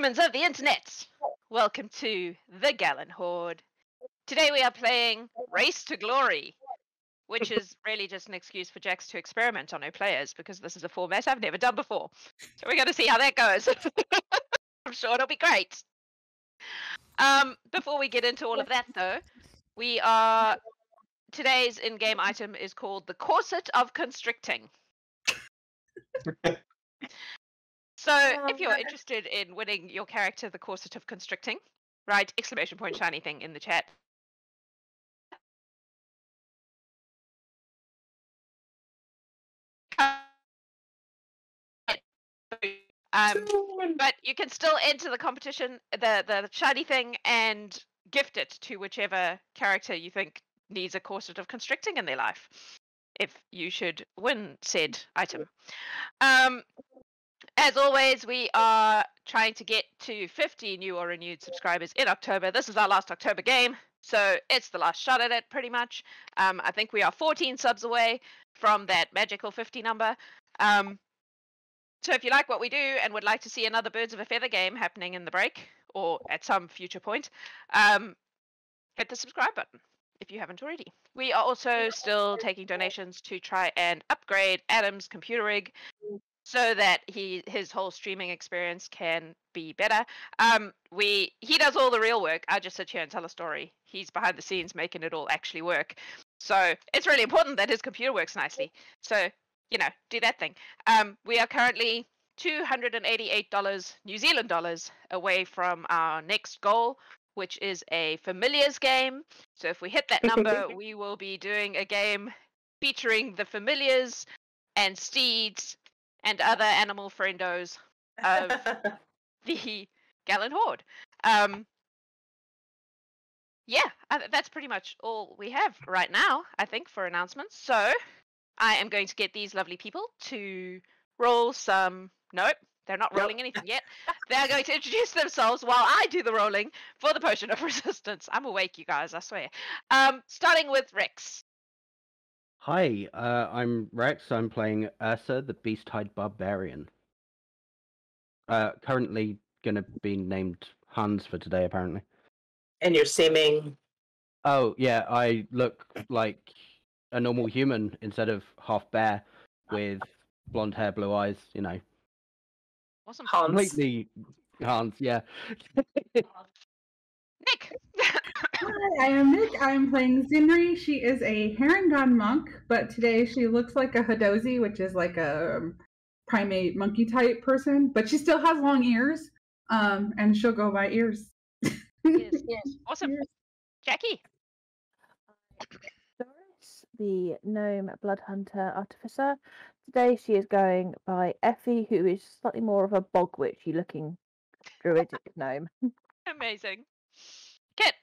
Humans of the internet, welcome to the Gallant Horde. Today we are playing Race to Glory, which is really just an excuse for Jax to experiment on her players because this is a format I've never done before. So we're going to see how that goes. I'm sure it'll be great. Before we get into all of that though, today's in-game item is called the Corset of Constricting. So, if you're interested in winning your character the Corset of Constricting, write exclamation point shiny thing in the chat. But you can still enter the competition, the shiny thing, and gift it to whichever character you think needs a Corset of Constricting in their life, if you should win said item. As always, we are trying to get to 50 new or renewed subscribers in October. This is our last October game, so it's the last shot at it, pretty much. I think we are 14 subs away from that magical 50 number. So if you like what we do and would like to see another Birds of a Feather game happening in the break, or at some future point, hit the subscribe button if you haven't already. We are also still taking donations to try and upgrade Adam's computer rig, so that his whole streaming experience can be better. He does all the real work. I just sit here and tell a story. He's behind the scenes making it all actually work. So it's really important that his computer works nicely. So, do that thing. We are currently $288 New Zealand dollars away from our next goal, which is a Familiars game. So if we hit that number, we will be doing a game featuring the Familiars and steeds and other animal friendos of the Gallant Horde. That's pretty much all we have right now, I think, for announcements. So I am going to get these lovely people to roll some... Nope, they're not rolling anything yet. They're going to introduce themselves while I do the rolling for the Potion of Resistance. I'm awake, you guys, I swear. Starting with Rex. Hi, I'm Rex. I'm playing Ursa, the Beasthide Barbarian. Currently gonna be named Hans for today, apparently. And you're seeming... Oh, yeah, I look like a normal human instead of half bear with blonde hair, blue eyes, Awesome. Hans. Completely Hans, yeah. Nick! Hi, I am Nick. I am playing Zinrie. She is a Harengon monk, but today she looks like a Hadozi, which is like a primate monkey type person, but she still has long ears, and she'll go by ears. Yes. Awesome. Jacqui! Dorys, the gnome blood hunter artificer. Today she is going by Effie, who is slightly more of a bog witchy looking druidic gnome. Amazing. Kit!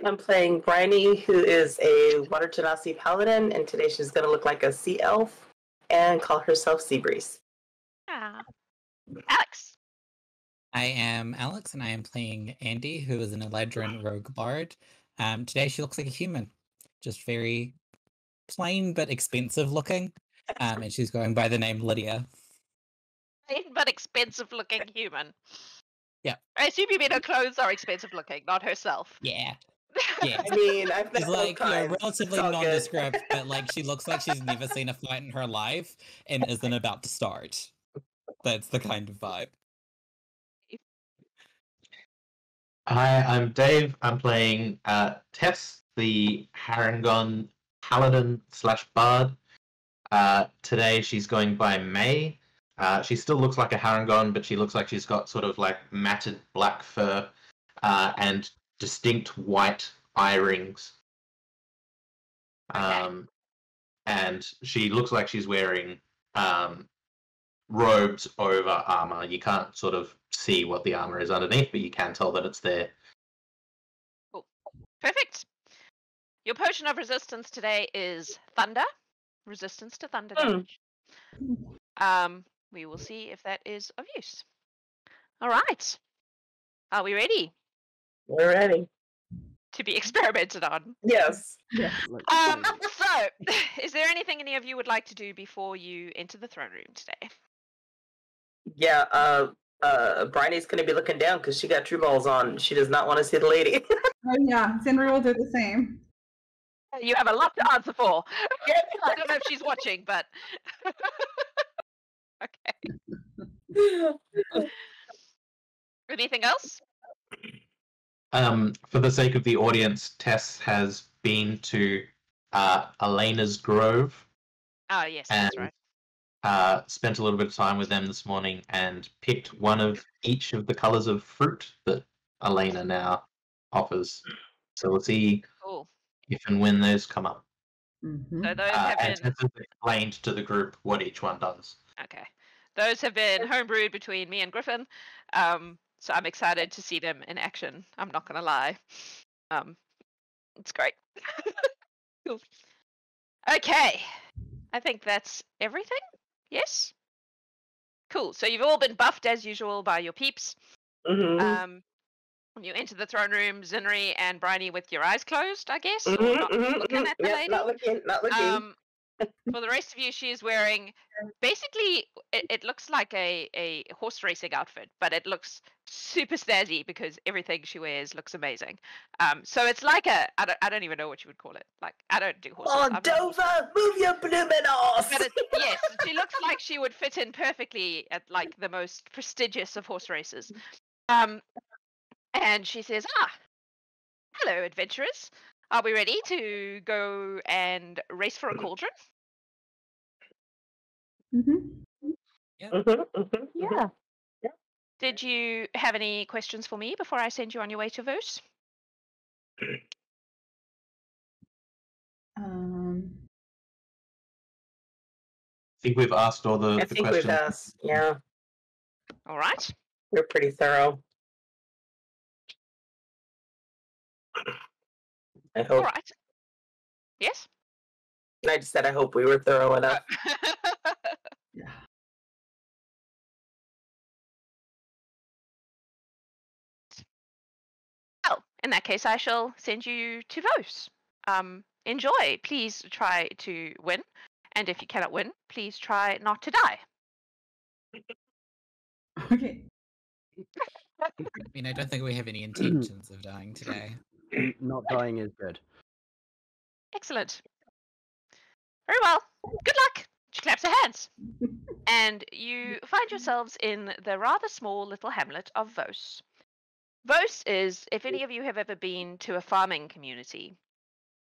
I'm playing Briney, who is a water Genasi paladin, and today she's going to look like a sea elf and call herself Seabreeze. Alex! I am Alex, and I am playing Andie, who is an Eladrin rogue bard. Today she looks like a human, just very plain but expensive looking, and she's going by the name Lydia. Plain but expensive looking human. Yeah. I assume you mean her clothes are expensive looking, not herself. Yeah. I mean, I've She's met relatively nondescript, but she looks like she's never seen a fight in her life and isn't about to start. That's the kind of vibe. Hi, I'm Dave. I'm playing Tess, the Harengon Paladin / Bard. Today she's going by May. She still looks like a Harengon, but she looks like she's got sort of like matted black fur and distinct white eye rings. And she looks like she's wearing robes over armor. You can't sort of see what the armor is underneath, but you can tell that it's there. Cool. Perfect. Your potion of resistance today is thunder. Resistance to thunder damage. We will see if that is of use. All right. Are we ready? We're ready. To be experimented on. Yes. So, is there anything any of you would like to do before you enter the throne room today? Yeah, Briney's gonna be looking down because she got true balls on. She does not want to see the lady. Oh yeah, Zinrie will do the same. You have a lot to answer for. I don't know if she's watching, but okay. Anything else? For the sake of the audience, Tess has been to Elena's Grove. Oh yes, and that's right. spent a little bit of time with them this morning and picked one of each of the colors of fruit that Elena now offers. So we'll see Cool. if and when those come up. Mm-hmm. So those have And been Tess has explained to the group what each one does. okay. Those have been homebrewed between me and Griffin. So I'm excited to see them in action. I'm not gonna lie. It's great. Cool. Okay. I think that's everything. Yes? Cool. So you've all been buffed as usual by your peeps. Mm-hmm. You enter the throne room, Zinrie and Briney with your eyes closed, I guess, or Mm-hmm, not mm-hmm, looking at the yep, lady. not looking. For the rest of you, she is wearing basically it looks like a horse racing outfit, but it looks super snazzy because everything she wears looks amazing. So it's like I don't even know what you would call it. Like I don't do horses. I'm not a horse Moldova, move your blooming ass! But yes, she looks like she would fit in perfectly at like the most prestigious of horse races. And she says, hello, adventurers. Are we ready to go and race for a cauldron? Mm-hmm. Yeah. Did you have any questions for me before I send you on your way to Vose? I think we've asked all the I the think questions. we've asked. Yeah, All right. we're pretty thorough. I All hope. right. Yes? I just said I hope we were thorough enough. Yeah. Well, in that case, I shall send you to Vose. Enjoy. Please try to win. And if you cannot win, please try not to die. Okay. I mean, I don't think we have any intentions of dying today. Not dying is good. Excellent. Very well. Good luck. She claps her hands. And you find yourselves in the rather small little hamlet of Vose. Vose is, if any of you have ever been to a farming community,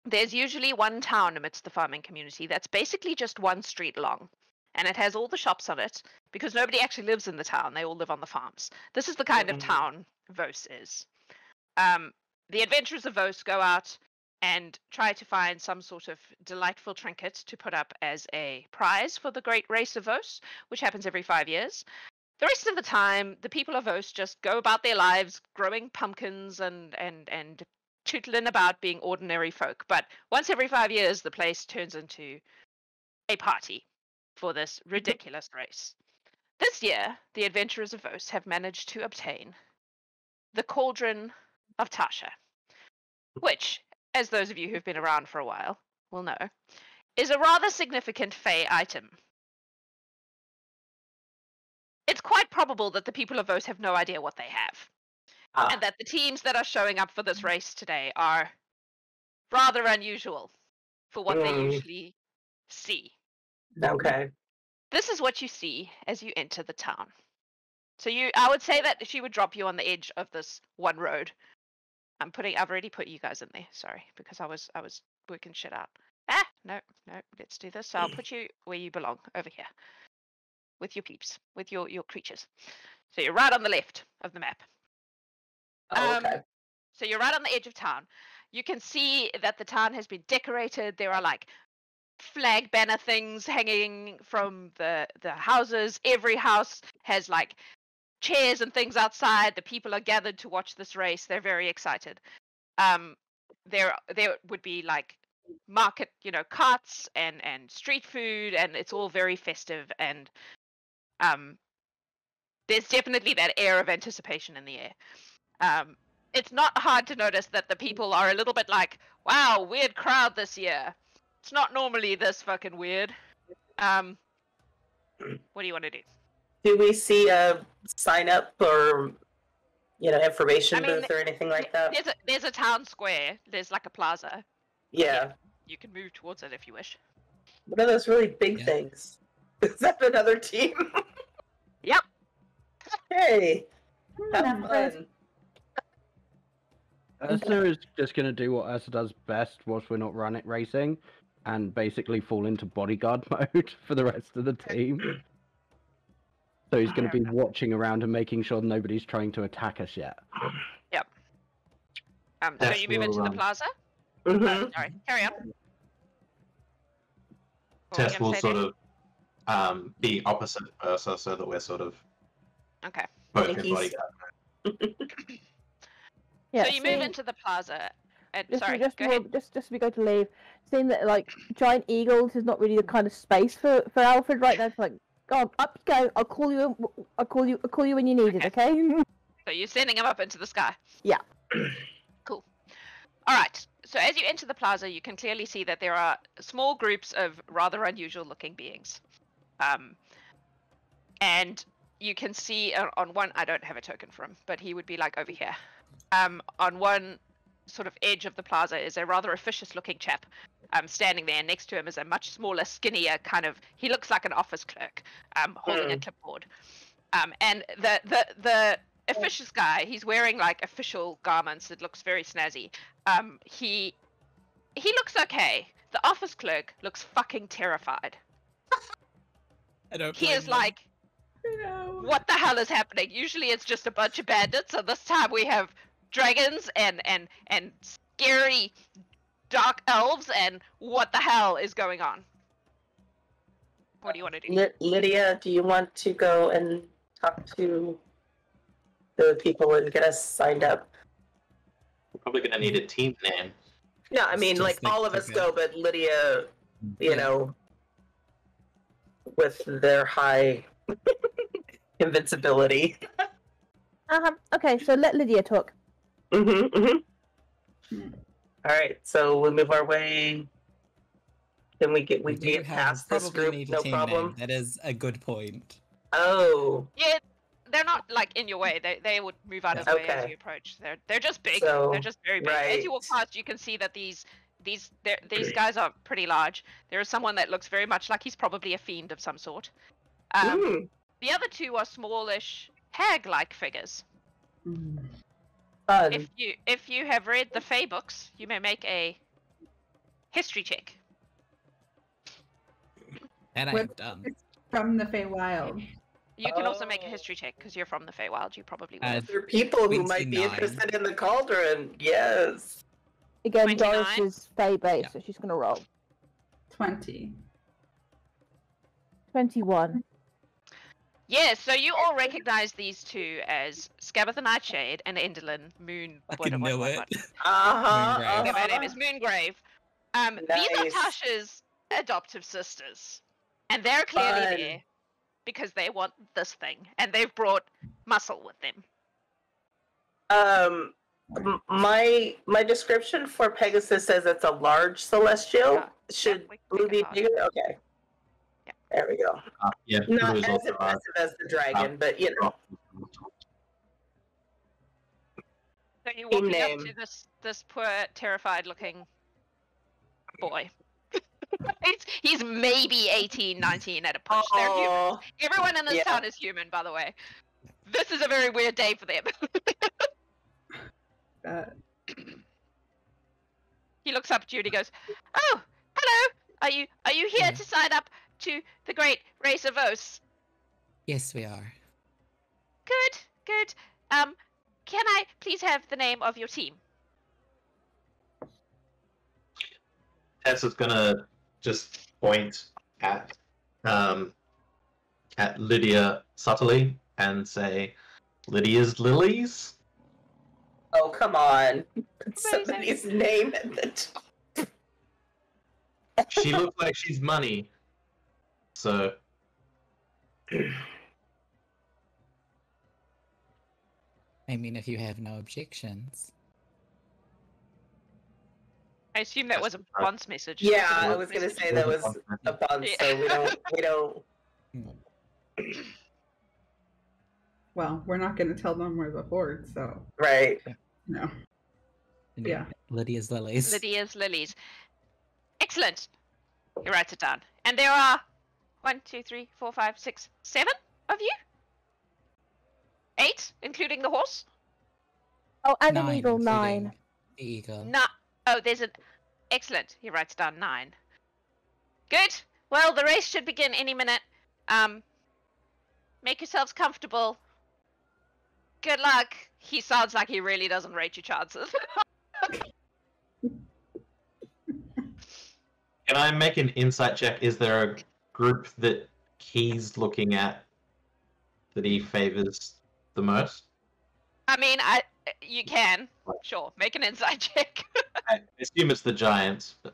there's usually one town amidst the farming community that's basically just one street long. And it has all the shops on it because nobody actually lives in the town. They all live on the farms. This is the kind of town Vose is. The adventurers of Vose go out and try to find some sort of delightful trinket to put up as a prize for the Great Race of Vose, which happens every 5 years. The rest of the time, the people of Vose just go about their lives growing pumpkins and tootling about being ordinary folk. But once every 5 years, the place turns into a party for this ridiculous race. This year, the adventurers of Vose have managed to obtain the cauldron of Tasha, which, as those of you who've been around for a while will know, is a rather significant Fey item. It's quite probable that the people of Vose have no idea what they have, and that the teams that are showing up for this race today are rather unusual for what they usually see. Okay. This is what you see as you enter the town. So I would say that she would drop you on the edge of this one road. I've already put you guys in there, sorry, because I was working shit out. No, let's do this. So I'll put you where you belong, over here. With your peeps, with your creatures. So you're right on the left of the map. Okay. So you're right on the edge of town. You can see that the town has been decorated. There are like flag banner things hanging from the houses. Every house has like chairs and things outside. The people are gathered to watch this race. They're very excited. There would be like market, carts and street food, and it's all very festive, and there's definitely that air of anticipation in the air. It's not hard to notice that the people are a little bit like, wow, weird crowd this year. It's not normally this fucking weird. What do you want to do? Do we see a sign up or information booth or anything like that? There's a town square. There's like a plaza. Yeah. You can move towards it if you wish. What are those really big things? Is that another team? Yep. Hey. Have fun. Ursa is just going to do what Ursa does best whilst we're not racing, and basically fall into bodyguard mode for the rest of the team. So he's going to be watching around and making sure nobody's trying to attack us yet. Yep. So you move into the plaza? Mm-hmm. Sorry, carry on. Tess will sort of be opposite Ursa so that we're sort of both in bodyguard mode. Yeah, so you move into the plaza. And, just go we go to leave. Seeing that like giant eagles is not really the kind of space for Alfred right now. It's like, go on, up you go. I'll call you when you need it. Okay. So you're sending him up into the sky. Yeah. Cool. All right. So as you enter the plaza, you can clearly see that there are small groups of rather unusual-looking beings, and you can see on one. I don't have a token for him, but he would be like over here. On one sort of edge of the plaza is a rather officious-looking chap. Standing there, next to him is a much smaller, skinnier kind of. He looks like an office clerk, holding a clipboard. And the officious guy, he's wearing like official garments. It looks very snazzy. He looks okay. The office clerk looks fucking terrified. He is like, what the hell is happening? Usually it's just a bunch of bandits, and this time we have dragons and scary dark elves, and what the hell is going on? What do you want to do? Lydia, do you want to go and talk to the people and get us signed up? We're probably going to need a team name. No, I mean, like, all of us go, but Lydia, with their high invincibility. Okay, so let Lydia talk. All right, so we'll move our way. Then we get past this group, no problem. Name. That is a good point. Oh. Yeah, they're not like in your way. They would move out of the way as you approach. They're just big. So, they're just very big. right. As you walk past, you can see that these guys are pretty large. There is someone that looks very much like he's probably a fiend of some sort. The other two are smallish, hag-like figures. Fun. If you have read the Fae books, you may make a history check. That I have done. From the Feywild. You can also make a history check because you're from the Feywild. You probably will. There are people who might be interested in the cauldron. Yes. Again, 29? Doris is Fae based, so she's gonna roll. 20. 21. Yeah, so you all recognize these two as Scabbeth the Nightshade and Enderlin Moon. I can know it. Yeah, my name is Moongrave. These are Nice. Tasha's adoptive sisters, and they're clearly there because they want this thing, and they've brought muscle with them. My description for Pegasus says it's a large celestial. Yeah. Should we blue be can bigger? Okay. Yeah. There we go. Yeah, Not blue is as also impressive as the dragon, but you know. So you're walking up name. to this poor, terrified-looking boy. he's maybe 18, 19 at a push. They're human. Oh, Everyone in this yeah. town is human, by the way. This is a very weird day for them. He looks up at you and he goes, "Oh, hello. Are you here to sign up to the Great Race of Vose?" Yes, we are. Good. Can I please have the name of your team? Tess is gonna just point at Lydia subtly and say, "Lydia's lilies." Oh, come on. Put somebody's name at the top. She looks like she's money. So I mean, if you have no objections. I assume that was a once message. Yeah, I was gonna say that was a bunch, so we don't well, we're not going to tell them we're the Horde, so Right. no. Yeah. Lydia's lilies. Lydia's lilies. Excellent. He writes it down. And there are 1, 2, 3, 4, 5, 6, 7 of you? 8, including the horse? Oh, and an 9, eagle, including 9. The eagle. No. Oh, there's an... Excellent. He writes down 9. Good. Well, the race should begin any minute. Make yourselves comfortable. Good luck. He sounds like he really doesn't rate your chances. Can I make an insight check? Is there a group that he's looking at that he favors the most? I mean, you can. Sure. Make an insight check. I assume it's the giants. But...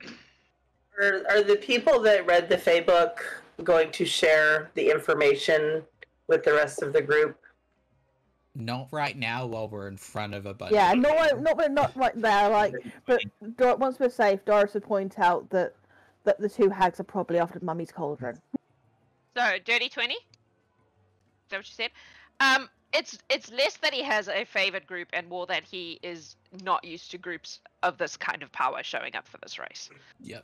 Are the people that read the Fae book going to share the information with the rest of the group? Not right now while we're in front of a bunch. Yeah, not right there. Like, but once we're safe, Dorys would point out that the two hags are probably after Mummy's cauldron. So, dirty 20? Is that what you said? It's less that he has a favored group and more that he is not used to groups of this kind of power showing up for this race. Yep.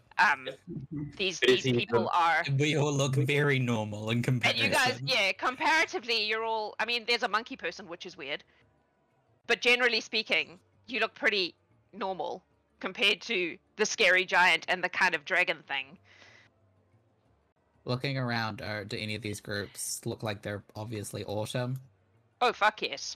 These people are... We all look very normal in And comparison. you guys, yeah, comparatively, you're all... I mean, there's a monkey person, which is weird. But generally speaking, you look pretty normal compared to the scary giant and the kind of dragon thing. Looking around, do any of these groups look like they're obviously autumn? Oh, fuck yes.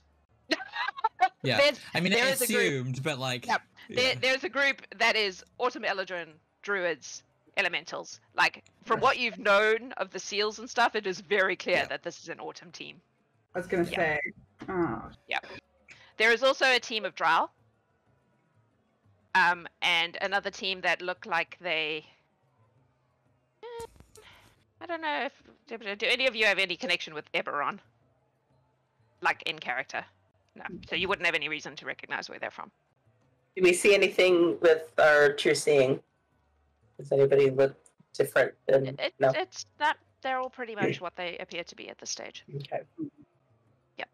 Yeah, I mean, it's assumed, but like... Yep. Yeah. There's a group that is Autumn Eladrin, Druids, Elementals. Like, from what you've known of the seals and stuff, it is very clear that this is an Autumn team. I was going to say. Oh. Yeah. There is also a team of Drow. And another team that look like they... I don't know if... Do any of you have any connection with Eberron? Like, in character? No. So you wouldn't have any reason to recognize where they're from. Do we see anything with our true seeing? Does anybody look different than... No? It's not... They're all pretty much what they appear to be at this stage. Okay. Yep.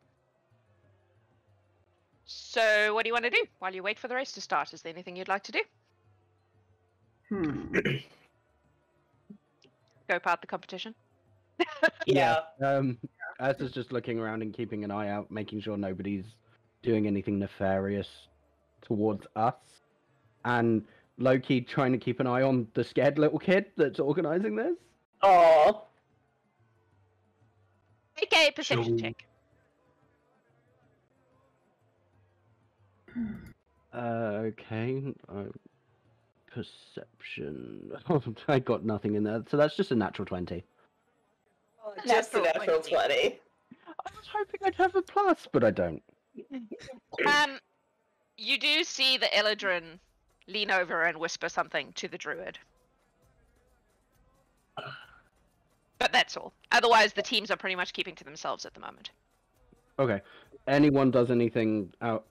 So, what do you want to do while you wait for the race to start? Is there anything you'd like to do? Go part the competition? Yeah. As is just looking around and keeping an eye out, making sure nobody's doing anything nefarious towards us, and low-key trying to keep an eye on the scared little kid that's organizing this. Aww. Make a perception check. Okay. Perception. I got nothing in there, so that's just a natural 20. Just a natural 20. I was hoping I'd have a plus, but I don't. You do see the Eladrin lean over and whisper something to the druid. But that's all. Otherwise, the teams are pretty much keeping to themselves at the moment. Okay. Anyone does anything out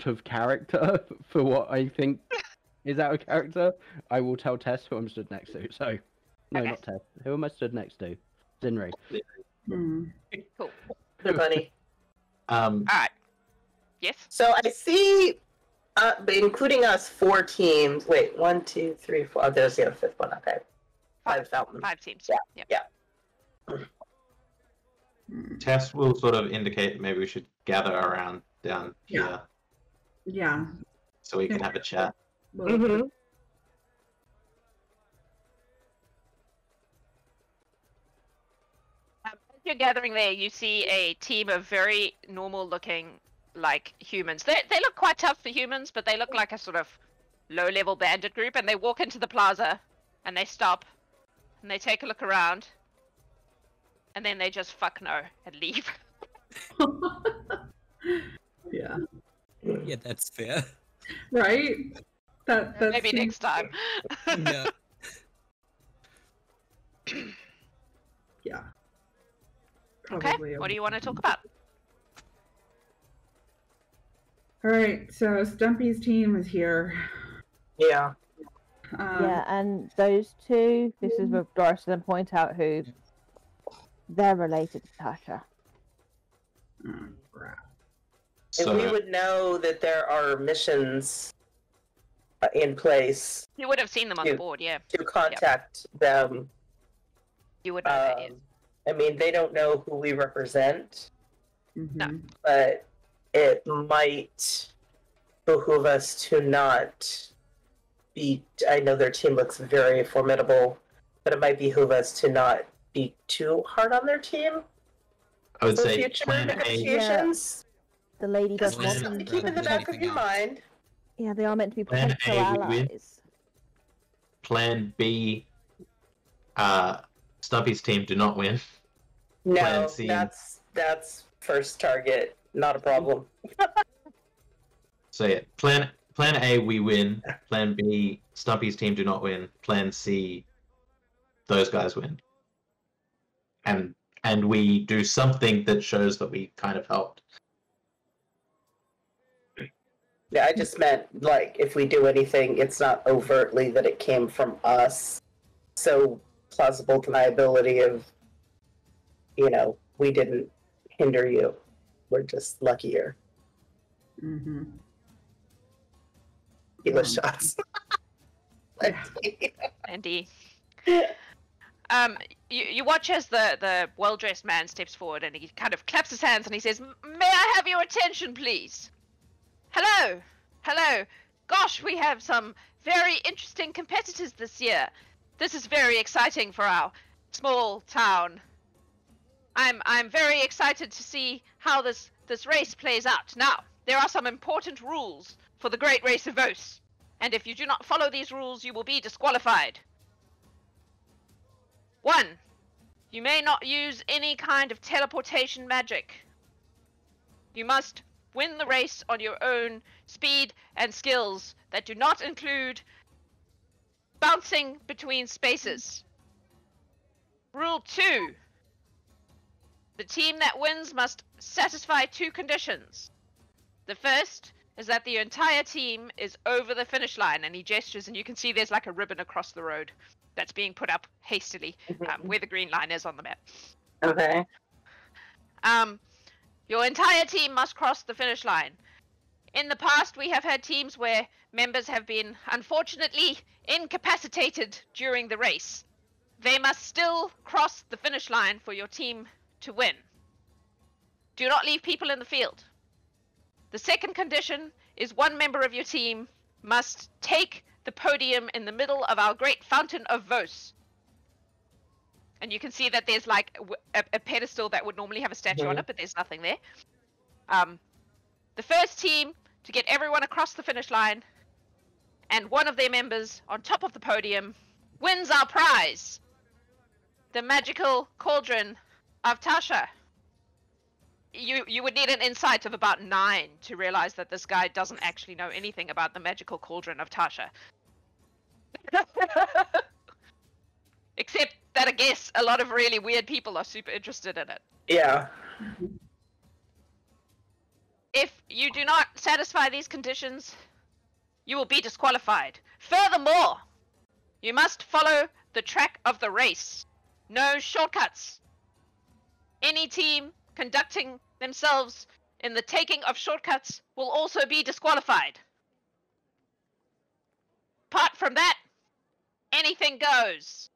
of character for what I think is out of character, I will tell Tess who I'm stood next to. So, no, Okay. not Tess. Who am I stood next to? Zinrie. Cool. Good buddy. Alright. Yes? So I see, including us, 4 teams. Wait, 1, 2, 3, 4. Oh, there's the other 5th one. Okay. 5,000. 5 teams. Yeah. Yep. Yeah. Tess will sort of indicate maybe we should gather around down here Yeah. so we can have a chat. Well, Mm-hmm. As you're gathering there, you see a team of very normal-looking, like, humans. They look quite tough for humans, but they look like a sort of low-level bandit group, and they walk into the plaza, and they stop, and they take a look around, and then they just fuck no and leave. Yeah. Yeah, that's fair. Right? That's Maybe next time. Yeah. Yeah. Okay, Probably what do you want to talk about? Alright, so Stumpy's team is here. Yeah. Yeah, and those two, this is where Dorys then point out who they're related to Tasha. Oh, crap. And we would know that there are missions in place You would have seen them on the board, yeah. to contact them. You would know that, yes. I mean, they don't know who we represent, Mm-hmm. but it might behoove us to not be. I know their team looks very formidable, but it might behoove us to not be too hard on their team. I would for say future plan A. negotiations. The lady does Just want Plan them A. to keep in the back of Anything your else? mind. Yeah, they are meant to be Plan potential A, we win. allies. Plan B, Stumpy's team do not win. No, Plan C. that's first target, not a problem. So yeah, Plan A, we win. Plan B, Stumpy's team do not win. Plan C, those guys win. And we do something that shows that we kind of helped. Yeah, I just meant, like, if we do anything, it's not overtly that it came from us. So, plausible deniability of, we didn't hinder you. We're just luckier. Mm-hmm. Kilo shots. Andie. You watch as the well-dressed man steps forward and he kind of claps his hands and he says, "May I have your attention, please? Hello! Hello! Gosh, we have some very interesting competitors this year. This is very exciting for our small town. I'm very excited to see how this race plays out. Now, there are some important rules for the Great Race of Vose, and if you do not follow these rules, you will be disqualified. 1. You may not use any kind of teleportation magic. You must win the race on your own speed and skills that do not include bouncing between spaces. Rule 2. The team that wins must satisfy 2 conditions. The first is that the entire team is over the finish line, and he gestures and you can see there's like a ribbon across the road that's being put up hastily, where the green line is on the map. Okay. Your entire team must cross the finish line. In the past, we have had teams where members have been, unfortunately, incapacitated during the race. They must still cross the finish line for your team to win. Do not leave people in the field. The second condition is 1 member of your team must take the podium in the middle of our great fountain of Vose. And you can see that there's like a pedestal that would normally have a statue on it, but there's nothing there. The first team to get everyone across the finish line and one of their members on top of the podium wins our prize. The magical cauldron of Tasha. You would need an insight of about 9 to realize that this guy doesn't actually know anything about the magical cauldron of Tasha. Except that I guess a lot of really weird people are super interested in it. Yeah. If you do not satisfy these conditions, you will be disqualified. Furthermore, you must follow the track of the race. No shortcuts. Any team conducting themselves in the taking of shortcuts will also be disqualified. Apart from that, anything goes.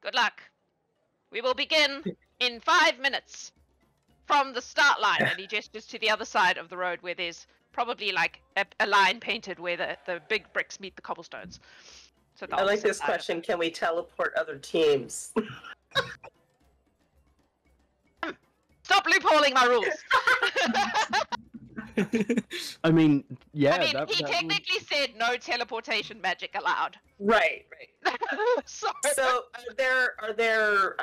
Good luck. We will begin in 5 minutes from the start line. And he gestures to the other side of the road where there's probably like a line painted where the big bricks meet the cobblestones. So I like this question. Can we teleport other teams? Stop loopholing my rules. I mean, yeah. I mean, he technically said no teleportation magic allowed. Right. Sorry. So, are there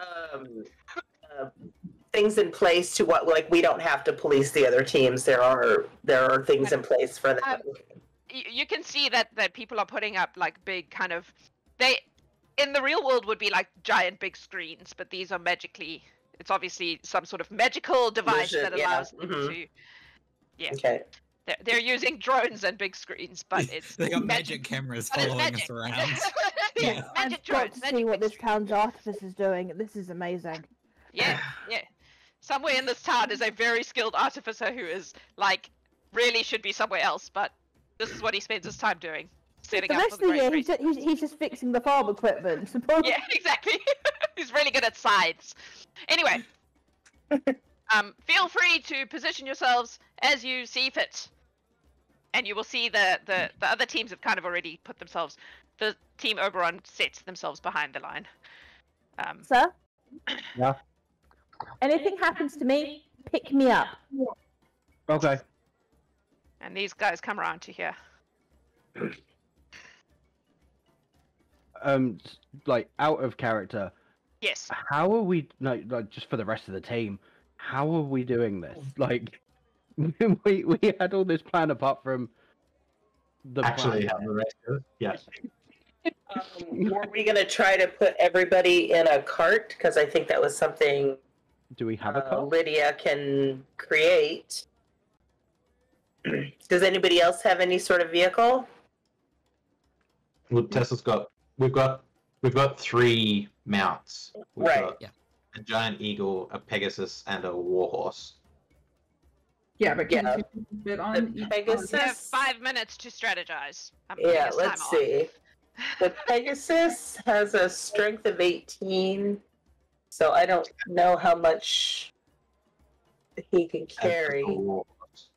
things in place to what, like, we don't have to police the other teams? There are things in place for that. You can see that people are putting up like big kind of, they in the real world would be like giant big screens, but these are magically, it's obviously some sort of magical device that allows them to. Yeah. Okay. They're using drones and big screens, but it's they got magic cameras following us around. Yeah, I've magic got drones. to see what this town's artificer is doing. This is amazing. Yeah. Somewhere in this town is a very skilled artificer who is, like, really should be somewhere else, but this is what he spends his time doing. Setting The up rest for of the the Great year, Race. he's just fixing the farm equipment. Yeah, exactly. He's really good at scythes. Anyway, feel free to position yourselves as you see fit. And you will see the other teams have kind of already put themselves. The team Oberon sets themselves behind the line. Sir? Yeah. Anything happens to me, pick me up. Okay. And these guys come around to here. Like out of character. Yes. How are we? No, like just for the rest of the team. How are we doing this? Like, we had all this plan apart from the Actually, plan. have the rest of it. Yes. Were we going to try to put everybody in a cart? Because I think that was something Do we have a car? Lydia can create. Does anybody else have any sort of vehicle? Well, Tessa's got. We've got 3 mounts. We've Right. got a giant eagle, a Pegasus, and a warhorse. Yeah, but Yeah. can you fit on The each Pegasus? You have 5 minutes to strategize. Yeah, let's see. The Pegasus has a strength of 18, so I don't know how much he can carry. And the warhorse.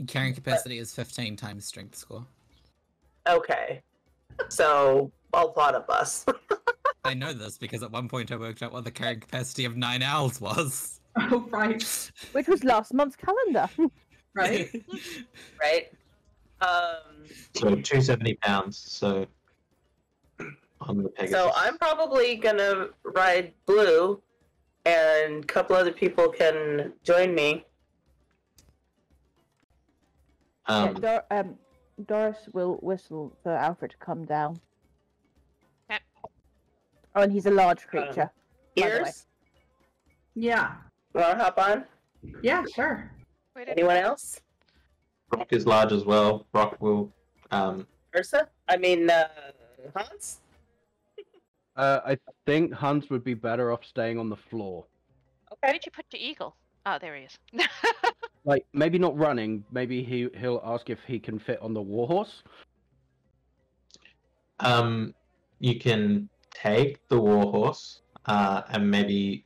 Carrying capacity is 15 times strength score. Okay, so a lot of us. I know this because at one point I worked out what the carrying capacity of 9 owls was. Oh, right. Which was last month's calendar. Right? Right? So 270 pounds. So on the Pegasus. So I'm probably gonna ride blue, and a couple other people can join me. Doris will whistle for Alfred to come down. Okay. Oh, and he's a large creature. by the way. Ears? Yeah. Wanna hop on? Yeah, sure. Anyone else? Brock is large as well. Brock will. Ursa? I mean, Hans? I think Hans would be better off staying on the floor. Where did you put your eagle? Oh, there he is. Like maybe not running. Maybe he'll ask if he can fit on the warhorse. You can take the warhorse, and maybe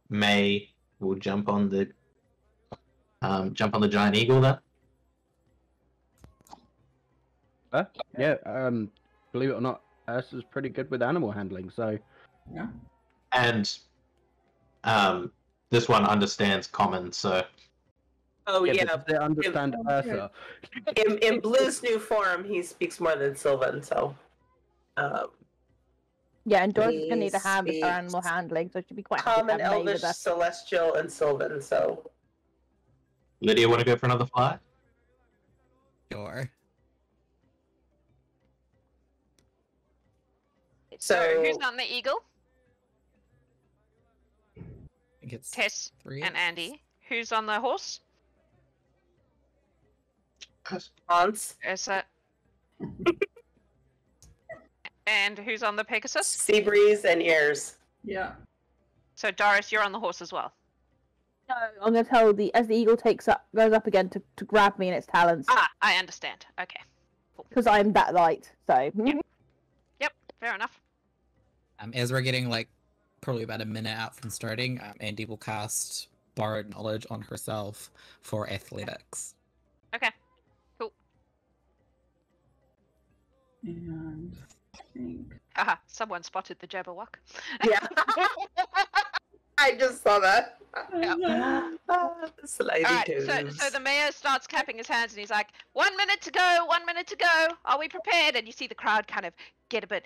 May will jump on the giant eagle there. Yeah. Believe it or not, Ursa's pretty good with animal handling. So Yeah. And this one understands common, so Oh, yeah, yeah. but does it understand Oh, Ursa? In Blue's new form, he speaks more than Sylvan, so. Yeah, and Doris is going to need a He hand with her speaks animal handling, so she'll be quite happy to Common, have May Elvish, with her. Celestial, and Sylvan, so. Lydia, want to go for another fly? Sure. So- who's on the eagle? I think it's Tess 3. and Andie. Who's on the horse? Hans? Ursa. And who's on the Pegasus? Seabreeze and Ears. Yeah. So Doris, you're on the horse as well. No, I'm going to tell as the eagle goes up again to grab me in its talons, Ah, I understand. Okay. because I'm that light. So Yep, fair enough. As we're getting like probably about a minute out from starting, Andie will cast Borrowed Knowledge on herself for athletics. Okay. Cool. And I think. Haha, someone spotted the Jabberwock. Yeah. I just saw that. Yeah. Slidey Alright, toes. so the mayor starts clapping his hands and he's like, 1 minute to go, 1 minute to go. Are we prepared? And you see the crowd kind of get a bit,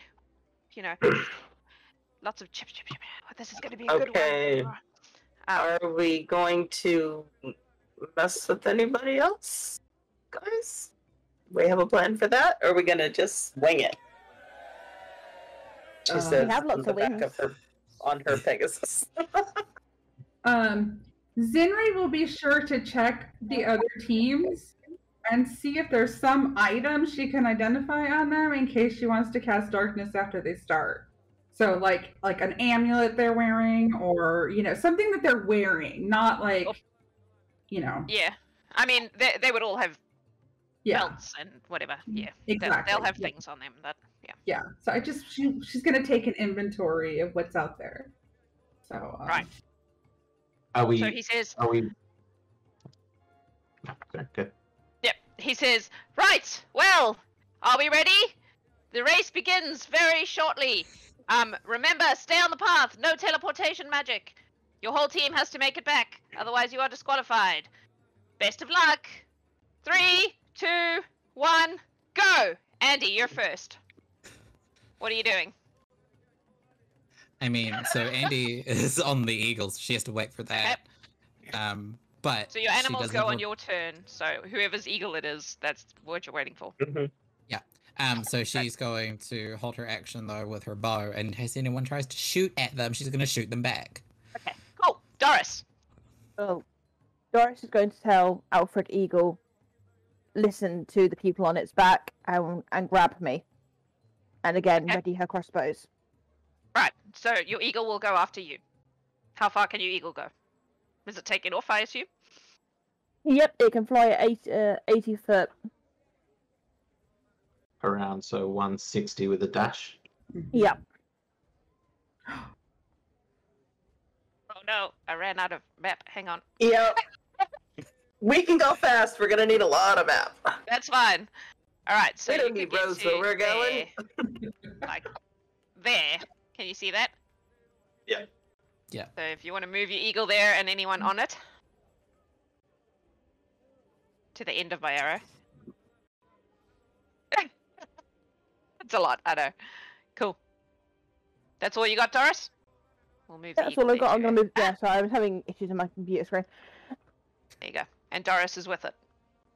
lots of chip. Oh, this is going to be a good Okay. one. Are we going to mess with anybody else, guys? We have a plan for that, or are we gonna just wing it? She We says have lots on the of back wings. of her, on her Pegasus. Zinrie will be sure to check the other teams and see if there's some item she can identify on them in case she wants to cast darkness after they start. So like an amulet they're wearing, or something that they're wearing, not like Yeah. I mean, they would all have belts and whatever. Yeah. Exactly. They'll have things on them that Yeah. So she's gonna take an inventory of what's out there. So right. Are we? So he says. Are we? Okay. Yep. He says, right. Well, are we ready? The race begins very shortly. Remember, stay on the path. No teleportation magic. Your whole team has to make it back. Otherwise, you are disqualified. Best of luck. 3, 2, 1, go. Andie, you're first. What are you doing? I mean, so Andie is on the eagles. She has to wait for that. But so your animals go on your turn. So whoever's eagle it is, that's what you're waiting for. Yeah. So she's going to hold her action though with her bow, and in case anyone tries to shoot at them, she's going to shoot them back. Okay. Cool. Dorys. Oh, Dorys is going to tell Alfred Eagle, listen to the people on its back and grab me. And again, ready her crossbows. Right. So your eagle will go after you. How far can your eagle go? Is it taking off, I assume? Yep, it can fly at 80 foot. Around 160 with a dash. Yep. Oh no, I ran out of map. Hang on. Yep. We can go fast. We're gonna need a lot of map. That's fine. All right, so we don't you need can roads get where we're going. like there. Can you see that? Yeah. Yeah. So if you want to move your eagle there and anyone on it to the end of my arrow. It's a lot, I know. Cool. That's all you got, Dorys? We'll move. That's all I got. I'm gonna move. Yeah, sorry, I was having issues on my computer screen. There you go. And Dorys is with it.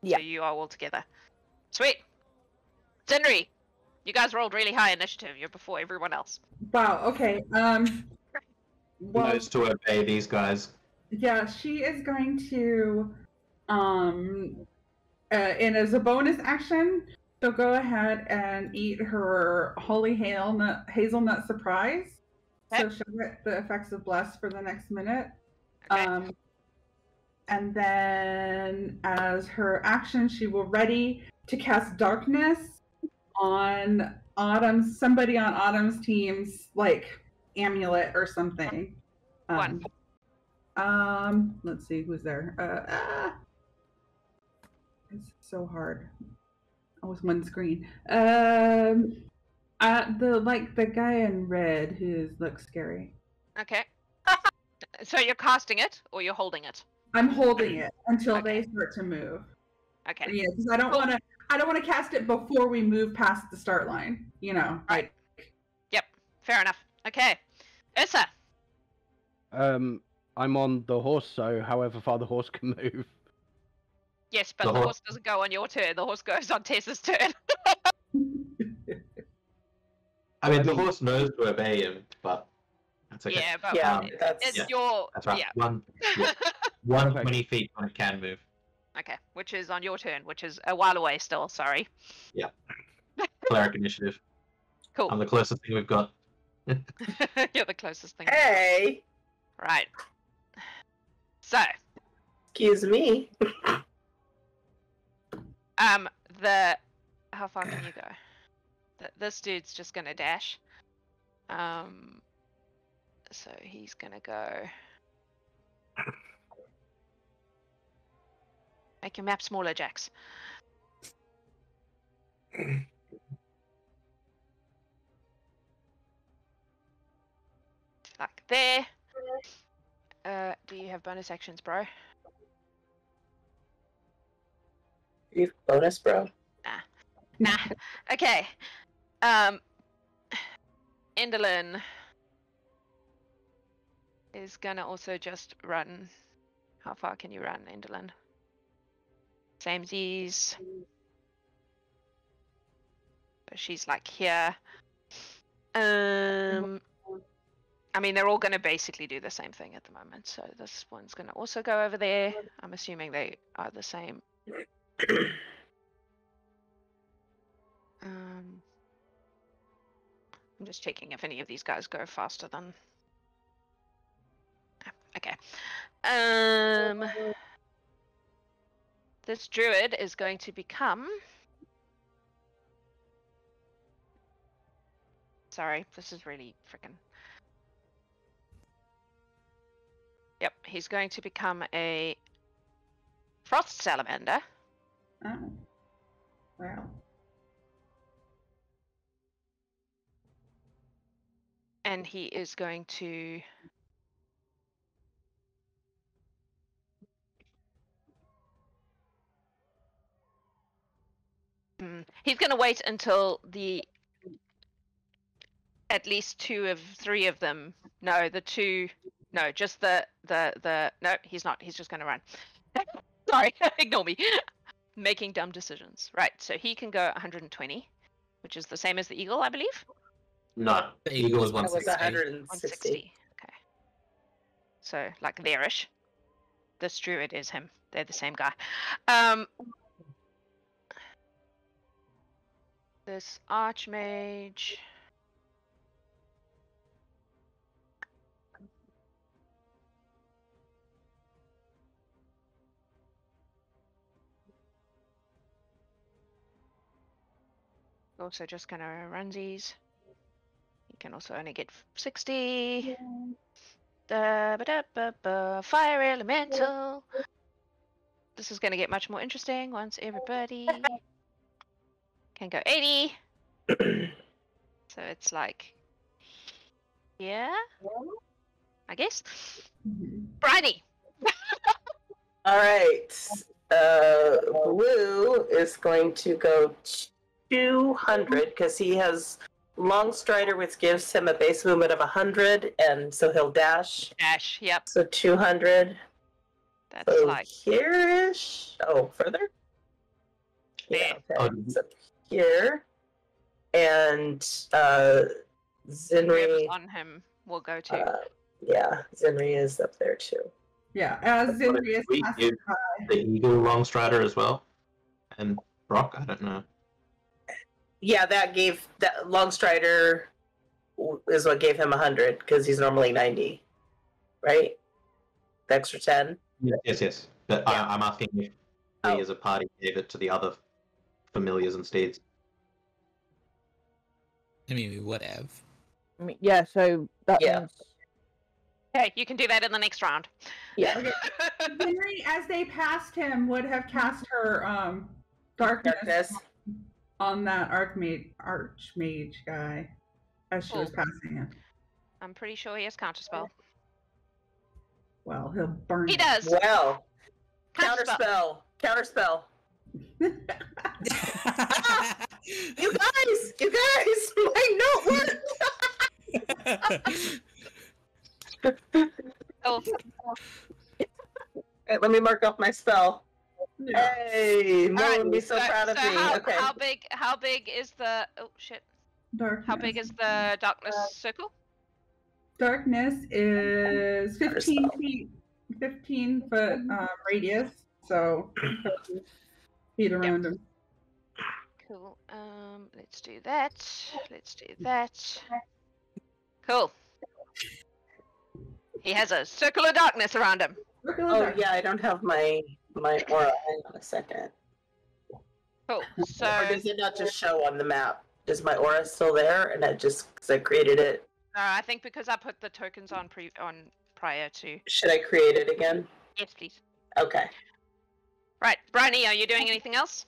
Yeah. So you are all together. Sweet. Zinrie, you guys rolled really high initiative. You're before everyone else. Wow. Okay. Well, Knows to obey these guys. yeah, she is going to, and as a bonus action, she'll go ahead and eat her holy hazelnut surprise. Okay. So she'll get the effects of bless for the next minute. Okay. And then as her action, she will ready to cast darkness on somebody on Autumn's team's like amulet or something. One. Let's see who's there. It's so hard. Always one screen. The guy in red who looks scary. Okay. So you're casting it or you're holding it? I'm holding it until Okay. they start to move. Okay. Yeah, because I don't want to cast it before we move past the start line. Right. Yep. Fair enough. Okay. Ursa. I'm on the horse, so however far the horse can move. Yes, but the horse doesn't go on your turn. The horse goes on Tessa's turn. I mean, the horse knows to obey him, but that's okay. Yeah, but it's yeah, your... That's right. Yeah. 120 feet when it can move. Okay, which is on your turn, which is a while away still, sorry. Yeah. Cleric initiative. Cool. I'm the closest thing we've got. You're the closest thing. Hey! Right. So. Excuse me. How far can you go? This dude's just gonna dash. So he's gonna go. Make your map smaller, Jax. Like there. Do you have bonus actions, bro? You have bonus, bro? Nah. Okay. Enderlin is gonna also just run. How far can you run, Enderlin? Samesies. But she's like here. I mean, they're all going to basically do the same thing at the moment. So this one's going to also go over there. I'm assuming they are the same. I'm just checking if any of these guys go faster than. Okay. This druid is going to become. Sorry, this is really freaking. Yep, he's going to become a frost salamander. Oh. Wow. And he is going to. He's going to wait until at least 2 of 3 of them. No, the 2. No, just the. No, he's not. He's just going to run. Sorry, ignore me. Making dumb decisions. Right, so he can go 120, which is the same as the eagle, I believe. No, the eagle was It was 160. 160. Okay. So like there-ish. This druid is him. They're the same guy. This archmage. Also just gonna run these. You can also only get 60. Fire elemental. This is gonna get much more interesting once everybody can go 80. So it's like, yeah, I guess. Briney. All right. Blue is going to go 200 because he has long strider, which gives him a base movement of 100, and so he'll dash. Dash. Yep. So 200. That's So like here-ish. Oh, further. Yeah. Okay. So here, and whoever's Zinrie. on him will go to. Yeah, Zinrie is up there too. Yeah, as Zinrie is We passing give by. the eagle long strider as well, and Brock. I don't know. Yeah, that long strider is what gave him 100 because he's normally 90, right? The extra 10. Yes. But Yeah. I'm asking if we as a party gave it to the other familiars and steeds. I mean, we would have. I mean, yeah, so that means Okay, you can do that in the next round. Yeah. Okay. Zinrie, as they passed him, would have cast her darkness on that archmage guy as she was passing him. I'm pretty sure he has counterspell. Well, he'll burn. He does. Well, Counterspell. counterspell. You guys, my note worked. Oh, Right, let me mark off my spell. Yeah. Hey, Mo Alright, would be so proud of me. Okay. How big is the? Oh shit! Darkness. How big is the darkness circle? Darkness is 15 Counterspell. feet, 15-foot radius, so 30 feet around him. Cool. Let's do that. Let's do that. Cool. He has a circle of darkness around him. Oh yeah, I don't have my aura. Hang on a second. Cool. So Or does it not just show on the map? Is my aura still there? And it just because I created it. I think because I put the tokens on prior to. Should I create it again? Yes, please. Okay. Right, Briney, are you doing anything else?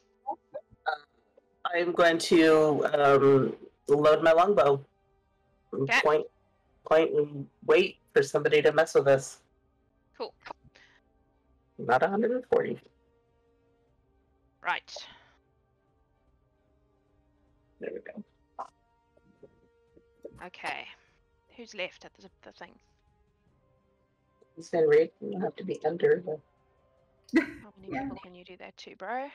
I'm going to load my longbow. Okay. Point and wait for somebody to mess with us. Cool. Not 140. Right. There we go. Okay. Who's left at the thing? Zinrie, you don't have to be under the. How many people can you do that to, bro?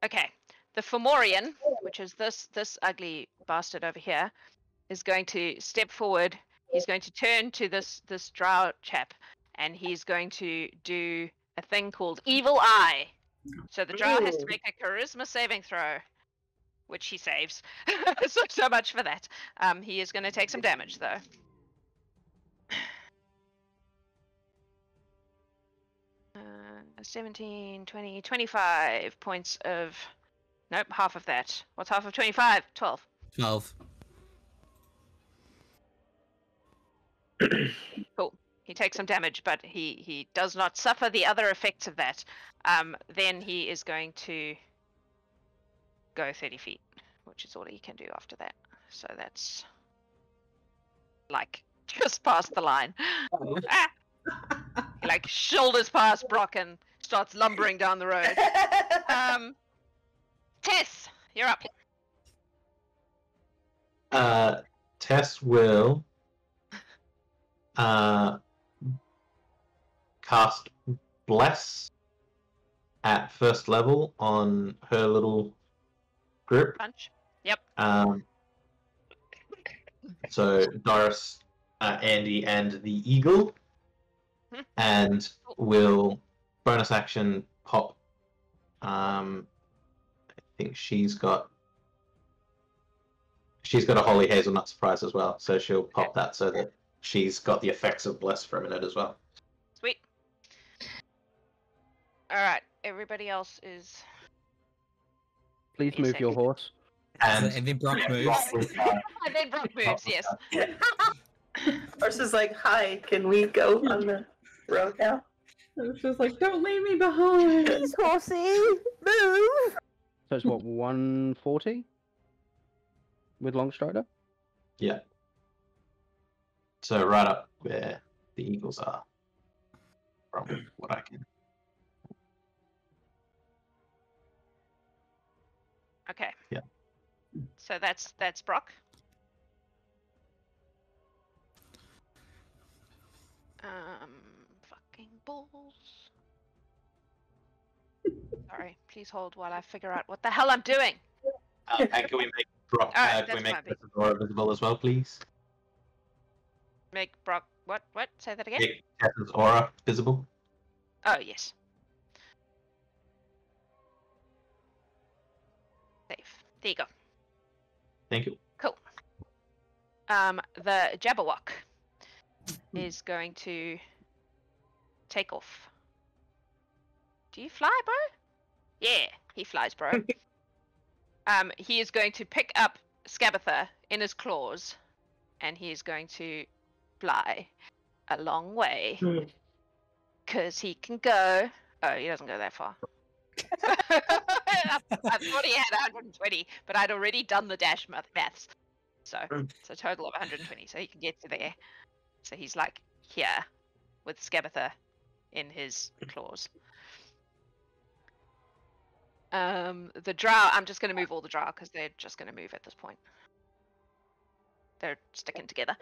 Okay. The Fomorian, which is this ugly bastard over here, is going to step forward. He's going to turn to this drow chap, and he's going to do a thing called Evil Eye. So the drow has to make a charisma saving throw, which he saves. So much for that. He is going to take some damage, though. 17, 20, 25 points of... Nope, half of that. What's half of 25? 12. 12. Cool. He takes some damage, but he does not suffer the other effects of that. Then he is going to go 30 feet, which is all he can do after that. So that's like just past the line. Ah! He like shoulders past Brock and starts lumbering down the road. Tess, you're up. Tess will cast Bless at first level on her little group. Punch. Yep. So Dorys, Andie, and the eagle, and will bonus action pop. I think she's got a holy hazelnut surprise as well, so she'll pop that so that she's got the effects of Bless for a minute as well. Sweet. Alright, everybody else is... Please move your horse. And then Brock moves. And then Brock moves, yes. Ursa's like, hi, can we go on the road now? It's just like, don't leave me behind. Please, horsey, move. So it's what, 140? With Longstrider? Yeah. So right up where the eagles are. From what I can. Okay. Yeah. So that's Brock. Fucking balls. Sorry, please hold while I figure out what the hell I'm doing. And can we make Brock? Alright, Can we that's make fine. Tess's visible as well, please? Make Brock what? Say that again? Make Tess's aura visible. Oh yes. Safe. There you go. Thank you. Cool. The Jabberwock is going to take off. Do you fly, bro? Yeah, he flies, bro. He is going to pick up Scabatha in his claws, and he is going to fly a long way. Because he can go... Oh, he doesn't go that far. I thought he had 120, but I'd already done the dash maths. So it's a total of 120, so he can get to there. So he's like here with Scabatha in his claws. The drow, I'm just going to move all the drow because they're just going to move at this point. They're sticking together.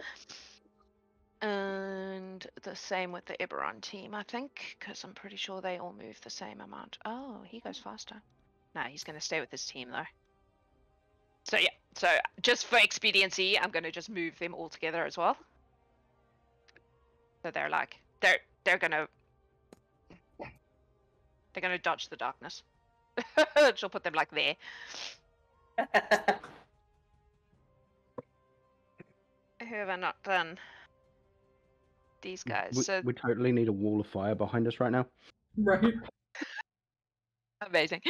And the same with the Eberron team, I think, because I'm pretty sure they all move the same amount. Oh, he goes faster. No, he's going to stay with his team, though. So, yeah. So, just for expediency, I'm going to just move them all together as well. So they're like... They're going to... They're going to dodge the darkness. She'll put them, like, there. Who have I not done? These guys. We totally need a wall of fire behind us right now. Right. Amazing.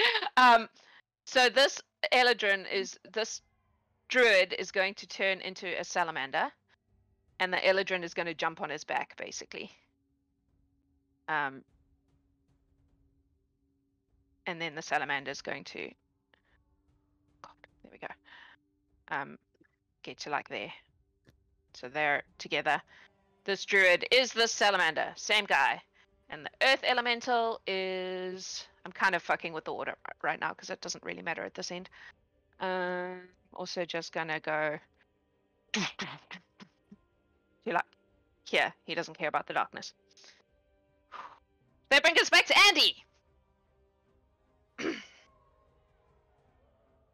So this this druid is going to turn into a salamander, and the Eladrin is going to jump on his back, basically. And then the salamander is going to... God, there we go. Get to like there. So they're together. This druid is this salamander, same guy. And the earth elemental is... I'm kind of fucking with the order right now because it doesn't really matter at this end. Also just gonna go... You like... Here, he doesn't care about the darkness. They bring us back to Andie!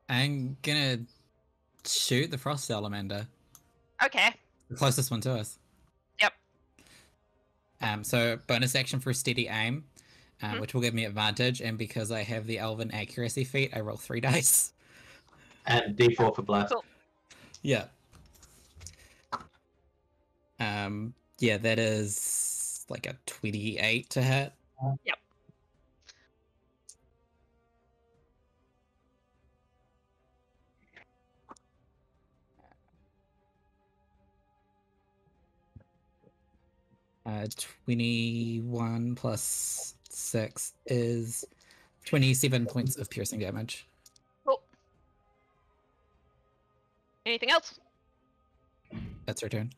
I'm gonna shoot the frost salamander. Okay. The closest one to us. Yep. So bonus action for a steady aim. which will give me advantage. And because I have the Elven accuracy feat, I roll 3 dice. And D4 for blast. Cool. Yeah. Yeah, that is like a 28 to hit. Yep. Uh, 21 plus 6 is 27 points of piercing damage. Cool. Anything else? That's her turn.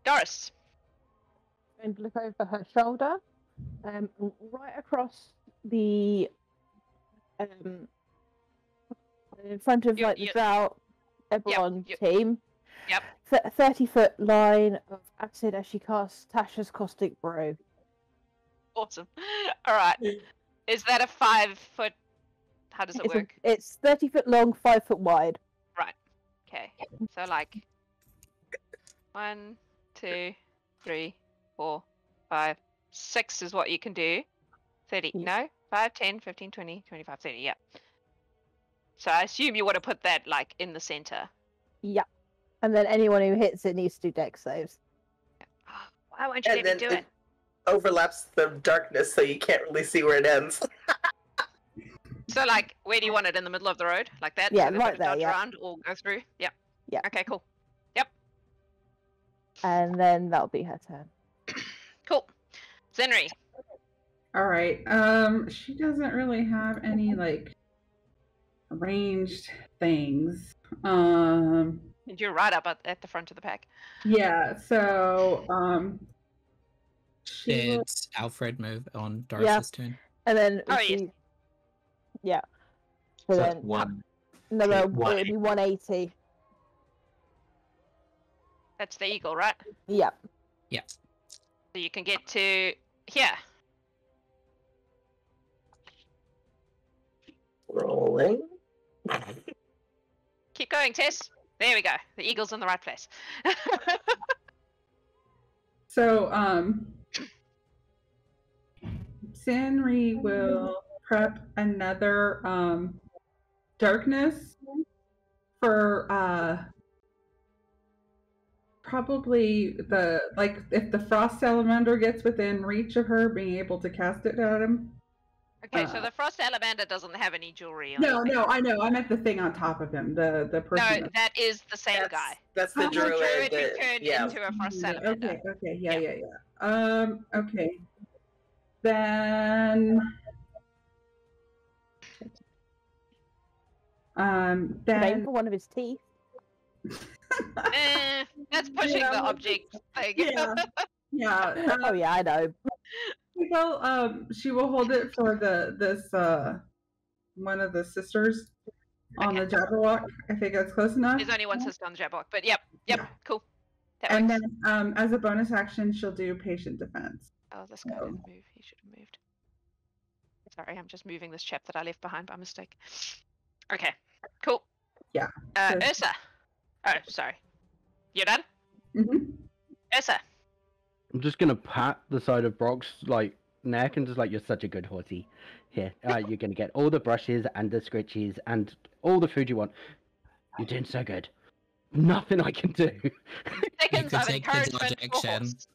Dorys. And look over her shoulder, right across the, in front of like the Drought Eberron team. Yep. 30-foot line of acid as she casts Tasha's Caustic Brew. Awesome. All right. Is that a 5-foot? How does it work? It's 30 foot long, 5 foot wide. Right. Okay. So like 1, 2, 3, 4, 5, 6 is what you can do. 30. Yeah. No? 5, 10, 15, 20, 25, 30. Yeah. So I assume you want to put that like in the center. Yep. And then anyone who hits it needs to do dex saves. Why won't you let me do it? Overlaps the darkness so you can't really see where it ends. So like, where do you want it? In the middle of the road? Like that? Yeah, so right there, dodge yeah. around or go through? Yep. Yeah. Okay, cool. And then that'll be her turn. Cool. Zinrie. All right. She doesn't really have any like ranged things. You're right up at the front of the pack. Yeah. So she Did will... Alfred move on Doris's turn? And then Oh, she... yes. Yeah. So So that's then 1. no, Okay, it'll be 180. That's the eagle, right? Yeah. Yeah. So you can get to here. Rolling. Keep going, Tess. There we go. The eagle's in the right place. So Zinrie will prep another darkness for probably the like if the frost salamander gets within reach of her, being able to cast it at him. Okay, so the frost salamander doesn't have any jewelry on. No, I know. I meant the thing on top of him. The person. No, that is the same guy. That's the Oh, druid. Druid who that- turned yeah. into a frost salamander. Okay. Yeah. Okay. Then. Name Then. for one of his teeth. That's pushing Yeah. the object thing. Yeah. Oh yeah, I know. Well, she will hold it for this one of the sisters on the Jabberwock. I think that's close enough. There's only one sister on the Jabberwock, but yep, cool. That And works. then, as a bonus action, she'll do patient defense. Oh, this guy didn't move. He should have moved. Sorry, I'm just moving this chap that I left behind by mistake. Okay, cool. Yeah. Ursa. Oh, sorry. You're done? Mm-hmm. Ursa. I'm just gonna pat the side of Brock's like neck and just like, you're such a good horsey. Here, you're gonna get all the brushes and the scritches and all the food you want. You're doing so good. Nothing I can do. Seconds could of take the encouragement dodge for action. horse.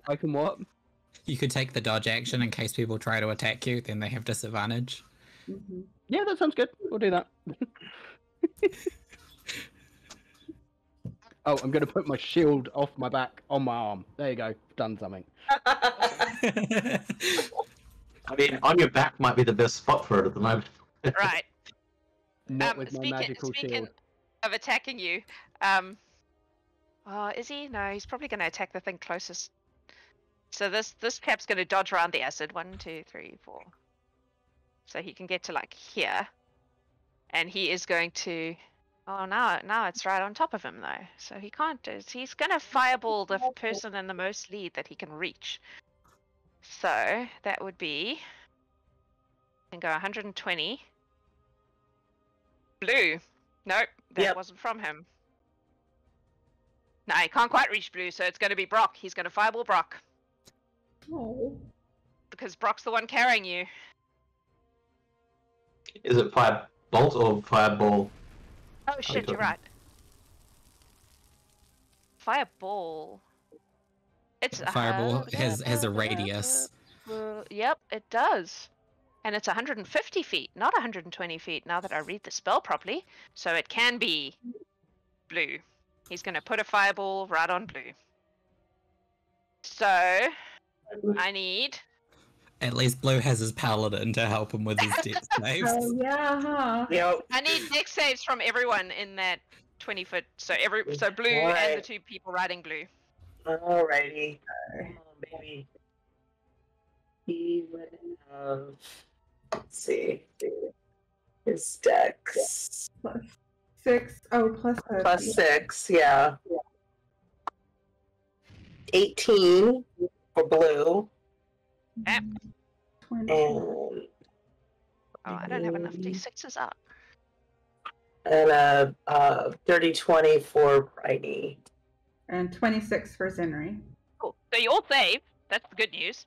I can what? You could take the dodge action in case people try to attack you, then they have disadvantage. Mm-hmm. Yeah, that sounds good. We'll do that. Oh, I'm gonna put my shield off my back on my arm. There you go. Done something. I mean, on your back might be the best spot for it at the moment. Right. Not with my magical speaking shield. of attacking you, is he? No, he's probably going to attack the thing closest. So this cap's going to dodge around the acid. 1, 2, 3, 4. So he can get to like here, and he is going to. Oh, now it's right on top of him though, so he can't. He's going to fireball the person in the most lead that he can reach. So that would be. And go 120. Blue. Nope, that wasn't from him. No, he can't quite reach blue, so it's going to be Brock. He's going to fireball Brock. Oh. Because Brock's the one carrying you. Is it fire bolt or fireball? Oh shit, you're right. Fireball. It's Fireball has a radius. Yep, it does. And it's 150 feet, not 120 feet, now that I read the spell properly. So it can be blue. He's going to put a fireball right on blue. So, I need... At least Blue has his Paladin to help him with his dex saves. Oh yeah, huh? Yep. I need dex saves from everyone in that 20-foot. So blue and the Alright. 2 people riding blue. Alrighty. Maybe he would have. Let's see. His dex. +6. Oh, Plus 6, yeah. 18 for blue. Okay. 20. And Oh, I don't have enough d6s up. a dirty 20 for Briney. And 26 for Zinrie. Cool. So you all save. That's the good news.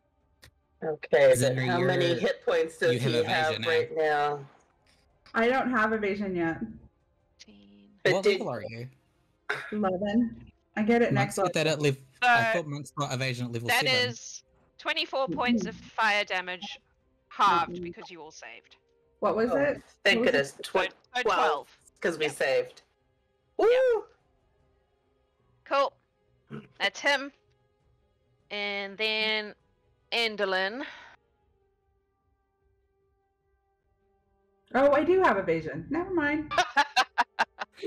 Okay, then Zinrie, how many you're- hit points does you have he have evasion, right now? I don't have evasion yet. 15. But What did- level are you? 11. I get it Monks next got that at level. So I thought monks got evasion at level that 7. is 24 points of fire damage halved because you all saved. What was Oh, it? Thank What was goodness. So 12. Because we Yeah. saved. Woo! Cool. That's him. And then Andolin. Oh, I do have evasion. Never mind.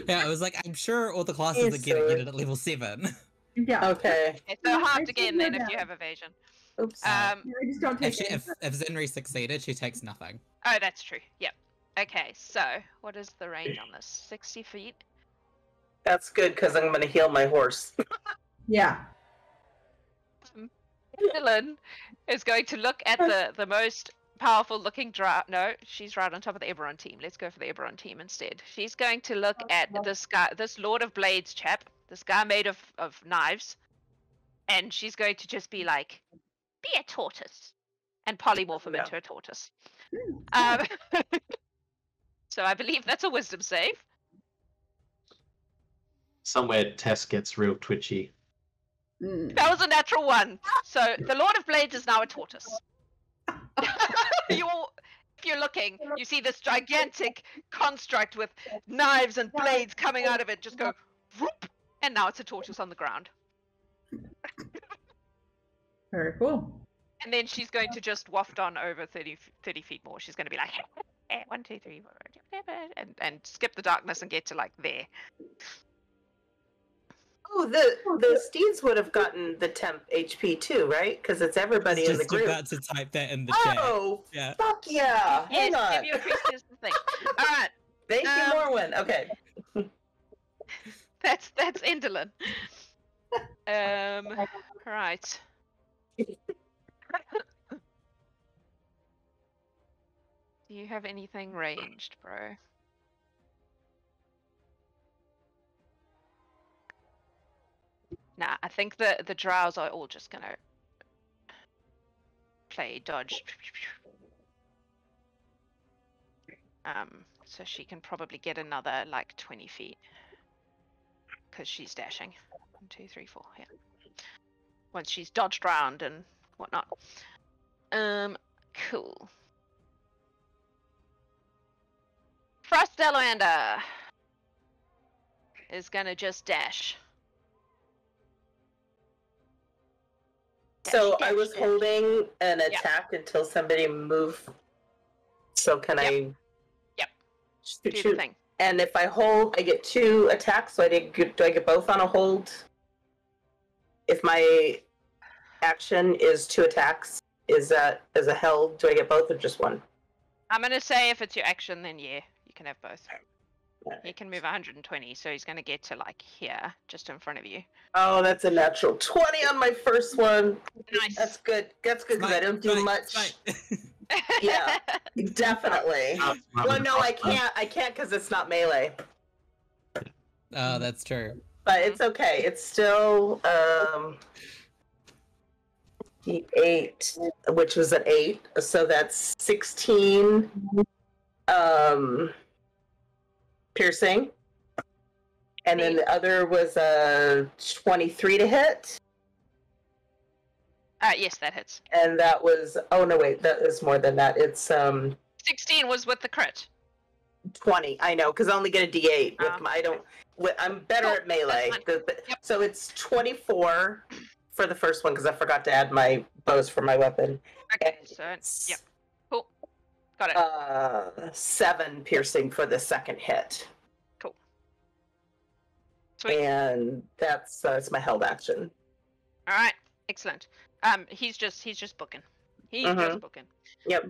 Yeah, I was like, I'm sure all the classes Yes, are getting sir. it at level 7. Yeah. Okay. Okay, so Yeah, halved I again see then that if you now. have evasion. Oops. I just don't take it. If Zinri succeeded, she takes nothing. Oh, that's true. Yep. Okay, so what is the range on this? 60 feet? That's good because I'm going to heal my horse. Yeah. Dylan is going to look at the most powerful looking drow. No, she's right on top of the Eberron team. Let's go for the Eberron team instead. She's going to look at this guy, this Lord of Blades chap, this guy made of knives, and she's going to just be like, be a tortoise, and polymorph him Yeah. into a tortoise. Hmm. So I believe that's a wisdom save. Somewhere Tess gets real twitchy. Mm. That was a natural one. So the Lord of Blades is now a tortoise. If you're looking, you see this gigantic construct with knives and blades coming out of it. Just go, whoop, and now it's a tortoise on the ground. Very cool. And then she's going to just waft on over 30 feet more. She's going to be like, 1, 2, 3, 4, and skip the darkness and get to like there. Oh, the steeds would have gotten the temp HP too, right? Because it's everybody in the Just group. about to type that in the chat. Oh, Yeah. fuck yeah! Yes, Hang on. give you a priestess the thing. All right, Thank you, Morwen. Okay. that's Indolin. Right. Do you have anything ranged, bro? Nah, I think the drows are all just gonna play dodge. So she can probably get another like 20 feet because she's dashing. 1, 2, 3, 4. Yeah. Once she's dodged round and whatnot. Cool. Frost Delander is gonna just dash. So Dash, I was dash. holding an attack until somebody moved. So can I? Yep. Shoot, Do the shoot. thing. And if I hold, I get 2 attacks. So do I get both on a hold? If my action is 2 attacks, is that as a held? Do I get both or just one? I'm gonna say if it's your action, then yeah, you can have both. He can move 120, so he's gonna get to like here, just in front of you. Oh, that's a natural 20 on my first one. Nice. That's good. That's good because I don't do much. Yeah, definitely. Well, no, I can't. I can't because it's not melee. Oh, that's true. But it's okay. It's still D8, which was an 8, so that's 16 piercing. And then the other was a 23 to hit. Yes, that hits. And that was, oh no, wait, that is more than that. It's 16 was with the crit. 20, I know, because I only get a D8 with my, I'm better at melee. Yep. So it's 24 for the first one, because I forgot to add my bows for my weapon. Okay, so, yep. Cool. Got it. 7 piercing for the second hit. Cool. Sweet. And that's my held action. Alright, excellent. He's just booking. He's just booking. Yep.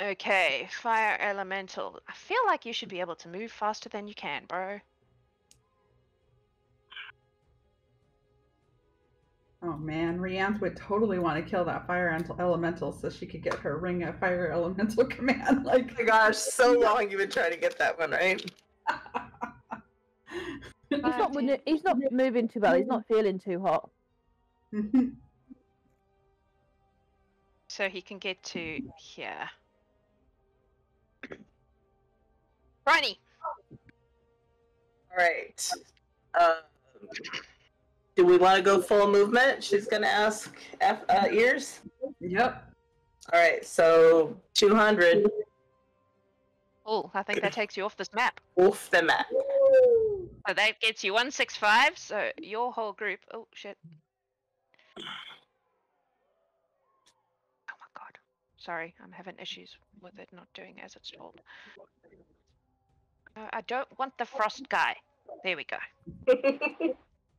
Okay, fire elemental. I feel like you should be able to move faster than you can, bro. Oh man, Rianth would totally want to kill that fire elemental so she could get her ring of fire elemental command. Like, Oh my gosh, so long you've been trying to get that one, right? He's not moving too well. He's not feeling too hot. So he can get to here. Briney! Alright. Do we want to go full movement? She's going to ask ears. Yep. Alright, so 200. Oh, I think that takes you off this map. Off the map. So that gets you 165, so your whole group... Oh, shit. Oh my god. Sorry, I'm having issues with it not doing as it's told. I don't want the frost guy. There we go.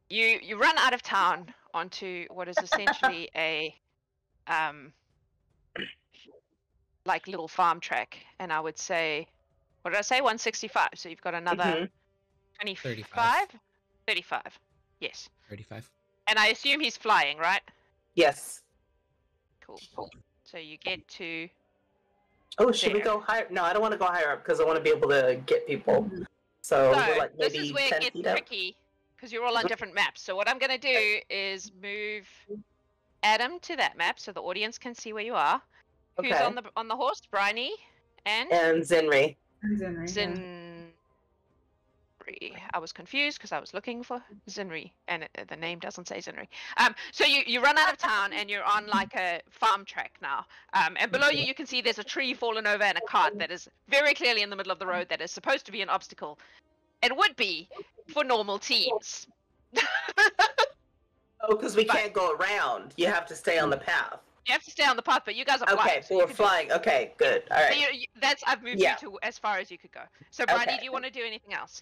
You run out of town onto what is essentially a like little farm track, and I would say, what did I say? 165. So you've got another 25? 35. Yes. 35. And I assume he's flying, right? Yes. Cool. So you get to... Oh, should we go higher? No, I don't want to go higher up because I want to be able to get people. So we're like maybe this is where 10 it gets feet up. tricky, because you're all on different maps. So what I'm going to do is move Adam to that map so the audience can see where you are. Who's Okay. on the horse? Briney and Zinrie. Zinrie. I was confused because I was looking for Zinrie, and the name doesn't say Zinrie. So you run out of town and you're on like a farm track now. And below you can see there's a tree fallen over and a cart that is very clearly in the middle of the road that is supposed to be an obstacle. It would be for normal teams. Oh, because we can't go around. You have to stay on the path. You have to stay on the path, but you guys are flying. Okay, so we're flying. Okay, good. All right. So I've moved you to as far as you could go. So, Briney, do you want to do anything else?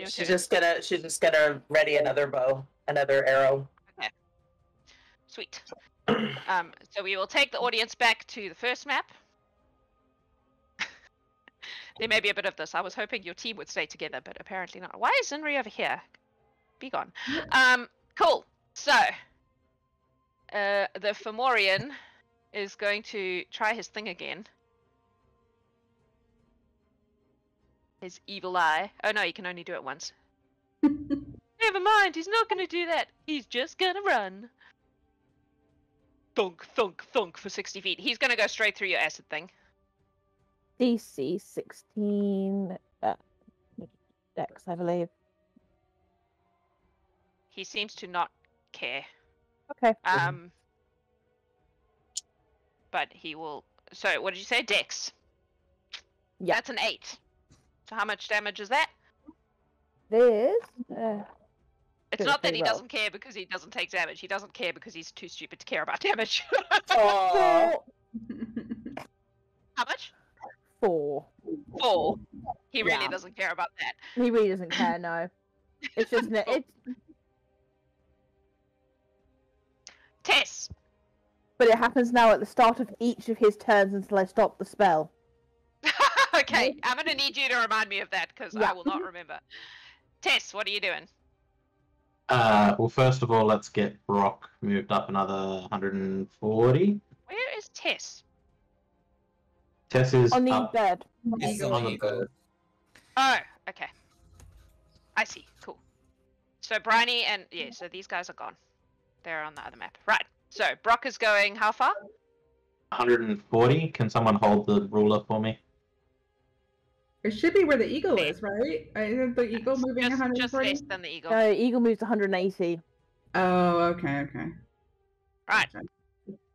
She's just gonna ready another bow, another arrow. Okay. Sweet. So we will take the audience back to the first map. There may be a bit of this. I was hoping your team would stay together, but apparently not. Why is Zinrie over here? Be gone. Cool. So, the Fomorian is going to try his thing again. His evil eye. Oh no, he can only do it once. Never mind, he's not going to do that. He's just going to run. Thunk, thunk, thunk for 60 feet. He's going to go straight through your acid thing. DC 16 Dex, I believe. He seems to not care. Okay. But he will... So, what did you say? Dex. Yeah. That's an 8. So how much damage is that? This. It's not that he doesn't care because he doesn't take damage. He doesn't care because he's too stupid to care about damage. Oh. How much? 4. 4. He really Yeah. doesn't care about that. He really doesn't care, no. It's just Tess. But it happens now at the start of each of his turns until I stop the spell. Okay, I'm going to need you to remind me of that because I will not remember. Tess, what are you doing? Well, first of all, let's get Brock moved up another 140. Where is Tess? Tess is On the up. bed. It's on the eagle. Oh, okay. I see. Cool. So Briney and... Yeah, so these guys are gone. They're on the other map. Right. So Brock is going how far? 140. Can someone hold the ruler for me? It should be where the eagle is, right? Isn't the eagle moving Just 140? less than the eagle. No, eagle moves 180. Oh, okay. Right. Gotcha.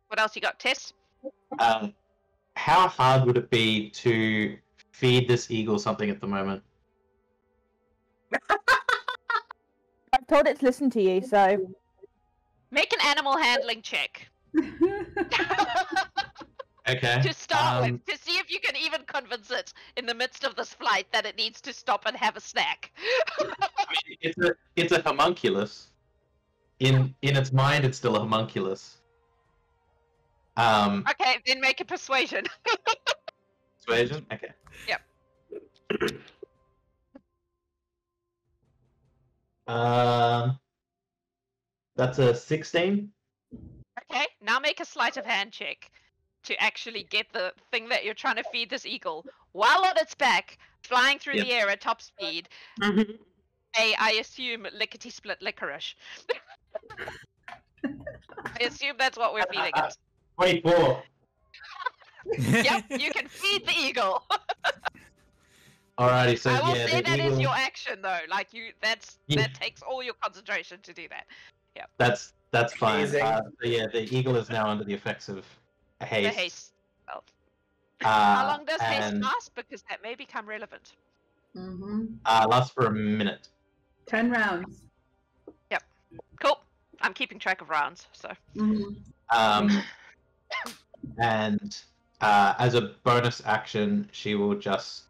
What else you got, Tess? How hard would it be to feed this eagle something at the moment? I've told it to listen to you, so Make an animal handling check. Okay. To start with, to see if you can even convince it in the midst of this flight that it needs to stop and have a snack. It's a homunculus. In its mind, it's still a homunculus. Okay, then make a persuasion. Persuasion? Okay. Yep. That's a 16. Okay, now make a sleight of hand check to actually get the thing that you're trying to feed this eagle while on its back, flying through the air at top speed. I assume lickety-split licorice. I assume that's what we're feeding it. 24. Yep, you can feed the eagle. Alrighty, so I will yeah, say the that eagle... is your action though. Like that takes all your concentration to do that. Yep. That's fine. Amazing. So yeah, the eagle is now under the effects of haste. The haste spell. How long does haste and, last? Because that may become relevant. lasts for a minute. 10 rounds. Yep. Cool. I'm keeping track of rounds, so. And as a bonus action, she will just.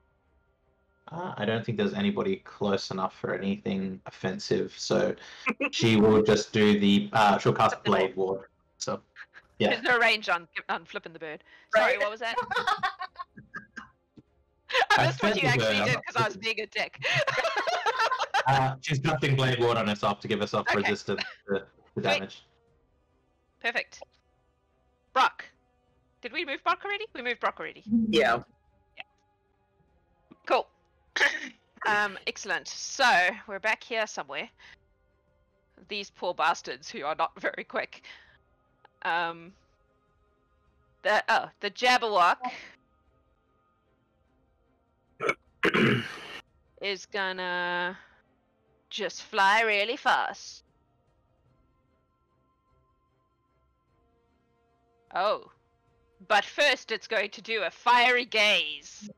I don't think there's anybody close enough for anything offensive, so she will just do the. She'll cast Blade Ward. So, yeah. There's no range on flipping the bird. Sorry, what was that? I missed what you actually did because I was being a dick. She's casting Blade Ward on herself to give herself resistance to the damage. Perfect. Brock. Did we move Brock already? We moved Brock already. Yeah. Cool. Excellent. So, we're back here somewhere. These poor bastards who are not very quick. The Jabberwock is gonna just fly really fast. Oh. But first it's going to do a fiery gaze.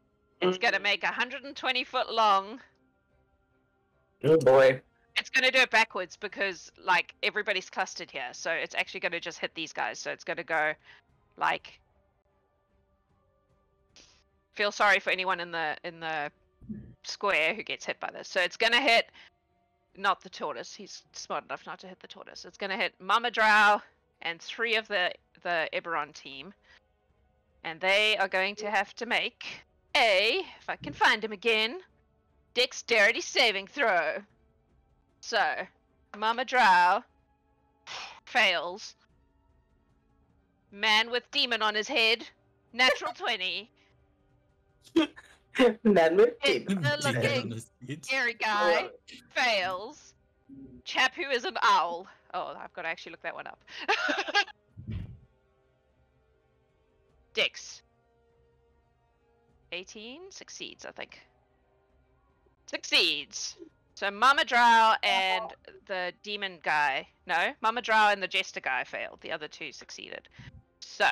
It's going to make 120 foot long. Oh boy. It's going to do it backwards because, like, everybody's clustered here. So it's actually going to just hit these guys. So it's going to go, like... Feel sorry for anyone in the square who gets hit by this. So it's going to hit... Not the tortoise. He's smart enough not to hit the tortoise. It's going to hit Mama Drow and 3 of the Eberron team. And they are going to have to make if I can find him again, dexterity saving throw. So, Mama Drow fails. Man with demon on his head, natural 20. Man with It's demon. the looking scary guy fails. Chap who is an owl. Oh, I've got to actually look that one up. Dex. 18 succeeds, I think. Succeeds. So Mama Drow and the demon guy. No, Mama Drow and the jester guy failed. The other 2 succeeded. So.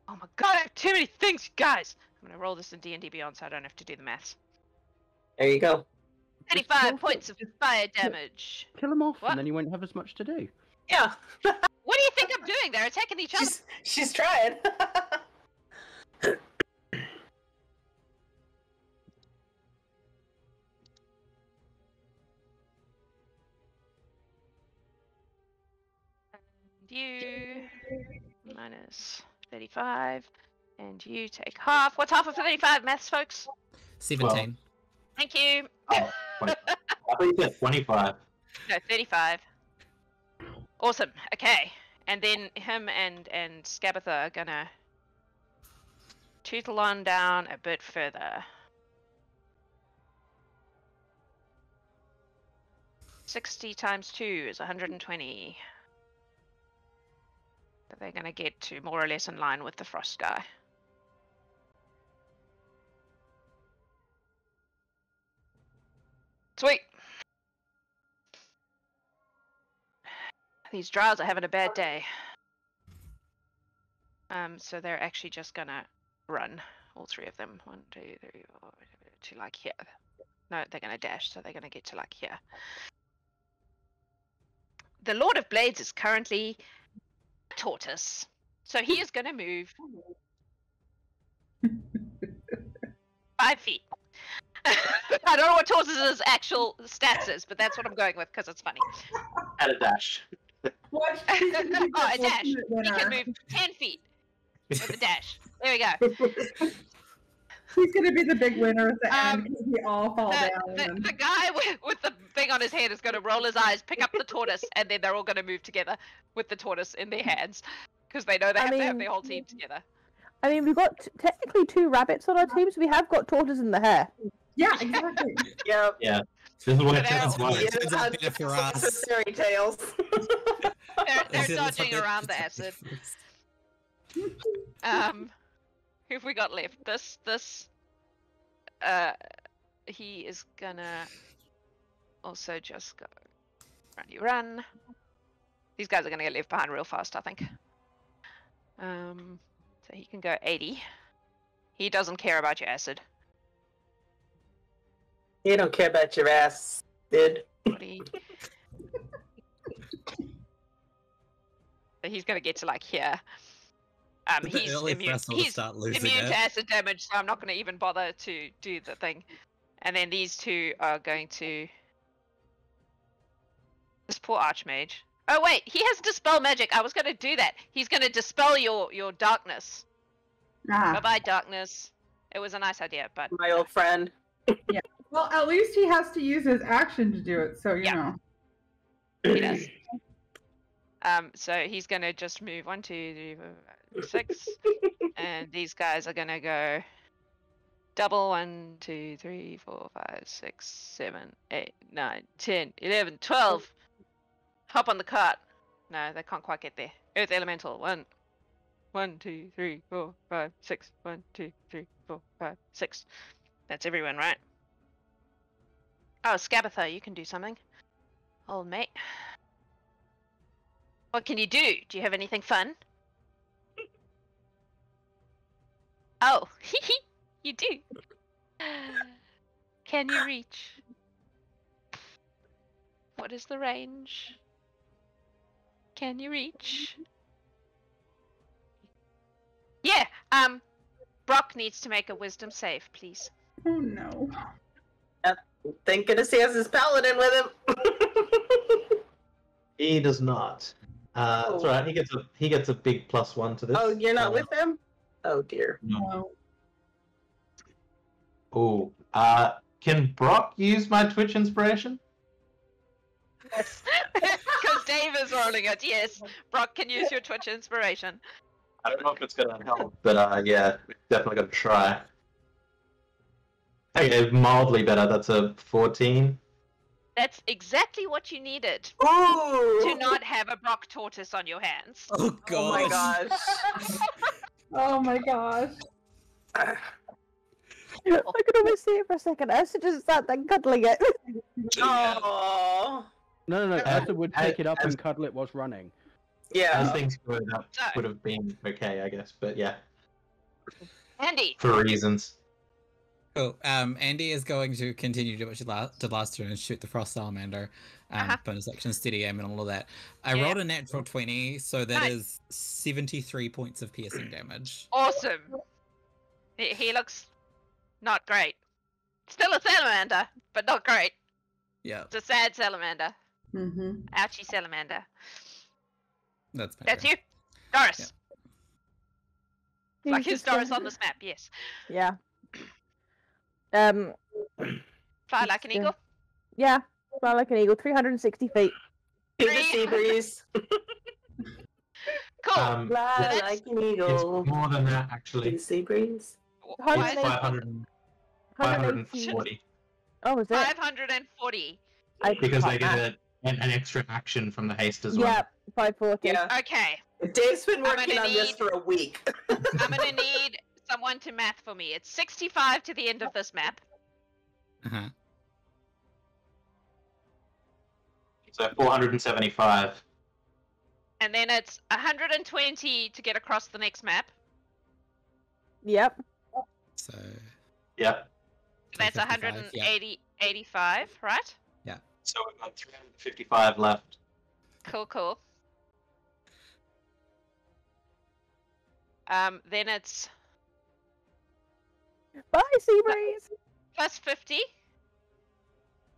Oh my god, I have too many things, guys! I'm gonna roll this in D&D Beyond so I don't have to do the maths. There you go. 35 points of fire damage. Kill them off, What? and then you won't have as much to do. Yeah. What do you think I'm doing? They're attacking each other. She's trying. You minus 35, and you take half. What's half of 35, maths, folks? 17. Thank you. Oh, 20. I thought you said 25. No, 35. Awesome. Okay, and then him and Skabatha are gonna tootle on down a bit further. 60 times 2 is 120. So they're going to get to more or less in line with the frost guy. Sweet. These drows are having a bad day. So they're actually just gonna run, all three of them. 1, 2, 3, 4, to like here. No, they're gonna dash, so they're gonna get to like here. The Lord of Blades is currently a tortoise, so he is gonna move 5 feet. I don't know what tortoise's actual stats is, but that's what I'm going with because it's funny. At a dash. What? Oh, a dash. He can move 10 feet with a dash. There we go. He's gonna be the big winner at the end because we all fall down. The guy with the thing on his head is going to roll his eyes, pick up the tortoise, and then they're all going to move together with the tortoise in their hands because they know they have to have their whole team together. I mean, we've got technically 2 rabbits on our team, so we have got tortoise in the hair. Yeah, exactly. Yep. Yeah. This is what it That's turns like. It turns out better for us. Fairy tales. They're dodging around the acid. Who have we got left? He is gonna also just go run. These guys are gonna get left behind real fast, I think. So he can go 80. He doesn't care about your acid. You don't care about your ass, dude. 40. So he's gonna get to like here. He's immune. He's immune to acid damage, so I'm not going to even bother to do the thing. And then these two are going to. This poor Archmage. Oh wait, he has dispel magic. I was going to do that. He's going to dispel your darkness. Bye bye darkness. It was a nice idea, but my old friend. Yeah. Well, at least he has to use his action to do it, so you know. He does. So he's going to just move 1, 2, 3, 4, 5, 6, and these guys are going to go double 1, 2, 3, 4, 5, 6, 7, 8, 9, 10, 11, 12. Hop on the cart. No, they can't quite get there. Earth Elemental. 1, 2, 3, 4, 5, 6. 1, 2, 3, 4, 5, 6. That's everyone, right? Oh, Scabatha, you can do something. Old mate. What can you do? Do you have anything fun? Oh, you do. Can you reach? What is the range? Can you reach? Yeah, Brock needs to make a wisdom save, please. Oh no. Thank goodness he has his paladin with him. He does not. That's right. He gets a big +1 to this. Oh, you're not with him? Oh dear. No. Oh. Can Brock use my Twitch inspiration? Yes. Because Dave is rolling it. Yes. Brock can use your Twitch inspiration. I don't know if it's gonna help, but yeah, definitely gonna try. Okay, mildly better. That's a 14. That's exactly what you needed. Ooh! To not have a Brock tortoise on your hands. Oh god. Oh my gosh. Oh my gosh. I could almost see it for a second. Ursa just sat there cuddling it. Oh. No. Ursa would take it up and cuddle it whilst running. Yeah. As things would have been okay, I guess. But yeah. Andie. For reasons. Oh, Andie is going to continue to what she did last turn and shoot the Frost Salamander. Bonus action, steady aim, and all of that. I rolled a natural 20, so that is 73 points of piercing damage. Awesome. He looks not great. Still a salamander, but not great. Yeah. It's a sad salamander. Mm-hmm. Ouchie salamander. That's better. That's you. Dorys. Yeah. It's like his Dorys on this map, yes. Yeah. Fly like an eagle. Yeah, fly like an eagle, 360 feet. To the sea breeze. Cool. Fly like an eagle. It's more than that, To actually. the sea breeze. It's 540. Oh, is it? 540. Because they get an extra action from the haste as well. Yeah, 540. Yeah. Okay. Dave's been I'm working gonna on this need- for a week. I'm gonna need someone to math for me. It's 65 to the end of this map. Uh-huh. So 475. And then it's 120 to get across the next map. Yep. So Yep. That's 355, yeah. 85, right? So we've got 355 left. Cool, cool. Then it's Bye, Seabreeze. plus 50. I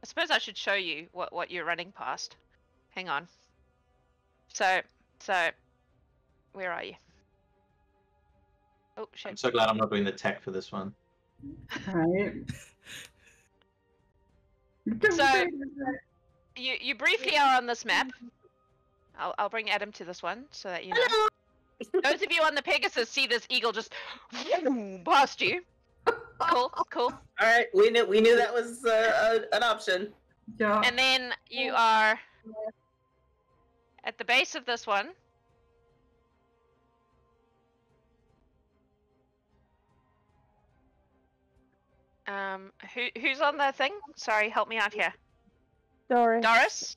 suppose I should show you what you're running past. Hang on. So, where are you? Oh, shit. I'm so glad I'm not doing the tech for this one. Right. So, you briefly are on this map. I'll bring Adam to this one so that you know. Those of you on the Pegasus see this eagle just past you. Cool, cool. All right, we knew that was an option. Yeah. And then you are at the base of this one. Who's on the thing? Sorry, help me out here. Dorys. Dorys,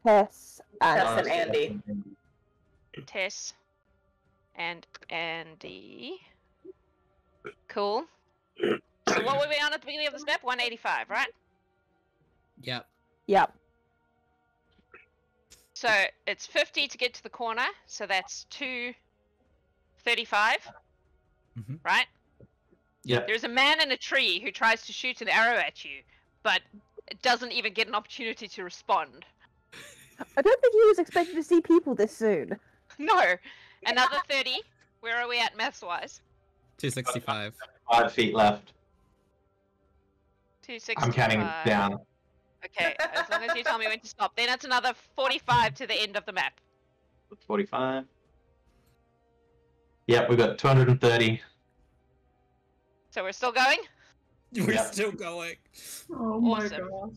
Tess. Tess And and Andie. Tess, and Andie. Cool. So what were we on at the beginning of this map? 185, right? Yep. Yep. So it's 50 to get to the corner, so that's 235, right? Yep. There's a man in a tree who tries to shoot an arrow at you, but doesn't even get an opportunity to respond. I don't think he was expecting to see people this soon. No. Another 30. Where are we at maths-wise? 265. 5 feet left. 265. I'm counting down. Okay, as long as you tell me when to stop. Then it's another 45 to the end of the map. 45. Yep, we've got 230. So we're still going? We're Yep. still going. Oh my Awesome. gosh.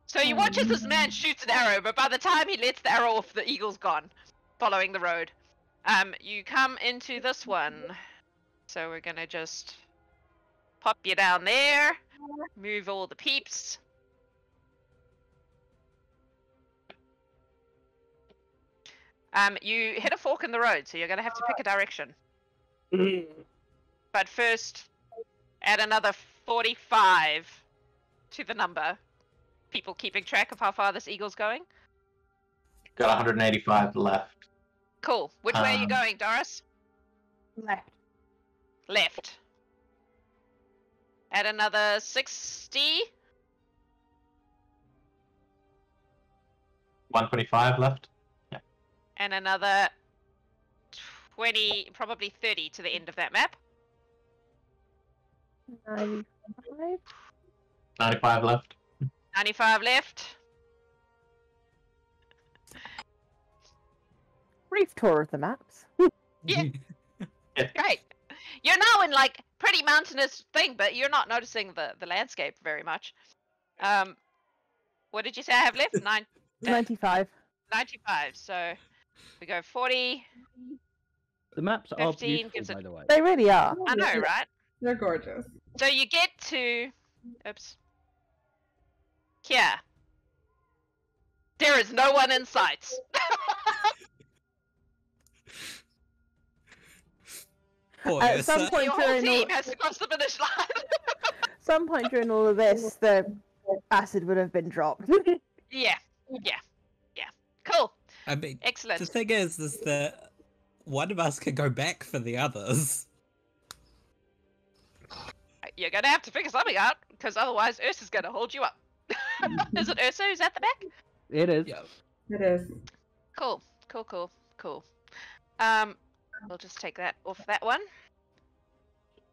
So you watch as this man shoots an arrow, but by the time he lets the arrow off, the eagle's gone, following the road. You come into this one. So we're gonna just pop you down there, move all the peeps. You hit a fork in the road, so you're gonna have to pick a direction. But first, add another 45 to the number. People keeping track of how far this eagle's going. Got 185 left. Cool. Which way are you going, Doris? Left. Left. Add another 60. 125 left. And another 20, probably 30 to the end of that map. 95. 95 left. 95 left. Brief tour of the maps. Yeah. Great. You're now in like pretty mountainous thing, but you're not noticing the landscape very much. What did you say I have left? 95. 95. So we go 40. The maps are 15 beautiful, gives it- by the way. They really are. I know, right? They're gorgeous. So you get to, oops, here. There is no one in sight. Poor At some Ursa. point Your whole during all, team has to cross the finish line. some point during all of this, the acid would have been dropped. Yeah. Cool. I mean, Excellent. the thing is that one of us can go back for the others. You're gonna have to figure something out, because otherwise Ursa's gonna hold you up. Is it Ursa who's at the back? It is. Yeah. It is. Cool. We'll just take that off that one.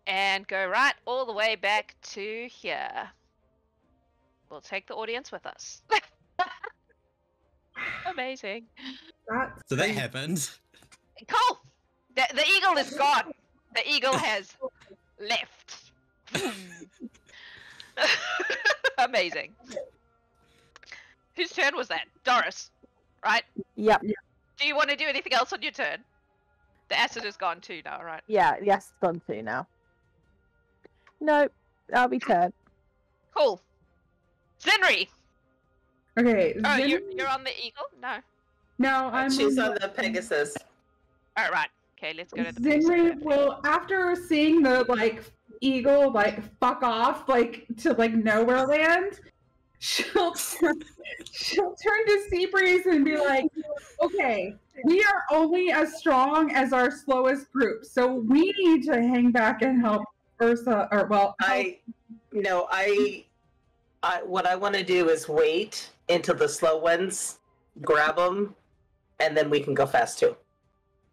And go right all the way back to here. We'll take the audience with us. Amazing. That's So that crazy. happened. Cool. The eagle is gone. The eagle has left. Amazing. Whose turn was that? Dorys, right? Yep. Do you want to do anything else on your turn? The acid is gone too now, right? Yeah, yes, it's gone too now. No, that'll be turn. Cool. Zinrie! Okay. Oh, Zinrie- you're on the eagle? No. No, I'm. She's on the Pegasus. All right. Okay, let's go to the Zinrie will, after seeing the eagle fuck off to nowhere land, she'll turn to Seabreeze and be like, okay, we are only as strong as our slowest group, so we need to hang back and help Ursa, What I want to do is wait until the slow ones grab them, and then we can go fast too.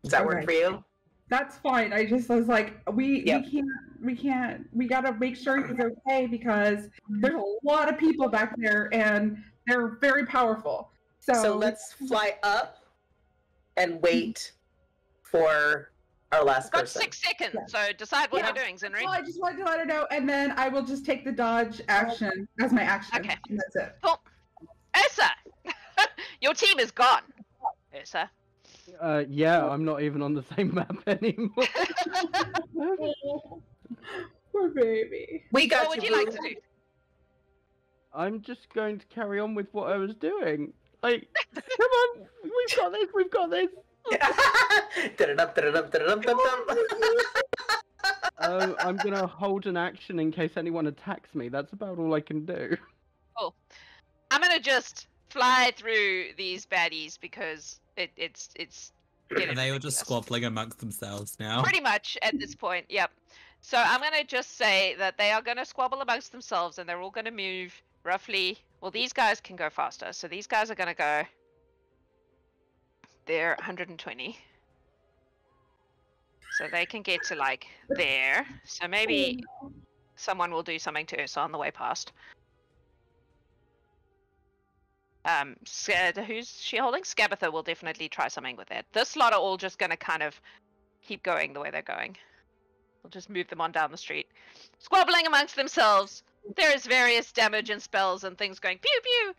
Does that work for you? That's fine. I was like, we gotta make sure he's okay because there's a lot of people back there and they're very powerful. So let's fly up and wait for our last Got person. 6 seconds, so decide what you're doing, Zinrie. Well, I just wanted to let her know, and then I will just take the dodge action as my action. Okay. And that's it. Cool. Ursa! Your team is gone. Ursa. Yeah, I'm not even on the same map anymore. Poor baby. We got What would you like to do? I'm just going to carry on with what I was doing. Like, come on, we've got this. I'm gonna hold an action in case anyone attacks me. That's about all I can do. Cool. I'm gonna just fly through these baddies because it's getting They all just ridiculous. squabbling amongst themselves now. Pretty much at this point, yep. So I'm gonna just say that they are gonna squabble amongst themselves and they're all gonna move roughly. Well, these guys can go faster, so these guys are gonna go. They're 120. So they can get to there. So maybe someone will do something to Ursa on the way past. Who's she holding? Scabatha will definitely try something with that. This lot are all just gonna kind of keep going the way they're going. We'll just move them on down the street. Squabbling amongst themselves. There is various damage and spells and things going pew pew.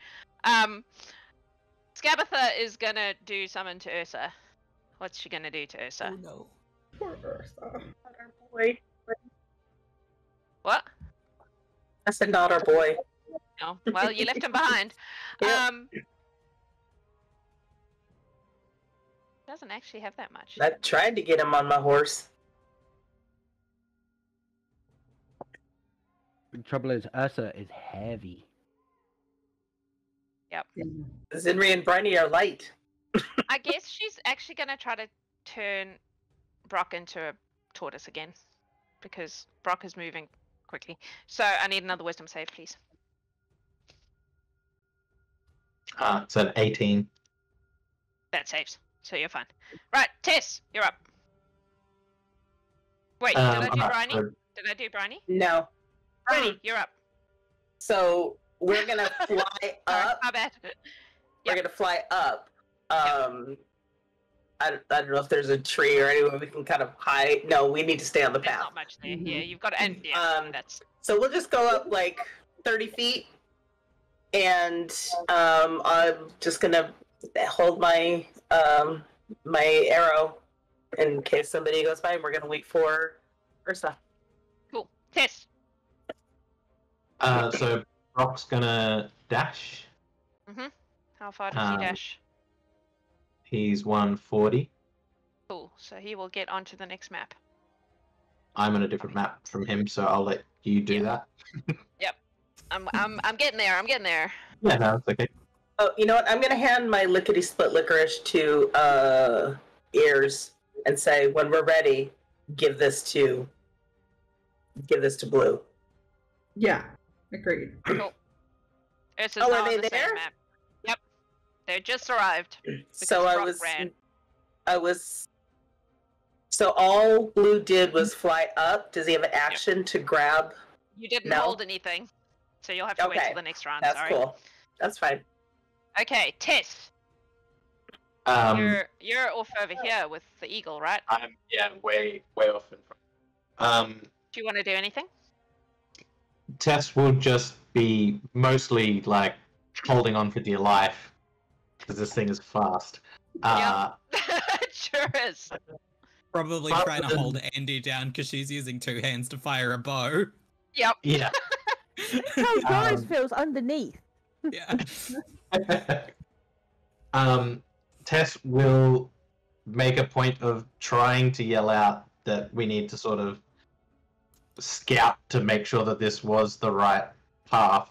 Scabatha is gonna do something to Ursa. What's she gonna do to Ursa? Oh no. Poor Ursa. Boy. What? I said not our boy. No. Well, you left him behind. Yep. Doesn't actually have that much. I tried to get him on my horse. The trouble is, Ursa is heavy. Yep. Zinrie and Briney are light. I guess she's actually gonna try to turn Brock into a tortoise again, because Brock is moving quickly. So I need another wisdom save, please. It's an 18. That saves, so you're fine. Right, Tess, you're up. Wait, did I do I'm up, Briney? so- Did I do Briney? No. Briney, you're up. So we're gonna fly Sorry, up. my bad. We're gonna fly up. I don't know if there's a tree or anywhere we can kind of hide. No, we need to stay on the There's path. not much there. Yeah, you've got to, and yeah, that's So we'll just go up 30 feet, and I'm just gonna hold my my arrow in case somebody goes by, and we're gonna wait for Ursa. cool. Tess. So Brock's gonna dash. How far does he dash? He's 140. Cool. So he will get onto the next map. I'm on a different map from him, so I'll let you do that. I'm getting there. I'm getting there. Yeah, no, it's okay. Oh, you know what? I'm gonna hand my lickety split licorice to Ears and say, when we're ready, give this to Blue. Yeah, agreed. Cool. Ursa's Oh, now are on they the same there? map. Yep. They just arrived. So because Brock ran. So all Blue did was fly up. Does he have an action to grab? You didn't No. hold anything, so you'll have to wait Okay, till the next round. That's Sorry. cool. That's fine. Okay, Tess. You're off over here with the eagle, right? I'm way off in front. Do you want to do anything? Tess will just be mostly holding on for dear life because this thing is fast. It sure is. Probably But trying to then- hold Andie down because she's using 2 hands to fire a bow. Yep. Yeah. How Doris Um, feels underneath. Yeah. Tess will make a point of trying to yell out that we need to sort of scout to make sure that this was the right path.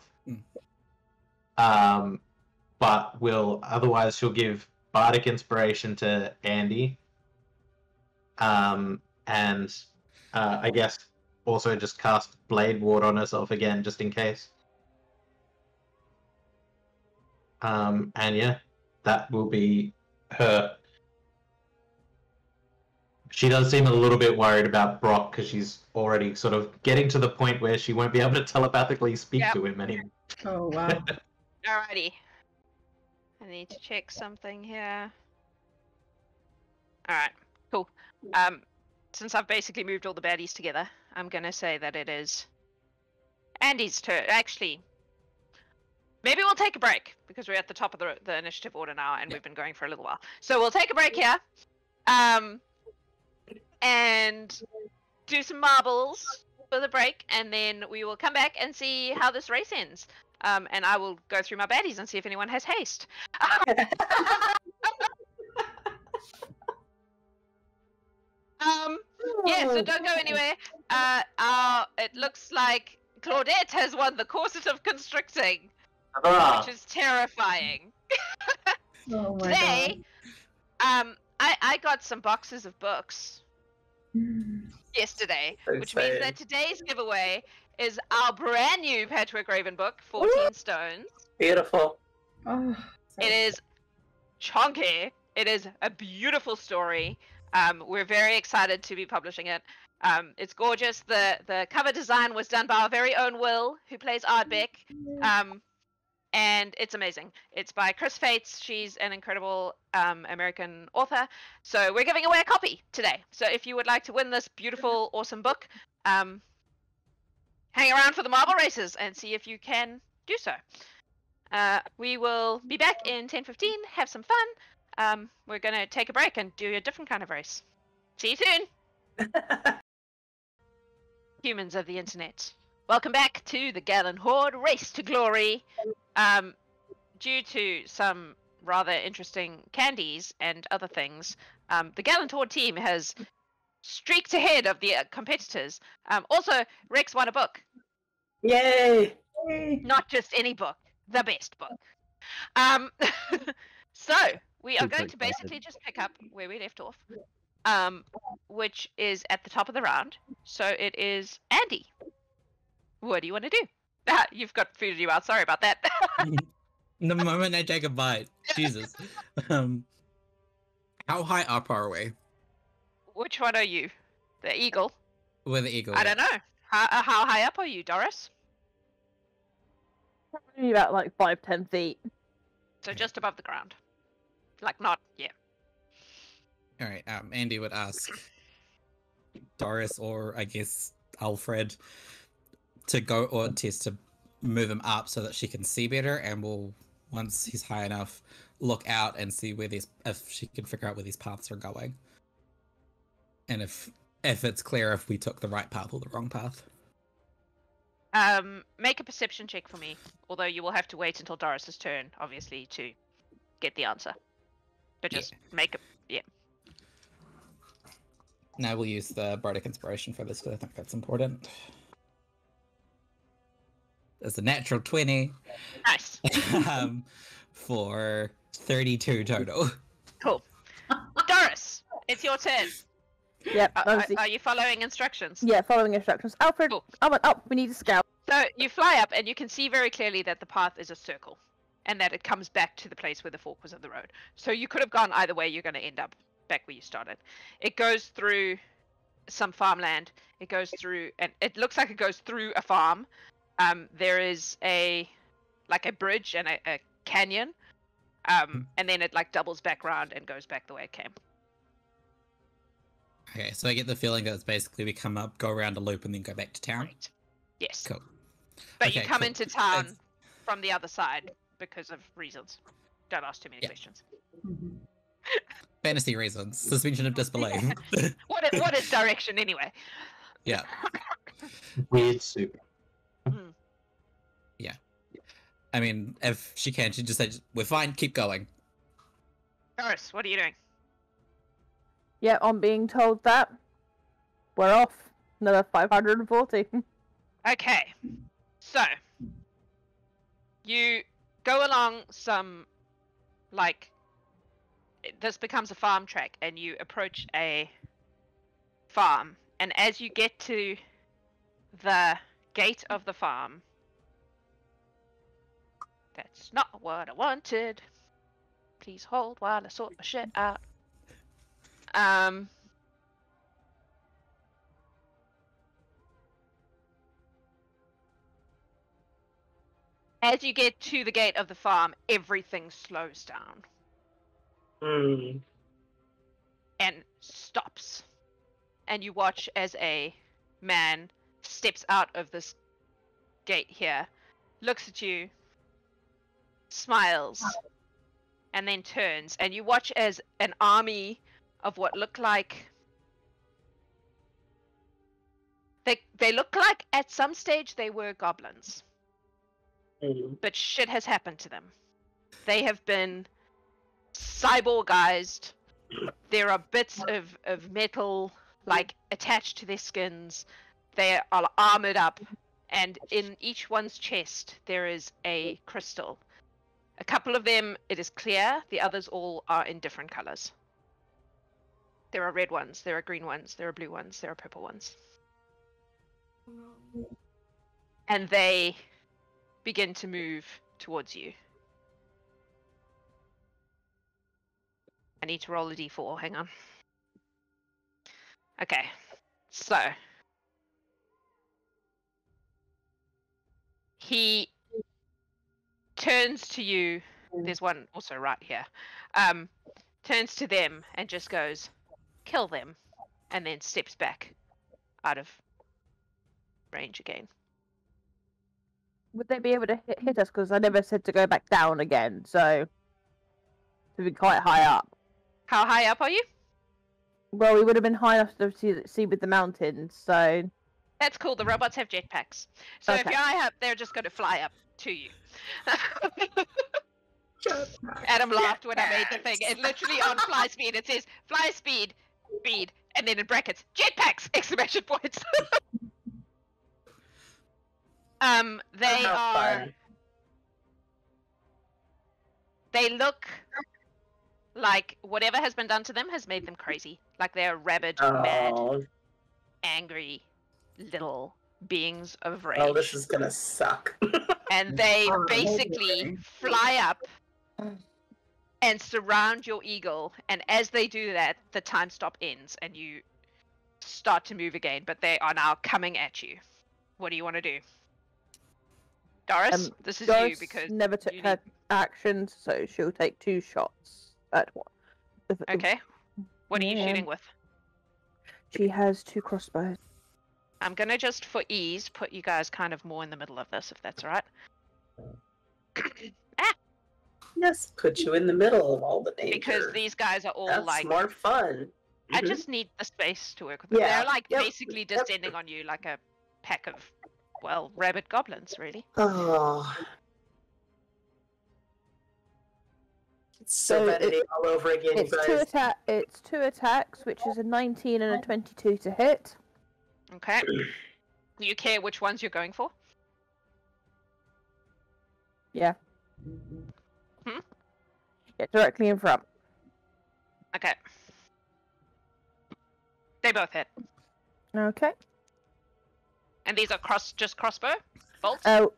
But otherwise she'll give bardic inspiration to Andie. And I guess also just cast Blade Ward on herself again, just in case. And yeah, that will be her. She does seem a little bit worried about Brock because she's already sort of getting to the point where she won't be able to telepathically speak Yep. to him anymore. Oh wow. Alrighty. I need to check something here. Alright, cool. Since I've basically moved all the baddies together, I'm gonna say that it is Andie's turn. Actually, maybe we'll take a break because we're at the top of the initiative order now, and we've been going for a little while. So we'll take a break here, and do some marbles for the break, and then we will come back and see how this race ends. And I will go through my baddies and see if anyone has haste. Yeah, so don't go anywhere. It looks like Claudette has won the corset of constricting, which is terrifying. Oh my Today, I got some boxes of books god. yesterday, So which means exciting. that today's giveaway is our brand new Patchwork Raven book, 14 Stones. Beautiful. Oh, It is chunky. It is a beautiful story. We're very excited to be publishing it. It's gorgeous. The cover design was done by our very own Will, who plays Ardbeck. And it's amazing. It's by Chris Fates. She's an incredible American author. So we're giving away a copy today. So if you would like to win this beautiful, awesome book, hang around for the marble races and see if you can do so. We will be back in 10:15, have some fun. We're going to take a break and do a different kind of race. See you soon, humans of the internet. Welcome back to the Gallant Horde Race to Glory. Due to some rather interesting candies and other things, the Gallant Horde team has streaked ahead of the competitors. Also, Rex won a book. Yay! Not just any book, the best book. So we are Super going to excited. basically just pick up where we left off, which is at the top of the round. So it is Andie. What do you want to do? You've got food in your mouth. Sorry about that. The moment I take a bite, Jesus. How high up are we? Which one are you? The eagle? With the eagle. I don't know. How high up are you, Doris? Probably about like 5-10 feet. So just above the ground. Like not, yeah. All right. Andie would ask Doris, or I guess Alfred, to go, or Tess to move him up so that she can see better, and we'll, once he's high enough, look out and see where these, if she can figure out where these paths are going, and if it's clear if we took the right path or the wrong path. Make a perception check for me. Although you will have to wait until Doris's turn, obviously, to get the answer. But just make a Now we'll use the bardic inspiration for this because I think that's important. There's a natural 20 nice. for 32 total. Cool. Doris, it's your turn. Yep. obviously- Are you following instructions? yeah, following instructions. Alfred, Cool. I went up. We need a scout. So you fly up and you can see very clearly that the path is a circle and that it comes back to the place where the fork was of the road. So you could have gone either way. You're going to end up back where you started. It goes through some farmland. It goes through, and it looks like it goes through a farm. There is a bridge and a canyon. And then it like doubles back around and goes back the way it came. Okay, so I get the feeling that it's basically we come up, go around a loop, and then go back to town. Right. Yes. Cool. But you Okay, come cool. into town That's- from the other side because of reasons. Don't ask too many questions. Mhm. Fantasy reasons. Suspension of disbelief. What is direction anyway? Yeah. Weird soup. I mean, if she can, she just said, "We're fine. Keep going." Dorys, what are you doing? Yeah, on being told that, we're off. Another 540. Okay, so you go along some, like, this becomes a farm track, and you approach a farm, and as you get to the gate of the farm, that's not what I wanted. Please hold while I sort my shit out. As you get to the gate of the farm, everything slows down and stops. And you watch as a man steps out of this gate here, looks at you, smiles, and then turns. And you watch as an army of what look like... They look like at some stage they were goblins. But shit has happened to them. They have been cyborgized. There are bits of metal, like, attached to their skins. They are armored up. And in each one's chest, there is a crystal. A couple of them, it is clear. The others all are in different colors. There are red ones. There are green ones. There are blue ones. There are purple ones. And they begin to move towards you. I need to roll a d4, hang on. Okay, so he turns to you, there's one also right here, turns to them and just goes, "Kill them," and then steps back out of range again. Would they be able to hit us? Because I never said to go back down again, so to be quite high up. How high up are you? Well, we would have been high enough to see with the mountains, so... That's cool, the robots have jetpacks. So if Okay. you're high up, they're just going to fly up to you. Adam laughed when I made the thing. It literally on fly speed, it says fly speed, speed, and then in brackets, jetpacks! Exclamation points. They are... They look like whatever has been done to them has made them crazy. Like they're rabid, mad, angry, little beings of rage. Oh, this is gonna suck. And they basically fly up and surround your eagle. And as they do that, the time stop ends and you start to move again. But they are now coming at you. What do you want to do? Doris, this is Doris you because never took her actions, so she'll take 2 shots at one. Okay. What are you Yeah. shooting with? She has 2 crossbows. I'm gonna just, for ease, put you guys kind of more in the middle of this, if that's alright. Yes, put you in the middle of all the danger. Because these guys are all That's like... more fun. I just need the space to work with them. Yeah, They're like yep, basically descending on you like a pack of, well, rabid goblins, really. Oh. It's so vanity all over again, It's you guys. It's 2 attacks, which is a 19 and a 22 to hit. Okay. Do you care which ones you're going for? Yeah. Yeah, directly in front. Okay. They both hit. Okay. And these are just crossbow bolts? Oh,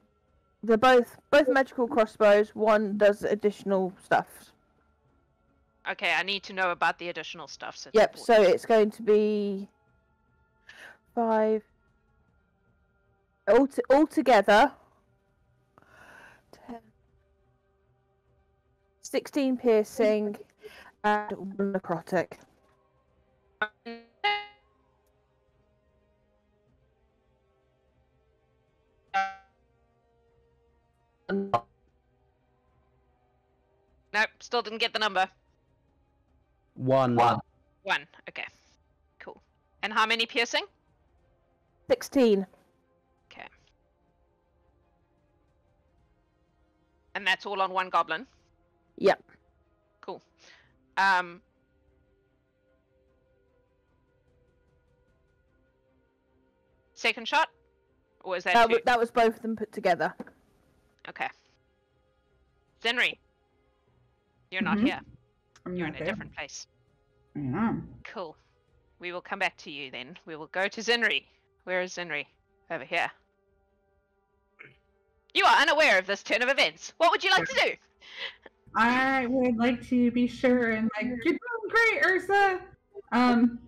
they're both magical crossbows. One does additional stuff. Okay, I need to know about the additional stuff. So Yep, so it's going to be 5 altogether 10, 16 piercing and 1 necrotic. Nope, still didn't get the number. 1. 1. Okay. Cool. And how many piercing? 16. Okay. And that's all on one goblin? Yep. Cool. Second shot? Or was that two? That was both of them put together. Okay. Zinrie, you're not here. You're in a different place. Yeah. Cool. We will come back to you then. We will go to Zinrie. Where is Zinrie? Over here. You are unaware of this turn of events. What would you like to do? I would like to be sure and like, you're doing great, Ursa. And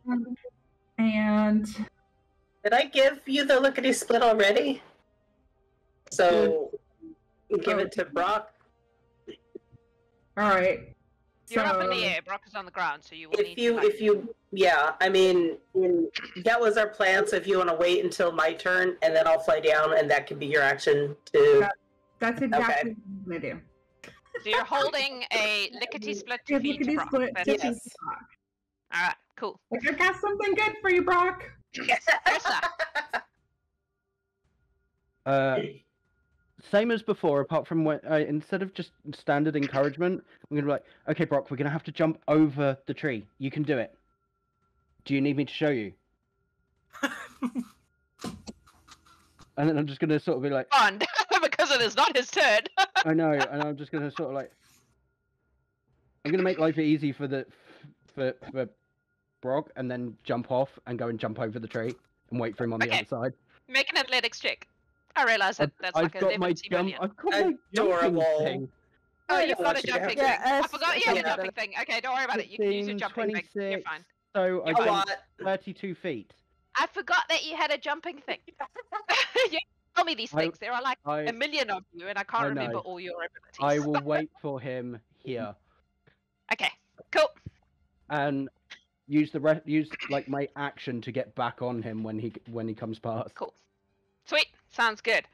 Did I give you the lickety split already? So give it to Brock. all right. You're up in So- the air. Brock is on the ground, so you will need If you, yeah, I mean, that was our plan. So if you want to wait until my turn, and then I'll fly down, and that can be your action to. That's exactly what I'm gonna do. So you're holding a lickety split to feed to Brock. Split That's to it. feed to Brock. Alright, cool. Like, I got something good for you, Brock. Ursa. Same as before, apart from when instead of just standard encouragement, I'm gonna be like, okay, Brock, we're gonna have to jump over the tree. You can do it. Do you need me to show you? And then I'm just gonna sort of be like, On, because it is not his turn. I know, and I'm just gonna sort of like, I'm gonna make life easy for Brock, and then jump off and go and jump over the tree and wait for him on the Okay. other side. Make an athletics check. I realise that that's like I've a got my 11 jump. million. I've got my jumping Adorable. thing. Oh, I you've don't got want a you to jumping have thing. to- I forgot you had a yeah. jumping thing. Okay, don't worry about it. You can use your 15, jumping thing. You're 26. fine. So I You're A fine. lot. 32 feet. I forgot that you had a jumping thing. You tell me these things. There are like a million of you, and I can't I remember know. all your abilities. I will wait for him here Okay, cool. and use like my action to get back on him when he comes past. Cool. Sweet. Sounds good.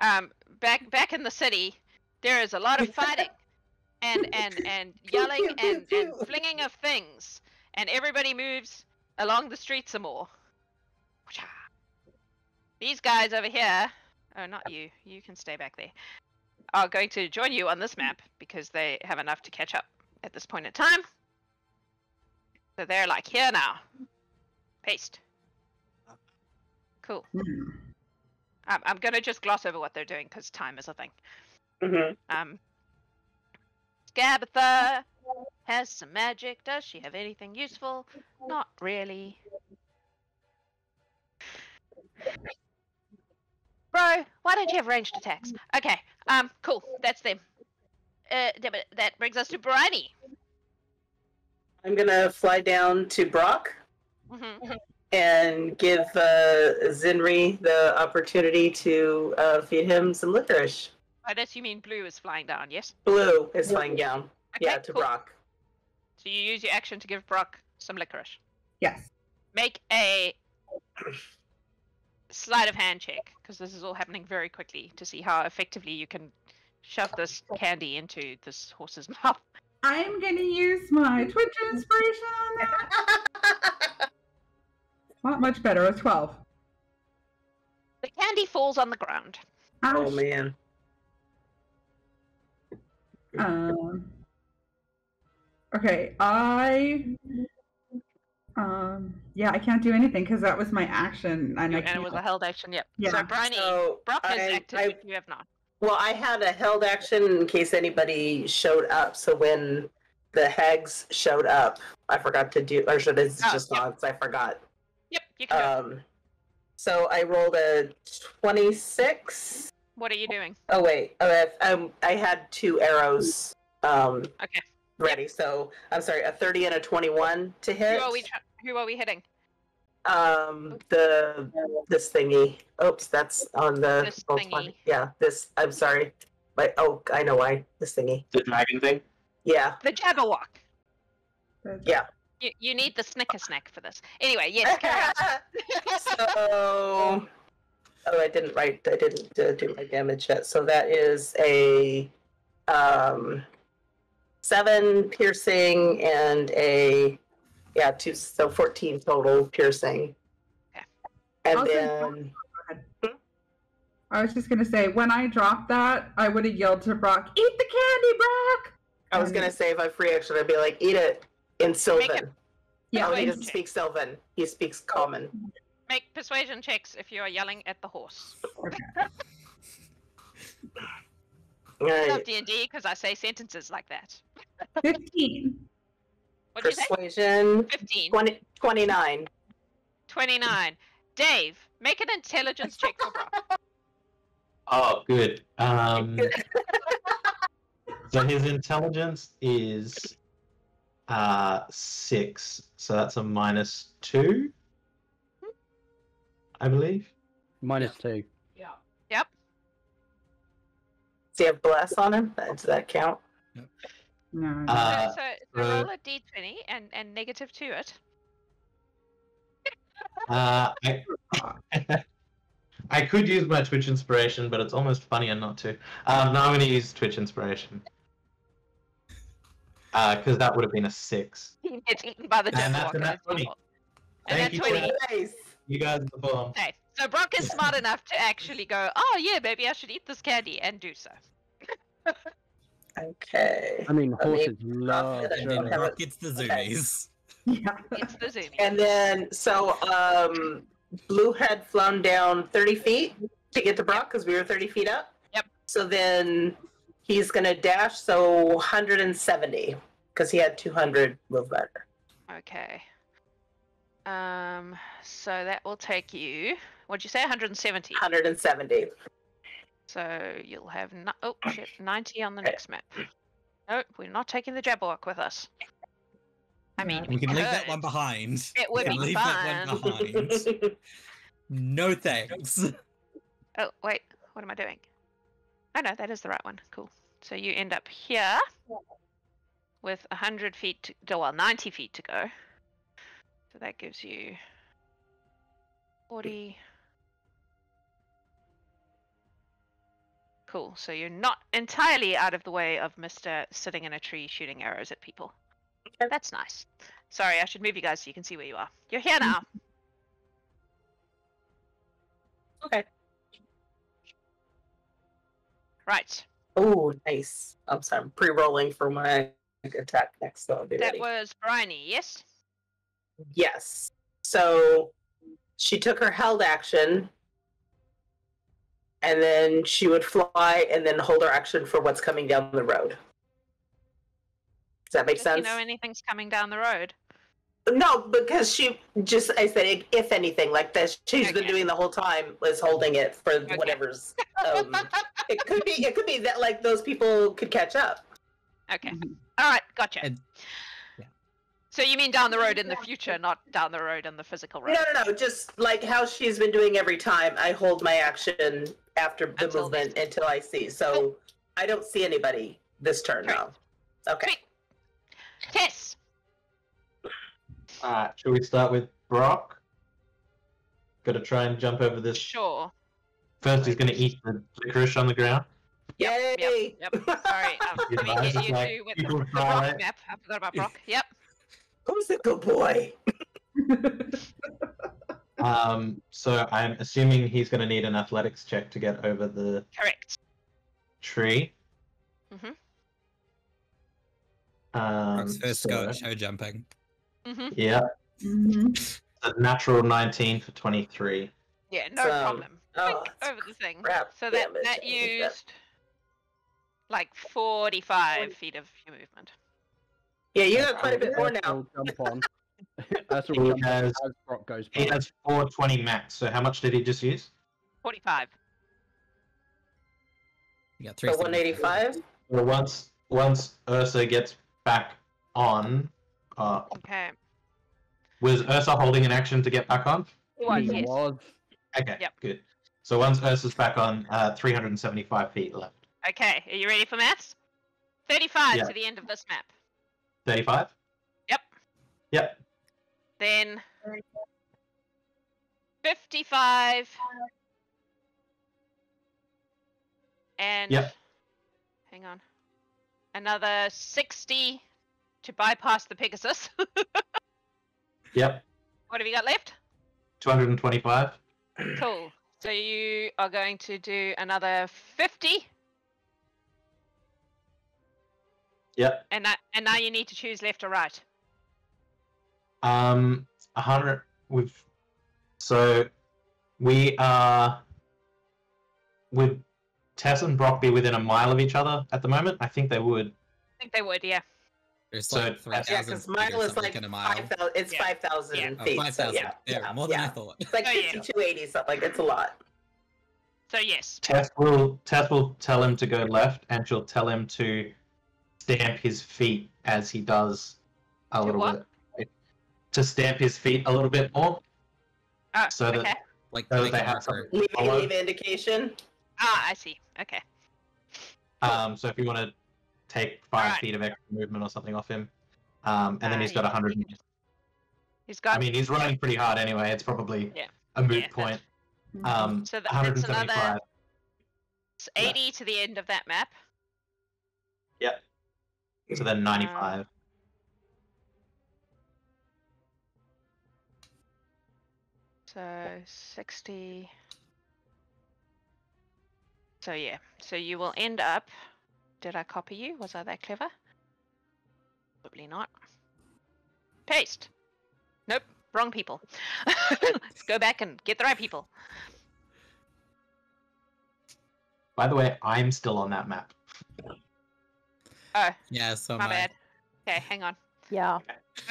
Back in the city, there is a lot of fighting and yelling and flinging of things, and everybody moves along the street some more. These guys over here, oh, not you, you can stay back there, are going to join you on this map because they have enough to catch up at this point in time. So they're like here now. Paste. Cool. I'm gonna just gloss over what they're doing because time is a thing. Mm-hmm. Scabatha has some magic. Does she have anything useful? Not really. Bro, why don't you have ranged attacks? Okay, cool. That's them. That brings us to Briney. I'm gonna fly down to Brock Mm-hmm. and give Zinrie the opportunity to feed him some licorice. I guess you mean Blue is flying down, yes? Blue is flying down. Okay, Yeah, to cool. Brock. So you use your action to give Brock some licorice. Yes. Make a sleight of hand check, because this is all happening very quickly, to see how effectively you can shove this candy into this horse's mouth. I'm gonna use my Twitch inspiration on that. Not much better. It was 12. The candy falls on the ground. Oh Ouch. man. Okay, yeah, I can't do anything because that was my action, and I And it was a held action, yep. Yeah. So, Briney, So, Brock has I- acted, I- but you have not. Well, I had a held action in case anybody showed up. So when the hags showed up, I forgot to do, or should I just yep. not? 'Cause I forgot. Yep, you can go. So I rolled a 26. What are you doing? Oh wait, I had 2 arrows Okay. ready. So I'm sorry, a 30 and a 21 to hit. Who are we hitting? This thingy. Oops, that's on the This roll thingy. 20. Yeah, this. I'm sorry. I know why. This thingy. The dragon thing? Yeah. The Jabberwock. Yeah. You need the Snicker Snack for this. Anyway, yes, carry on. So, I didn't do my damage yet. So that is a 7 piercing and a 2, so 14 total piercing. Okay. And I'll say- then I was just gonna say, when I dropped that, I would have yelled to Brock, "Eat the candy, Brock!" I was gonna say if I free action, I'd be like, eat it in Sylvan. Yeah, Oh, he Wait, doesn't check. speak Sylvan. He speaks Common. Make persuasion checks if you are yelling at the horse. I love Right. D&D because I say sentences like that. 15. What did you say? Persuasion 15. 29. 29. Dave, make an intelligence check for Brock. Oh, good. So his intelligence is 6, so that's a -2, I believe. -2. Yep. Does he have bless on him? Does that count? No. So so- roll a d20 and negative to it. I could use my Twitch inspiration, but it's almost funnier not to. No, I'm going to use Twitch inspiration. Because that would have been a 6. He gets eaten by the And Jabberwock. that's a nat 20. And Thank then you, 20. chat. Nice. You guys are the bomb. Okay, so Brock is smart enough to actually go, oh yeah, maybe I should eat this candy, and do so. Okay. I mean, I mean, horses love profit, I And don't then have Brock it. gets the Okay. zoomies. Yeah. It's the zoom. And then, so, Blue had flown down 30 feet to get to Brock because we were 30 feet up. Yep. So then he's going to dash, so 170 because he had 200 movement. Okay. So that will take you. What'd you say? 170. 170. So you'll have 90 on the next map. Nope, we're not taking the Jabberwock with us. I mean, We can leave that could. one behind. It would We be can leave that one fun. behind. No thanks. Oh wait, what am I doing? Oh no, that is the right one. Cool. So you end up here with 100 feet to, well, 90 feet to go. So that gives you 40. Cool. So you're not entirely out of the way of Mr. sitting in a tree shooting arrows at people. Okay. That's nice. Sorry, I should move you guys so you can see where you are. You're here now. Okay. Right. Oh, nice. I'm sorry. I'm pre-rolling for my attack next, so I'll be That ready. was Briney, yes? Yes. So she took her held action, and then she would fly and then hold her action for what's coming down the road. Does that make Does sense? you know anything's coming down the road? No, because she just, I said, if anything, like that she's been Okay. doing the whole time was holding it for whatever's. It could be that like those people could catch up. Okay. All right, gotcha. And- yeah. So you mean down the road in the future, not down the road in the physical road? No. Just like how she's been doing every time. I hold my action after the Until movement until I see. So I don't see anybody this turn now. Okay. Sweet. Tess. Alright, should we start with Brock? Gotta try and jump over this. Sure. First, he's gonna eat the licorice on the ground. Yay! Yep. Sorry. Let me Advise get us, you like, to with people the try Brock it. map. I forgot about Brock. Yep. Who's the good boy? So I'm assuming he's gonna need an athletics check to get over the Correct. tree. Mhm. Brock's first go so- at show jumping. Mhm. Yeah, Mhm. a natural 19 for 23. Yeah, no So, problem. oh, Think over the thing. crap So that damage, that I hate that. used like 45 feet of your movement. Yeah, you got quite a bit more Ursula now. will jump on. Ursula He will jump has- as Brock goes He past. has 420 max, so how much did he just use? 45. You got So 185. Well, once Ursa gets back on, Okay. was Ursa holding an action to get back on? Was, He yes. was. Okay, Yep. good. So once Ursa's back on, 375 feet left. Okay, are you ready for maths? 35 Yeah. to the end of this map. 35? Yep. Yep. Then 55 and Yep. hang on. another 60 to bypass the Pegasus. Yep. What have you got left? 225. Cool. So you are going to do another 50, Yep. and now you need to choose left or right. 100. We are. Would Tess and Brock be within a mile of each other at the moment? I think they would. I think they would, yeah. There's So, like 3,000 Yeah, because mile meters is like in a mile. 5,000. It's Yeah. 5,000 Yeah. Oh, feet. 5,000. So yeah, More than I thought. It's like Oh, yeah. 5280 something. Like it's a lot. So yes. Tess will tell him to go left, and she'll tell him to stamp his feet as he does a little what? bit. To stamp his feet a little bit more, Oh, so that okay. Like, so make they a have marker. something to follow. Leave indication. I see. Okay. So if you want to take 5 Alright. feet of extra movement or something off him, and then he's got yeah. 100. He's got. I mean, he's running pretty hard anyway. It's probably Yeah. a moot Yeah, point. So that's 175. another 80 to the end of that map. Yep. So then 95. So 60. So yeah. So you will end up. Did I copy you? Was I that clever? Probably not. Paste. Nope. Wrong people. Go back and get the right people. By the way, I'm still on that map. Oh, Yeah, so my bad. Okay, hang on. Yeah.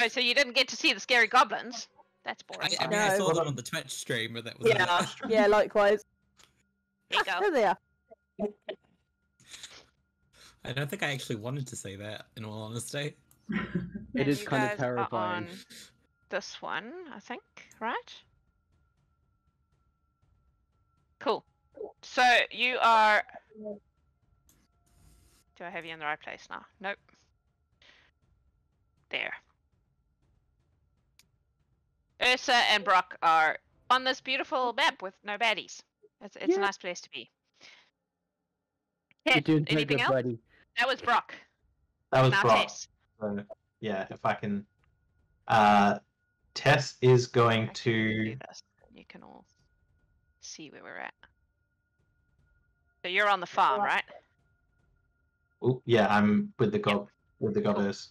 Oh, so you didn't get to see the scary goblins? That's boring. I mean, I saw No. them on the Twitch stream, but that was Yeah. Yeah, likewise. There you go. There they are. I don't think I actually wanted to say that, in all honesty. It And is you kind of guys are terrifying. on this one, I think, right? Cool. So you are. Do I have you in the right place now? Nope. There. Ursa and Brock are on this beautiful map with no baddies. It's a Yeah. nice place to be. You're Ted, doing so anything good, else? buddy. That was Brock. That was Now Brock. Tess. So, yeah, if I can. Tess is going I can to. do this. You can all see where we're at. So you're on the farm, right? Oh, yeah, I'm with the goddess.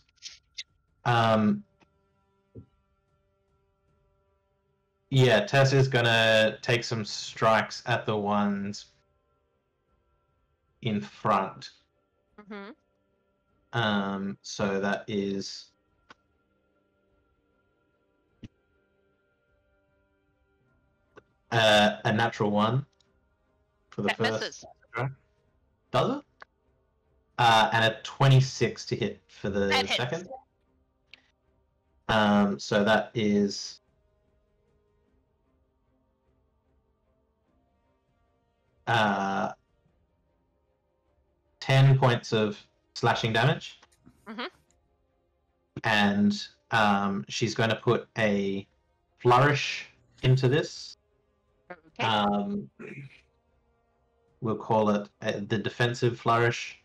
Yeah, Tess is gonna take some strikes at the ones in front. Mm-hmm. So that is a natural one for the That first. misses. Does it? And a 26 to hit for the That hits. second. So that is 10 points of slashing damage. Mhm. And she's going to put a flourish into this. Okay. We'll call it the defensive flourish.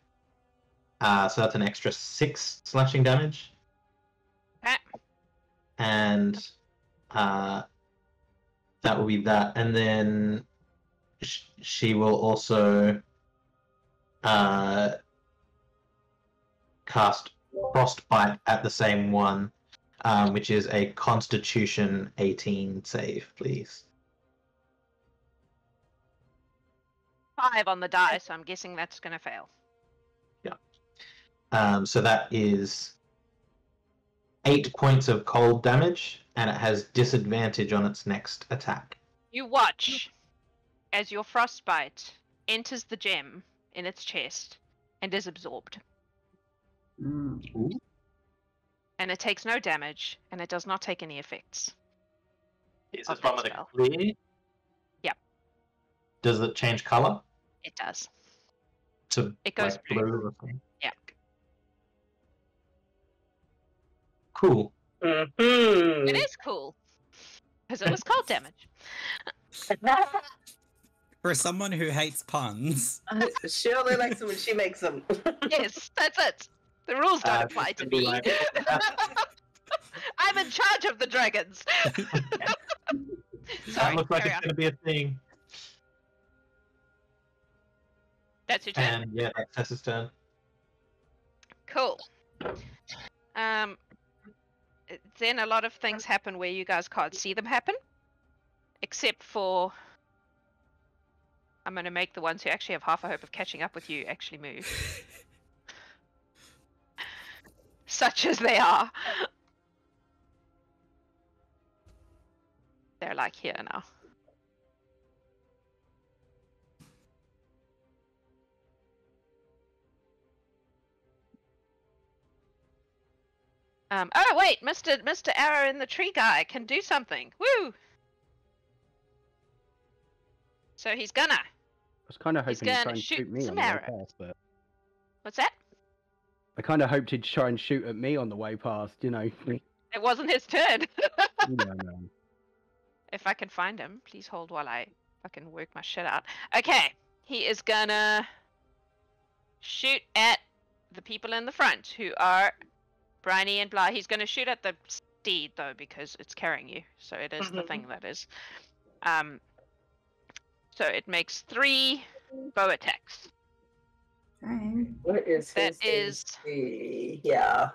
So that's an extra 6 slashing damage. Okay. And that will be that. And then she will also cast Frostbite at the same one, which is a Constitution 18 save, please. 5 on the die, so I'm guessing that's going to fail. So that is 8 points of cold damage, and it has disadvantage on its next attack. You watch as your frostbite enters the gem in its chest and is absorbed. Mm. And it takes no damage, and it does not take any effects. Is Of it from that the spell. clear? Yep. Does it change color It does. to It goes like blue. blue or something? Yeah. Cool. Mm-hmm. It is cool. Because it was cold damage. For someone who hates puns, She only likes them when she makes them. Yes, that's it. The rules don't apply just to to be me. like- I'm in charge of the dragons. That Sorry, looks like carry it's on. going to be a thing. That's your turn. And yeah, that's Tessa's turn. Cool. Then a lot of things happen where you guys can't see them happen, except for I'm going to make the ones who actually have half a hope of catching up with you actually move. Such as they are. They're like here now. Oh wait, Mr. Arrow in the tree guy can do something. Woo! So he's gonna. I was kind of He's hoping he'd try gonna and shoot shoot me on some the way arrows. past, but What's that? I kind of hoped he'd try and shoot at me on the way past, you know. It wasn't his turn. Yeah, no. If I can find him, please hold while I fucking work my shit out. Okay, he is gonna shoot at the people in the front who are Briney and blah. He's gonna shoot at the steed though because it's carrying you, so it is the thing that is. So it makes 3 bow attacks. Dang. What is That his is AC? Yeah,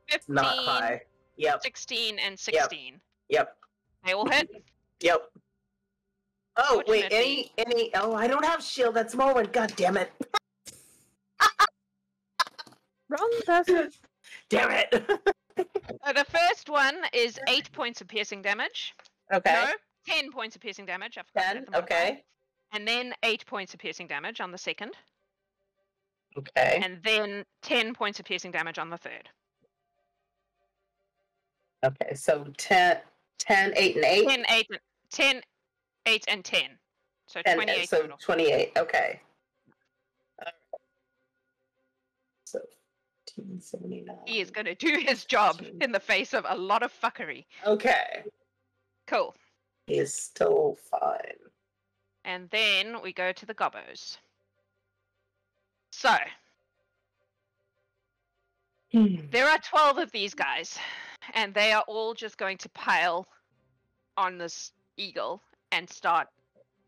15, not high. Yep, 16, and 16. yep, They all hit. yep. Oh wait, Fortunately- any? Oh, I don't have shield. That's Morwen. God damn it! Wrong person. Damn it! So the first one is 8 points of piercing damage. Okay. No, 10 points of piercing damage. I forgot to 10. add the modifier. Okay. And then 8 points of piercing damage on the second. Okay. And then 10 points of piercing damage on the third. Okay. So 10, 8, and 8. 10, 8, and 10. So 10, 28 so total. 28. Okay. Alright. So 1579. He is going to do his job in the face of a lot of fuckery. Okay. Cool. He is still fine. And then we go to the gobbos. So, there are 12 of these guys, and they are all just going to pile on this eagle and start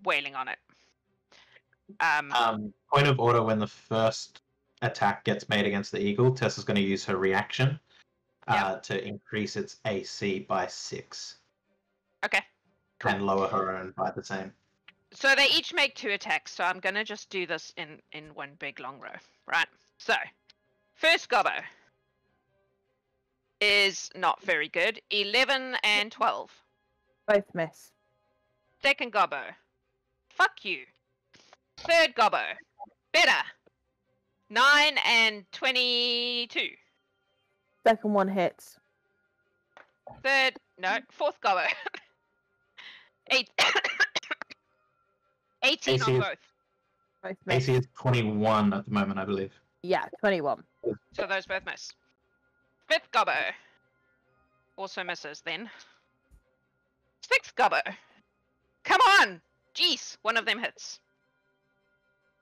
wailing on it. Point of order: when the first attack gets made against the eagle, Tessa's going to use her reaction to increase its AC by 6 Okay. and lower her own by the same. So they each make 2 attacks, so I'm gonna just do this in one big long row, right? So, first gobbo is not very good. 11 and 12. Both miss. Second gobbo, fuck you. Third gobbo, better. 9 and 22. Second one hits. Fourth gobbo. 8. 18 AC on is- both. Both miss. AC is 21 at the moment, I believe. Yeah, 21. So those both miss. Fifth gobbo also misses then. Sixth gobbo. Come on! Jeez, one of them hits.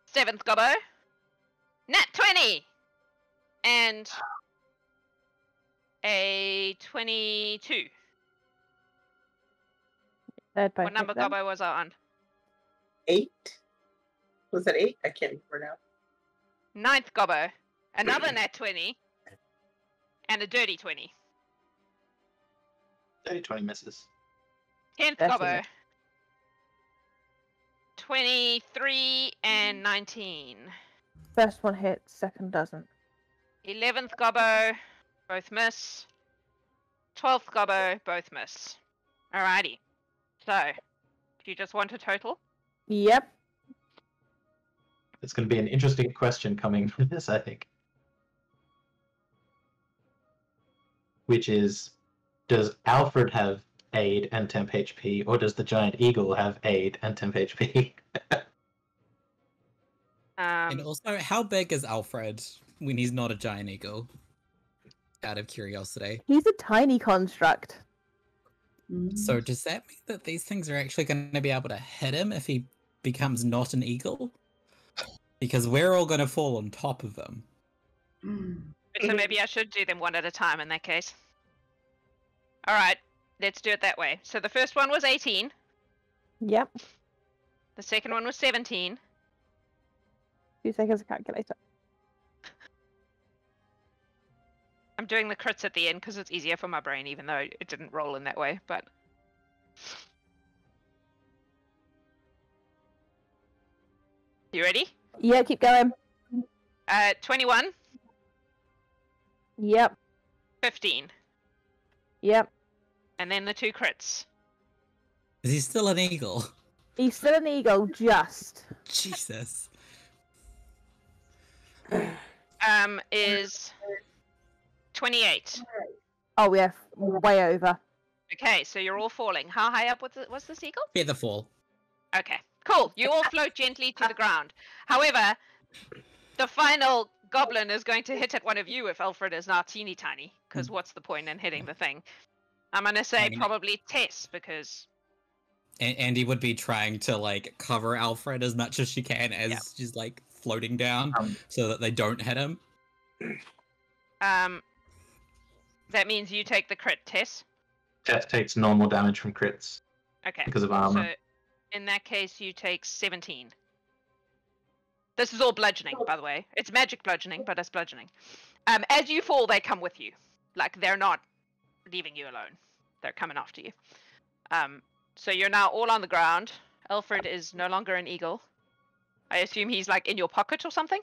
Seventh gobbo. Nat 20! And a 22. Third both What number hit them. gobbo was I on? 8? Was it 8? I can't remember now. Ninth gobbo. Another nat 20. And a dirty 20. 20 misses. 10th That's gobbo. enough. 23 and 19. First one hits, second doesn't. 11th gobbo, both miss. 12th gobbo, both miss. Alrighty. So, do you just want a total? Yep. It's going to be an interesting question coming from this, I think. Which is, does Alfred have aid and temp HP, or does the giant eagle have aid and temp HP? And also, how big is Alfred when he's not a giant eagle? Out of curiosity. He's a tiny construct. So does that mean that these things are actually going to be able to hit him if he becomes not an eagle? Because we're all going to fall on top of him. So maybe I should do them one at a time in that case. Alright, let's do it that way. So the first one was 18. Yep. The second one was 17. 2 seconds of calculator. I'm doing the crits at the end because it's easier for my brain, even though it didn't roll in that way, but... You ready? Yeah, keep going. 21. Yep. 15. Yep. And then the 2 crits. Is he still an eagle? He's still an eagle, just. Jesus. Is 28. Oh, yeah, way over. Okay, so you're all falling. How high up was the seagull? Feather fall. Okay, cool. You all float gently to the ground. However, the final goblin is going to hit at one of you if Alfred is now teeny tiny, because what's the point in hitting the thing? I'm going to say probably Tess, because... Andie would be trying to, like, cover Alfred as much as she can as she's, like, floating down so that they don't hit him. That means you take the crit, Tess. Tess takes normal damage from crits. Okay. Because of armor. So, in that case, you take 17. This is all bludgeoning, by the way. It's magic bludgeoning, but it's bludgeoning. As you fall, they come with you. Like, they're not leaving you alone. They're coming after you. So you're now all on the ground. Alfred is no longer an eagle. I assume he's, like, in your pocket or something?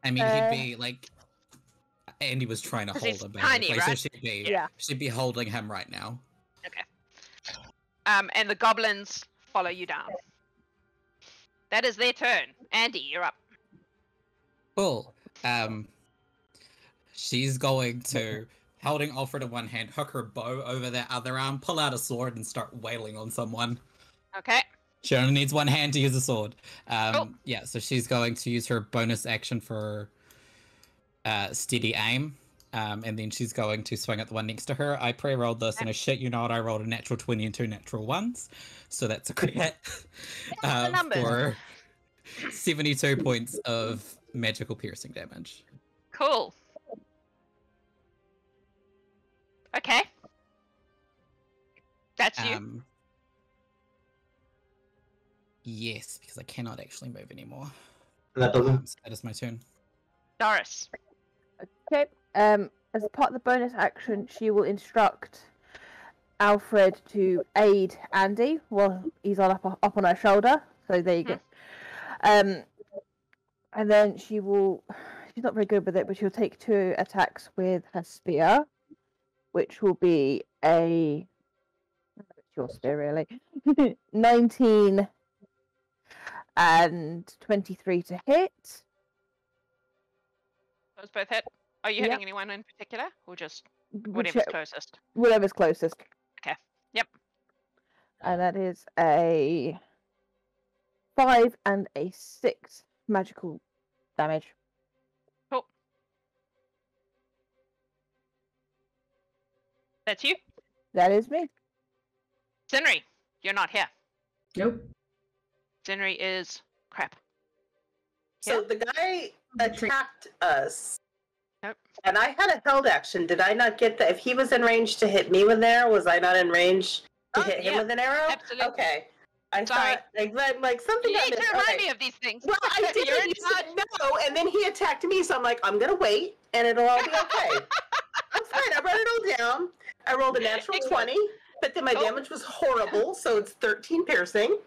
I mean, he'd be, like... Andie was trying to hold him. Tiny, right? So she'd be holding him right now. Okay. And the goblins follow you down. That is their turn. Andie, you're up. Cool. She's going to, holding Alfred in one hand, hook her bow over their other arm, pull out a sword, and start wailing on someone. Okay. She only needs one hand to use a sword. Cool. Yeah, so she's going to use her bonus action for steady aim. And then she's going to swing at the one next to her. I pre-rolled this, and I shit you not, I rolled a natural 20 and 2 natural ones. So that's a crit for 72 points of magical piercing damage. Cool. Okay. That's you. Yes, because I cannot actually move anymore. That doesn't. So that is my turn. Doris. Okay. As part of the bonus action, she will instruct Alfred to aid Andie while he's up on her shoulder. So there you go. And then she will... She's not very good with it, but she'll take 2 attacks with her spear, which will be a... It's your spear, really. 19 and 23 to hit. Those both hit. Are you hitting anyone in particular, or just whatever's closest? Whatever's closest. Okay. Yep. And that is a 5 and a 6 magical damage. Cool. That's you? That is me. Zinrie, you're not here. Nope. Zinrie is crap. So the guy attacked us. Yep. And I had a held action. Did I not get that? If he was in range to hit me with an arrow, was I not in range to hit him with an arrow? Absolutely. Okay. I Sorry. thought, like something You got need to missed. remind Okay. me of these things. Well, I did. You're in You charge. said no, and then he attacked me, so I'm like, I'm gonna wait, and it'll all be okay. I'm fine. I wrote it all down. I rolled a natural 20, but then my damage was horrible, so it's 13 piercing.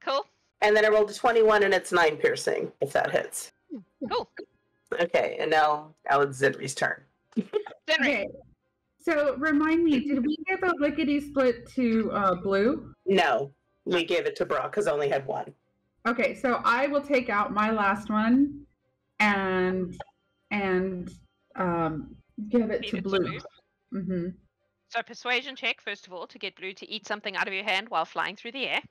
Cool. And then I rolled a 21, and it's 9 piercing, if that hits. Cool. Okay, and now it's Zinrie's turn. Zinrie. Okay. So remind me, did we give a lickety split to Blue? No, we gave it to Brock because I only had one. Okay, so I will take out my last one and give it to Blue. Mm-hmm. So persuasion check, first of all, to get Blue to eat something out of your hand while flying through the air.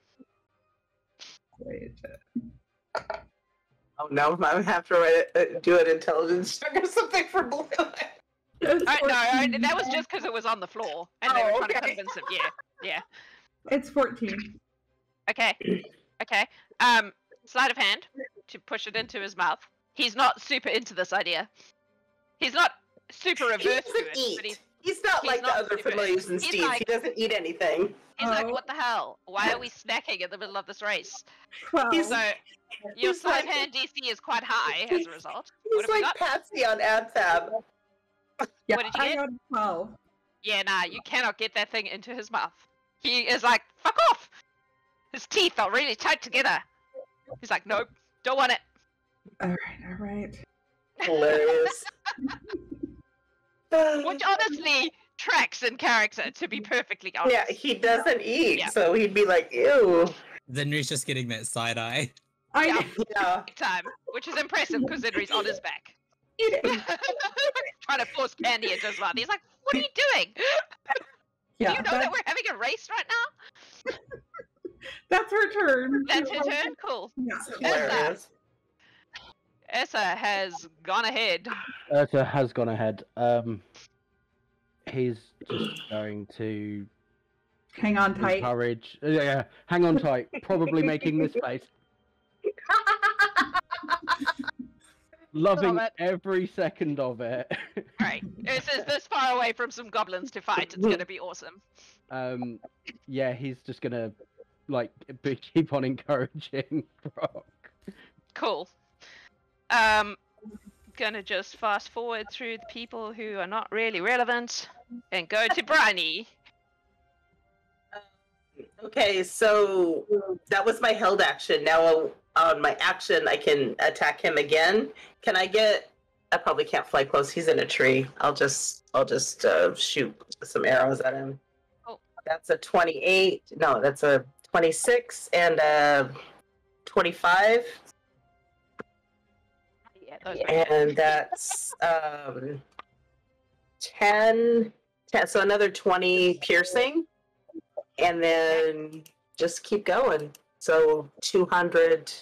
Oh no, I would have to do an intelligence check or something for Blue. No, that was just because it was on the floor, and they were trying to convince him. Yeah. It's 14. Okay. Sleight of hand to push it into his mouth. He's not super into this idea. He's not super He averse to doesn't it, eat. but He's not he's like not the other super- familiars and he's Steves. like- He doesn't eat anything. he's like, Oh. what the hell? Why are we snacking in the middle of this race? 12. So your He's sleight of like- hand DC is quite high as a result. He's What have we like got? Patsy on AdFab. Yeah, what did you I get? got a 12. Yeah, nah, you cannot get that thing into his mouth. He is like, fuck off! His teeth are really tight together. He's like, nope, don't want it. Alright. Hilarious. Which honestly tracks in character, to be perfectly honest. Yeah, he doesn't eat, Yeah. so he'd be like, ew. Zinrie's just getting that side eye. I Yeah. Yeah. Big time, which is impressive because Zinrie's on his back. Eat it. Trying to force candy into his mouth. He's like, what are you doing? yeah, Do you know that we're having a race right now? that's her turn. That's her turn? Cool. Yeah. Hilarious. Ursa has gone ahead. Ursa has gone ahead. He's just going to Hang on tight. encourage. Yeah, hang on tight. Probably making this face. Loving Love it. every second of it. Right. Ursa's this far away from some goblins to fight. It's going to be awesome. Yeah, he's just gonna keep on encouraging Brock. Cool. Gonna just fast forward through the people who are not really relevant and go to Briney. Okay, so that was my held action. Now on my action, I can attack him again. Can I get? I probably can't fly close. He's in a tree. I'll just shoot some arrows at him. Oh. That's a 28. No, that's a 26 and a 25. Yeah, those are good. And that's 10, so another 20 piercing, and then just keep going. So 200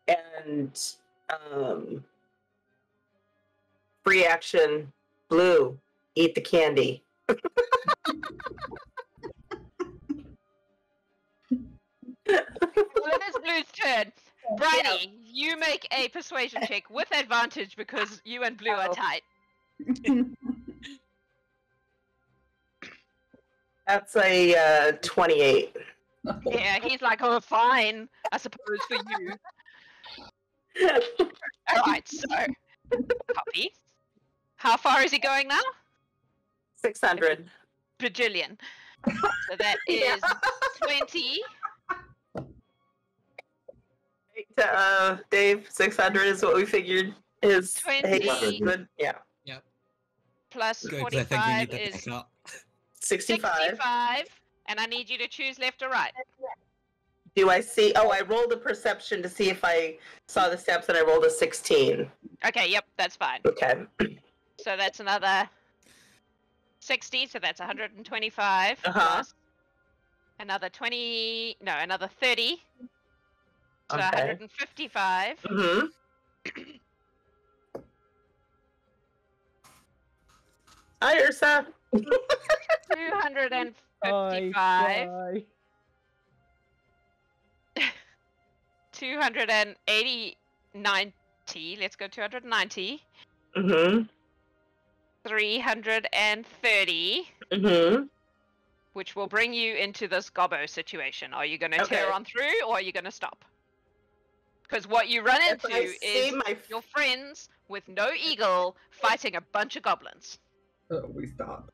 and free action, blue, eat the candy. Well, it is Blue's turn. Briney, you make a persuasion check with advantage because you and Blue are Oh. tight. That's a 28. Yeah, he's like, oh, fine, I suppose for you. Alright, so, copy. How far is he going now? 600. Bajillion. So that is 20. Dave, 600 is what we figured is 20. good. Yeah. Plus Good, 'cause I think we 45 need to is pick up. 65. 65. And I need you to choose left or right. Do I see? Oh, I rolled a perception to see if I saw the steps, and I rolled a 16. Okay, yep, that's fine. Okay. So that's another 60, so that's 125 Uh-huh. plus another 20, no, another 30. So Okay. 155. Mm-hmm. Hi, Ursa. 255. 280, 90. Let's go 290. Mm-hmm. 330, Mm-hmm. which will bring you into this gobbo situation. Are you going to tear Okay. on through, or are you going to stop? Because what you run If into I see is my your friends with no eagle fighting a bunch of goblins. Oh, we stop.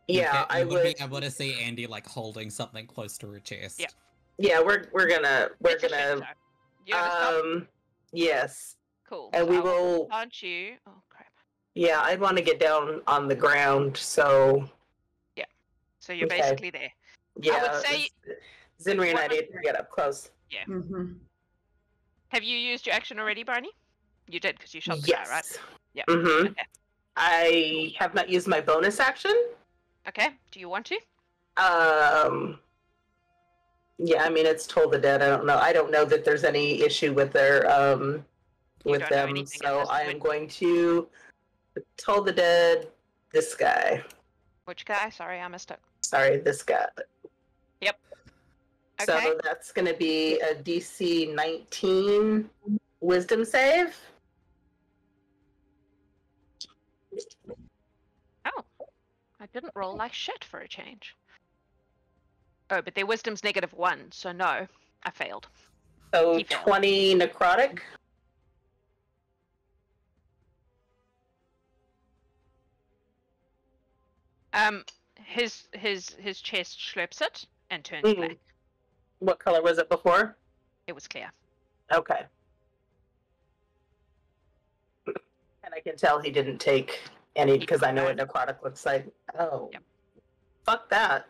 yeah, I would would. be able to see Andie like holding something close to her chest. Yeah. Yeah, we're gonna It's a shit show. You gonna stop? Yes, Cool. and So we I will. launch you. Oh crap. Yeah, I'd want to get down on the ground. So So you're Okay. basically there. yeah, say- Zinri and what I would- need to get up close. Mm-hmm. Have you used your action already, Barney? You did because you shot the guy, right? Yes. Yeah. Mm-hmm. Okay. I have not used my bonus action. Okay. Do you want to? Yeah, I mean it's Toll the Dead. I don't know that there's any issue with their with don't know them. anything at So this I am point. going to Toll the Dead. This guy. Which guy? Sorry, I missed it. Sorry, this guy. Okay. So that's going to be a DC 19 Wisdom save. Oh, I didn't roll like shit for a change. Oh, but their wisdom's -1, so no, I failed. So He failed. 20 necrotic. His chest slurps it and turns Mhm. black. What color was it before? It was clear. Okay. And I can tell he didn't take any because I know what necrotic looks like. Oh. Yep. Fuck that.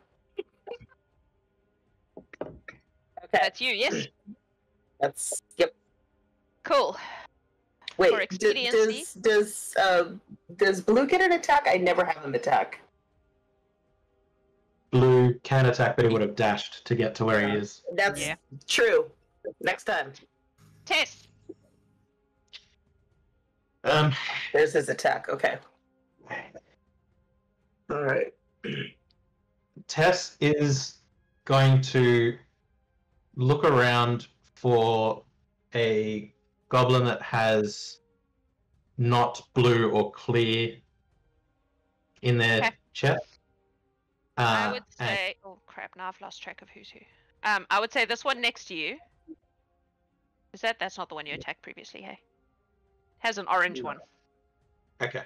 Okay. That's you, yes? That's yep. Cool. Wait, For expediency. does Blue get an attack? I never have him attack. Blue can attack, but he would have dashed to get to where he is. That's Yeah. true. Next time. Test. There's his attack. Okay. All right. Tess is going to look around for a goblin that has not blue or clear in their Okay. chest. I would and say. Oh crap! Now I've lost track of who's who. I would say this one next to you. Is that? That's not the one you attacked previously, hey? Has an orange one. Okay.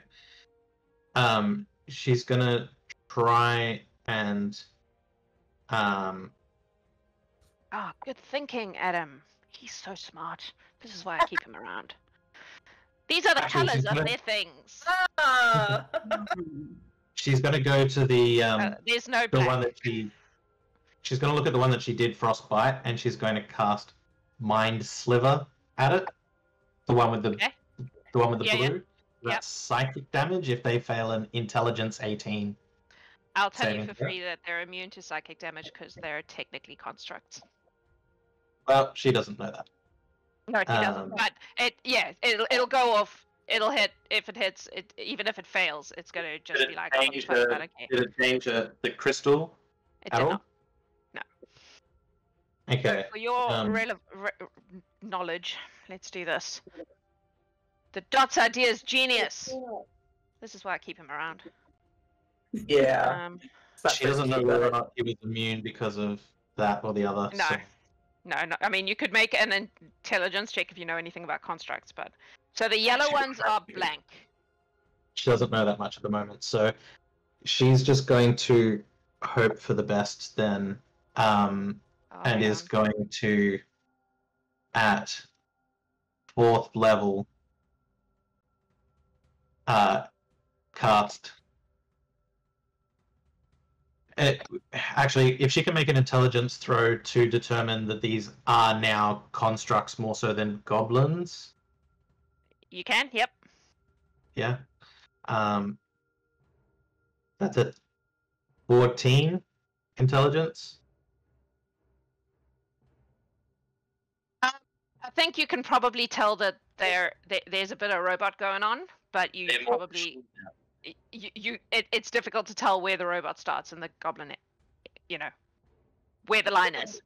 She's gonna try and Oh, good thinking, Adam. He's so smart. This is why I keep him around. These are the Actually, colors she's of gonna- their things. Ah. she's gonna go to the There's no the one black. that she's gonna look at the one that she did frostbite, and she's going to cast Mind Sliver at it. The one with the Okay. the one with the Yeah, yeah. blue. That's psychic damage if they fail an intelligence 18. I'll tell you saving for throw. free that they're immune to psychic damage because they're technically constructs. Well, she doesn't know that. No, he doesn't. But it'll go off. It'll hit if it hits. It even if it fails, it's gonna just be like, oh, change fuck, her- but okay. Did it change the crystal It at did all? not. Okay. For your knowledge, let's do this. The Dot's idea is genius. This is why I keep him around. Yeah. It's not She fair doesn't to know keep whether or it. not he was immune because of that or the other. No. so- No. I mean, you could make an intelligence check if you know anything about constructs, but so the yellow ones are blank. She doesn't know that much at the moment, so she's just going to hope for the best then, Oh, and is man. going to, at 4th level, cast. Actually, if she can make an intelligence throw to determine that these are now constructs more so than goblins, You can. Yep. yeah. That's at 14 intelligence. I think you can probably tell that there's a bit of robot going on, but you probably it's difficult to tell where the robot starts and the goblin, where the line is.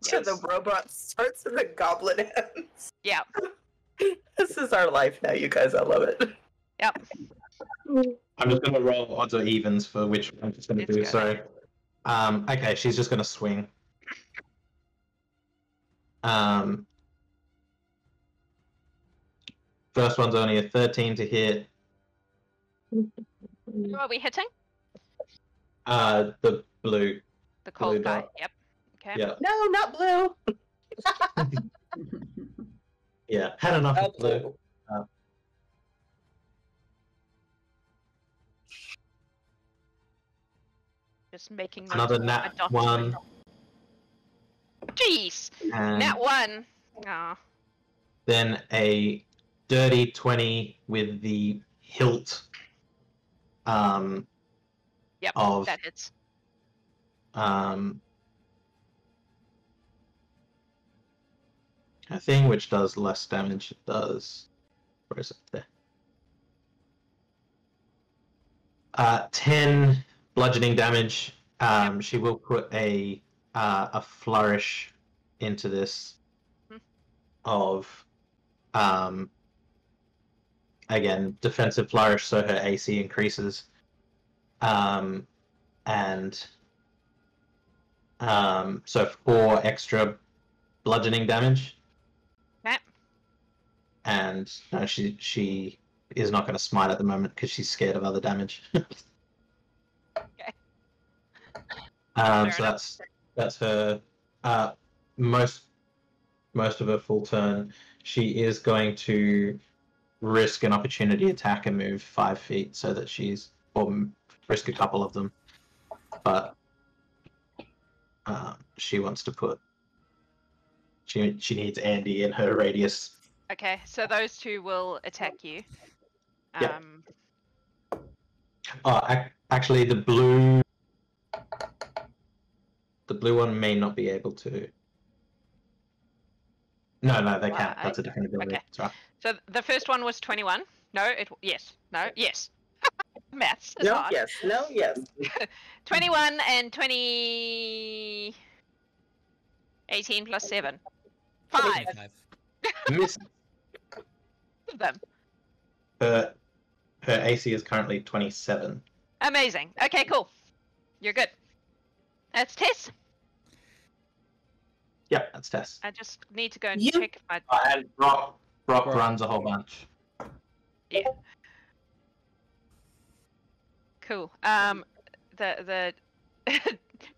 So the robot starts and the goblin ends. Yeah. This is our life now, you guys. I love it. Yep. I'm just going to roll odds or evens for which one she's going to It's do. good. So, okay, she's just going to swing. First one's only a 13 to hit. Who are we hitting? The blue. The cold Blue guy. dot. Yep. Okay. Yeah, No, not blue. yeah. Had enough Oh, of blue. blue. Just making notes Another of my nat dots. 1. Jeez. And Nat 1. Oh. then a dirty 20 with the hilt Yep. of That hits. a thing which does less damage. It does. Where is it? There. 10 bludgeoning damage. She will put a flourish into this Hmm. of Again, defensive flourish, so her AC increases. And so 4 extra bludgeoning damage. Okay. And no, she is not going to smite at the moment because she's scared of other damage. Okay. So that's her most of her full turn. She is going to risk an opportunity attack and move 5 feet so that or risk a couple of them, but she wants to put. She needs Andie in her radius. Okay, so those 2 will attack you. Yep. Actually, the blue one may not be able to. No, they can't. That's a different ability. Okay. Sorry. So the first one was 21. No, yes. Maths is No, hard. yes. No, yes. 21 and 20. 18 plus 7. 5 Miss. of them. Her AC is currently 27. Amazing. Okay, cool. You're good. That's Tess. Yep, that's Tess. I just need to go and You- check if I. And Brock runs a whole bunch. Yeah. Cool. The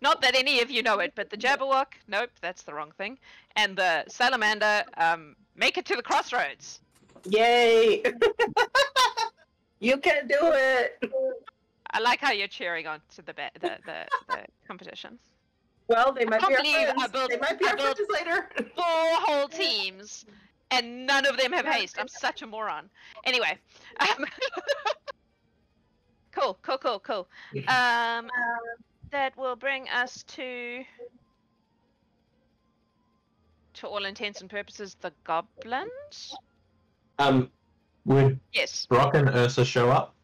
not that any of you know it, but the Jabberwock, nope, that's the wrong thing. And the Salamander, make it to the crossroads. Yay! You can do it! I like how you're cheering on to the competition. Well, they might I be our can't believe I friends. built- They might be I our built- friends later. 4 whole teams, and none of them have haste. I'm such a moron. Anyway. Cool. That will bring us to all intents and purposes, the goblins? Would Yes. Brock and Ursa show up?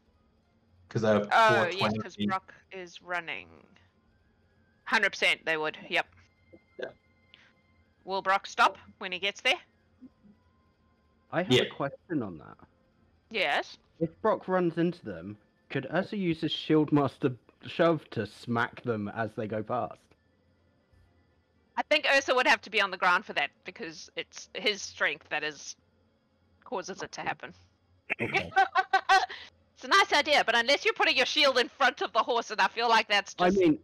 Because they're Oh, yes, 420. because Brock is running. 100% they would, yep. Yeah. Will Brock stop when he gets there? I have a question on that. Yes. If Brock runs into them, could Ursa use his Shieldmaster shove to smack them as they go past? I think Ursa would have to be on the ground for that, because it's his strength that causes it to happen. Okay. It's a nice idea, but unless you're putting your shield in front of the horse, and I feel like that's just... I mean,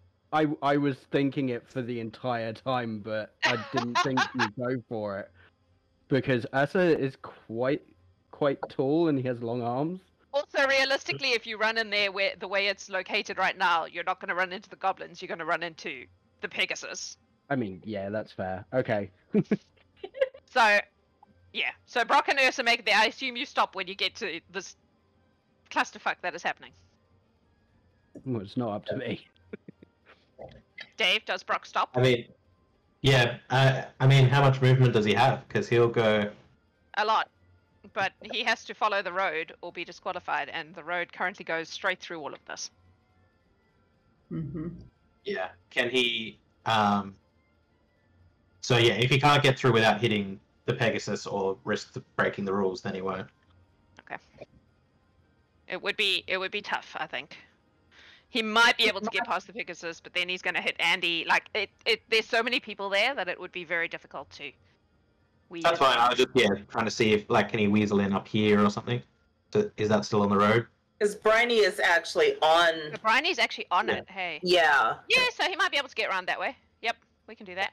I was thinking it for the entire time, but I didn't think you'd go for it. Because Ursa is quite tall and he has long arms. Also, realistically, if you run in there the way it's located right now, you're not going to run into the goblins, you're going to run into the Pegasus. I mean, yeah, that's fair. Okay. So, yeah. So Brock and Ursa make it there. I assume you stop when you get to this clusterfuck that is happening. Well, it's not up to me. Dave, does Brock stop? I mean, yeah. I mean, how much movement does he have? Because he'll go. A lot. But he has to follow the road or be disqualified, and the road currently goes straight through all of this. Mm-hmm. Yeah. Can he? So yeah, if he can't get through without hitting the Pegasus or risk breaking the rules, then he won't. Okay. It would be tough, I think. He might be able to get past the Pegasus, but then he's going to hit Andie. Like there's so many people there that it would be very difficult to. That's fine. I was just trying to see if can he weasel in up here or something. So, is that still on the road? Because Briney is actually on. Briney's actually on it. Hey. Yeah. Yeah, so he might be able to get around that way. Yep, we can do that.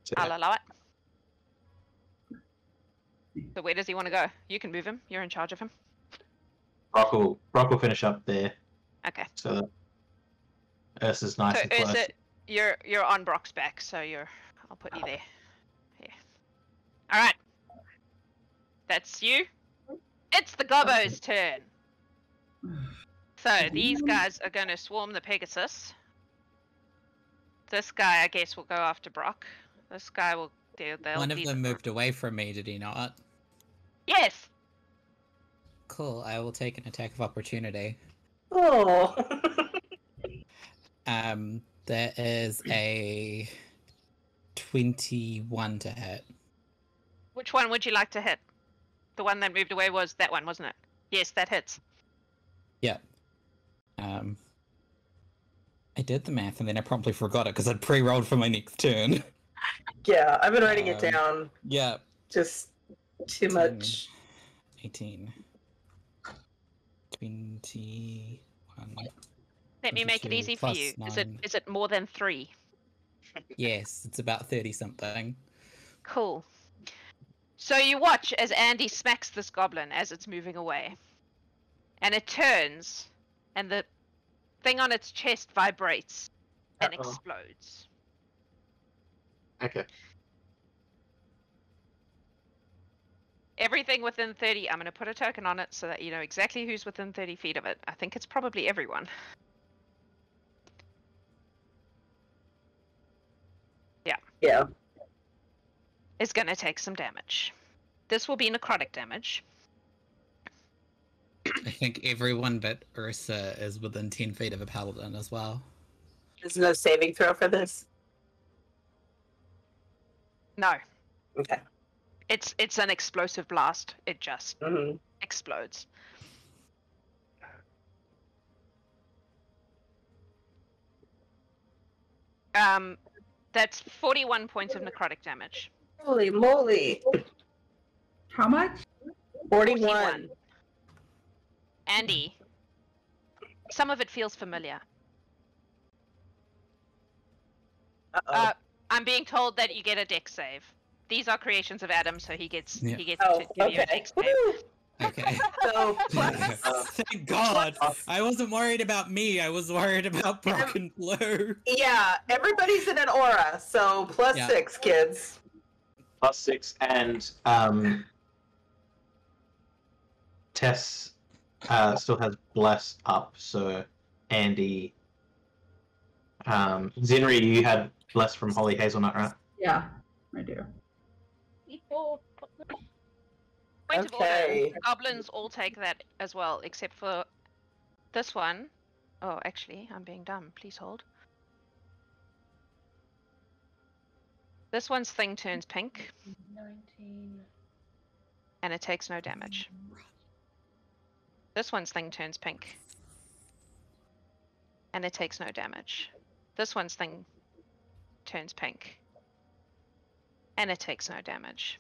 So, I'll allow it. So where does he want to go? You can move him. You're in charge of him. Brock will finish up there. Okay. So Ursa's nice So and close. Ursa, you're on Brock's back, so I'll put you there. Yeah. All right. That's you. It's the Gobbo's turn. So these guys are going to swarm the Pegasus. This guy, I guess, will go after Brock. This guy will. One of them moved away from me, did he not? Yes. Cool. I will take an attack of opportunity. Oh. There is a 21 to hit. Which one would you like to hit? The one that moved away was that one, wasn't it? Yes, that hits. Yeah. I did the math and then I promptly forgot it because I'd pre-rolled for my next turn. Yeah, I've been writing it down. Yeah. Just too 10, much. 18. 21. Let me make it 22 easy for plus you. 9. Is it more than 3? Yes, it's about 30 something. Cool. So you watch as Andie smacks this goblin as it's moving away. And it turns, and the thing on its chest vibrates and explodes. Okay. Everything within 30, I'm going to put a token on it so that you know exactly who's within 30 feet of it. I think it's probably everyone. Yeah. Is going to take some damage. This will be necrotic damage. I think everyone but Ursa is within 10 feet of a paladin as well. There's no saving throw for this? No. Okay. It's an explosive blast. It just explodes. That's 41 points of necrotic damage. Holy moly. How much? 41. Andie, some of it feels familiar. Uh-oh. I'm being told that you get a dex save. These are creations of Adam, so he gets Oh, to give you a dex save. Okay. So, Thank God. I wasn't worried about me. I was worried about Broken Blue. yeah, everybody's in an aura, so plus Yeah. 6, kids. Plus 6, and Tess still has Bless up, so Andie. Zinrie, you had Bless from Holy Hazelnut, right? Yeah, I do. Point of Okay. order, goblins all take that as well, except for this one. Oh, actually, I'm being dumb. Please hold. This one's thing turns pink. 19. And it takes no damage. This one's thing turns pink. And it takes no damage. This one's thing turns pink. And it takes no damage.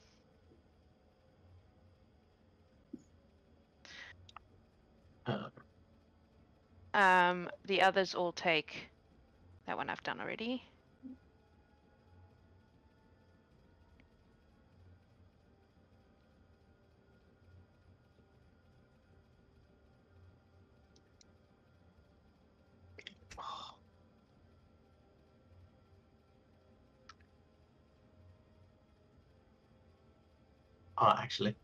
The others all take... That one I've done already. Oh, actually.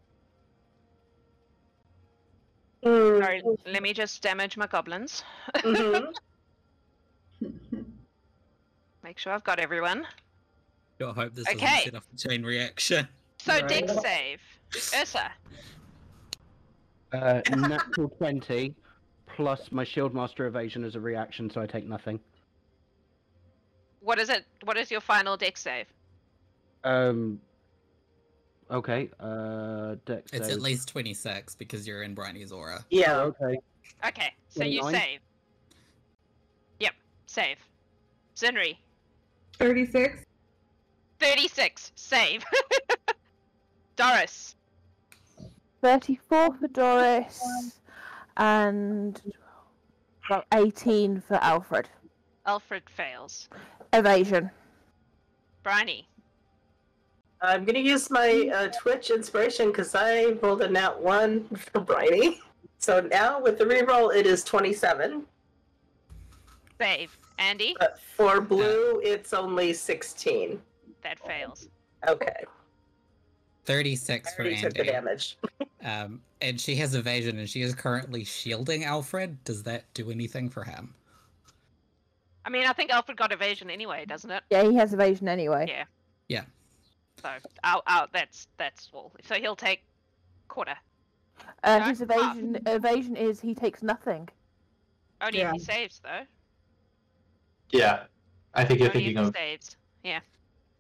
Sorry, let me just damage my goblins. Make sure I've got everyone. I hope this Okay. doesn't set off a chain reaction. So Right. dex save. Ursa. Natural 20 plus my Shieldmaster evasion as a reaction, so I take nothing. What is it? What is your final dex save? Okay, dex It's save. at least 26 because you're in Briney's aura. Yeah. Okay. Okay, so you 29? save. Yep, save. Zinrie. 36. 36, save. Dorys. 34 for Dorys, and well, 18 for Alfred. Alfred fails. Evasion. Briney. I'm going to use my Twitch inspiration because I rolled a nat 1 for Briney. So now with the reroll, it is 27. Save. Andie. But for blue, it's only 16. That fails. Okay. 36 I for already took the Andie. damage. And she has evasion and she is currently shielding Alfred. Does that do anything for him? I mean, I think Alfred got evasion anyway, doesn't it? Yeah, he has evasion anyway. Yeah. Yeah. So, that's all. So he'll take quarter. His evasion is he takes nothing. Only Yeah. if he saves, though. Yeah. I think you're Only thinking if he of... saves. Yeah.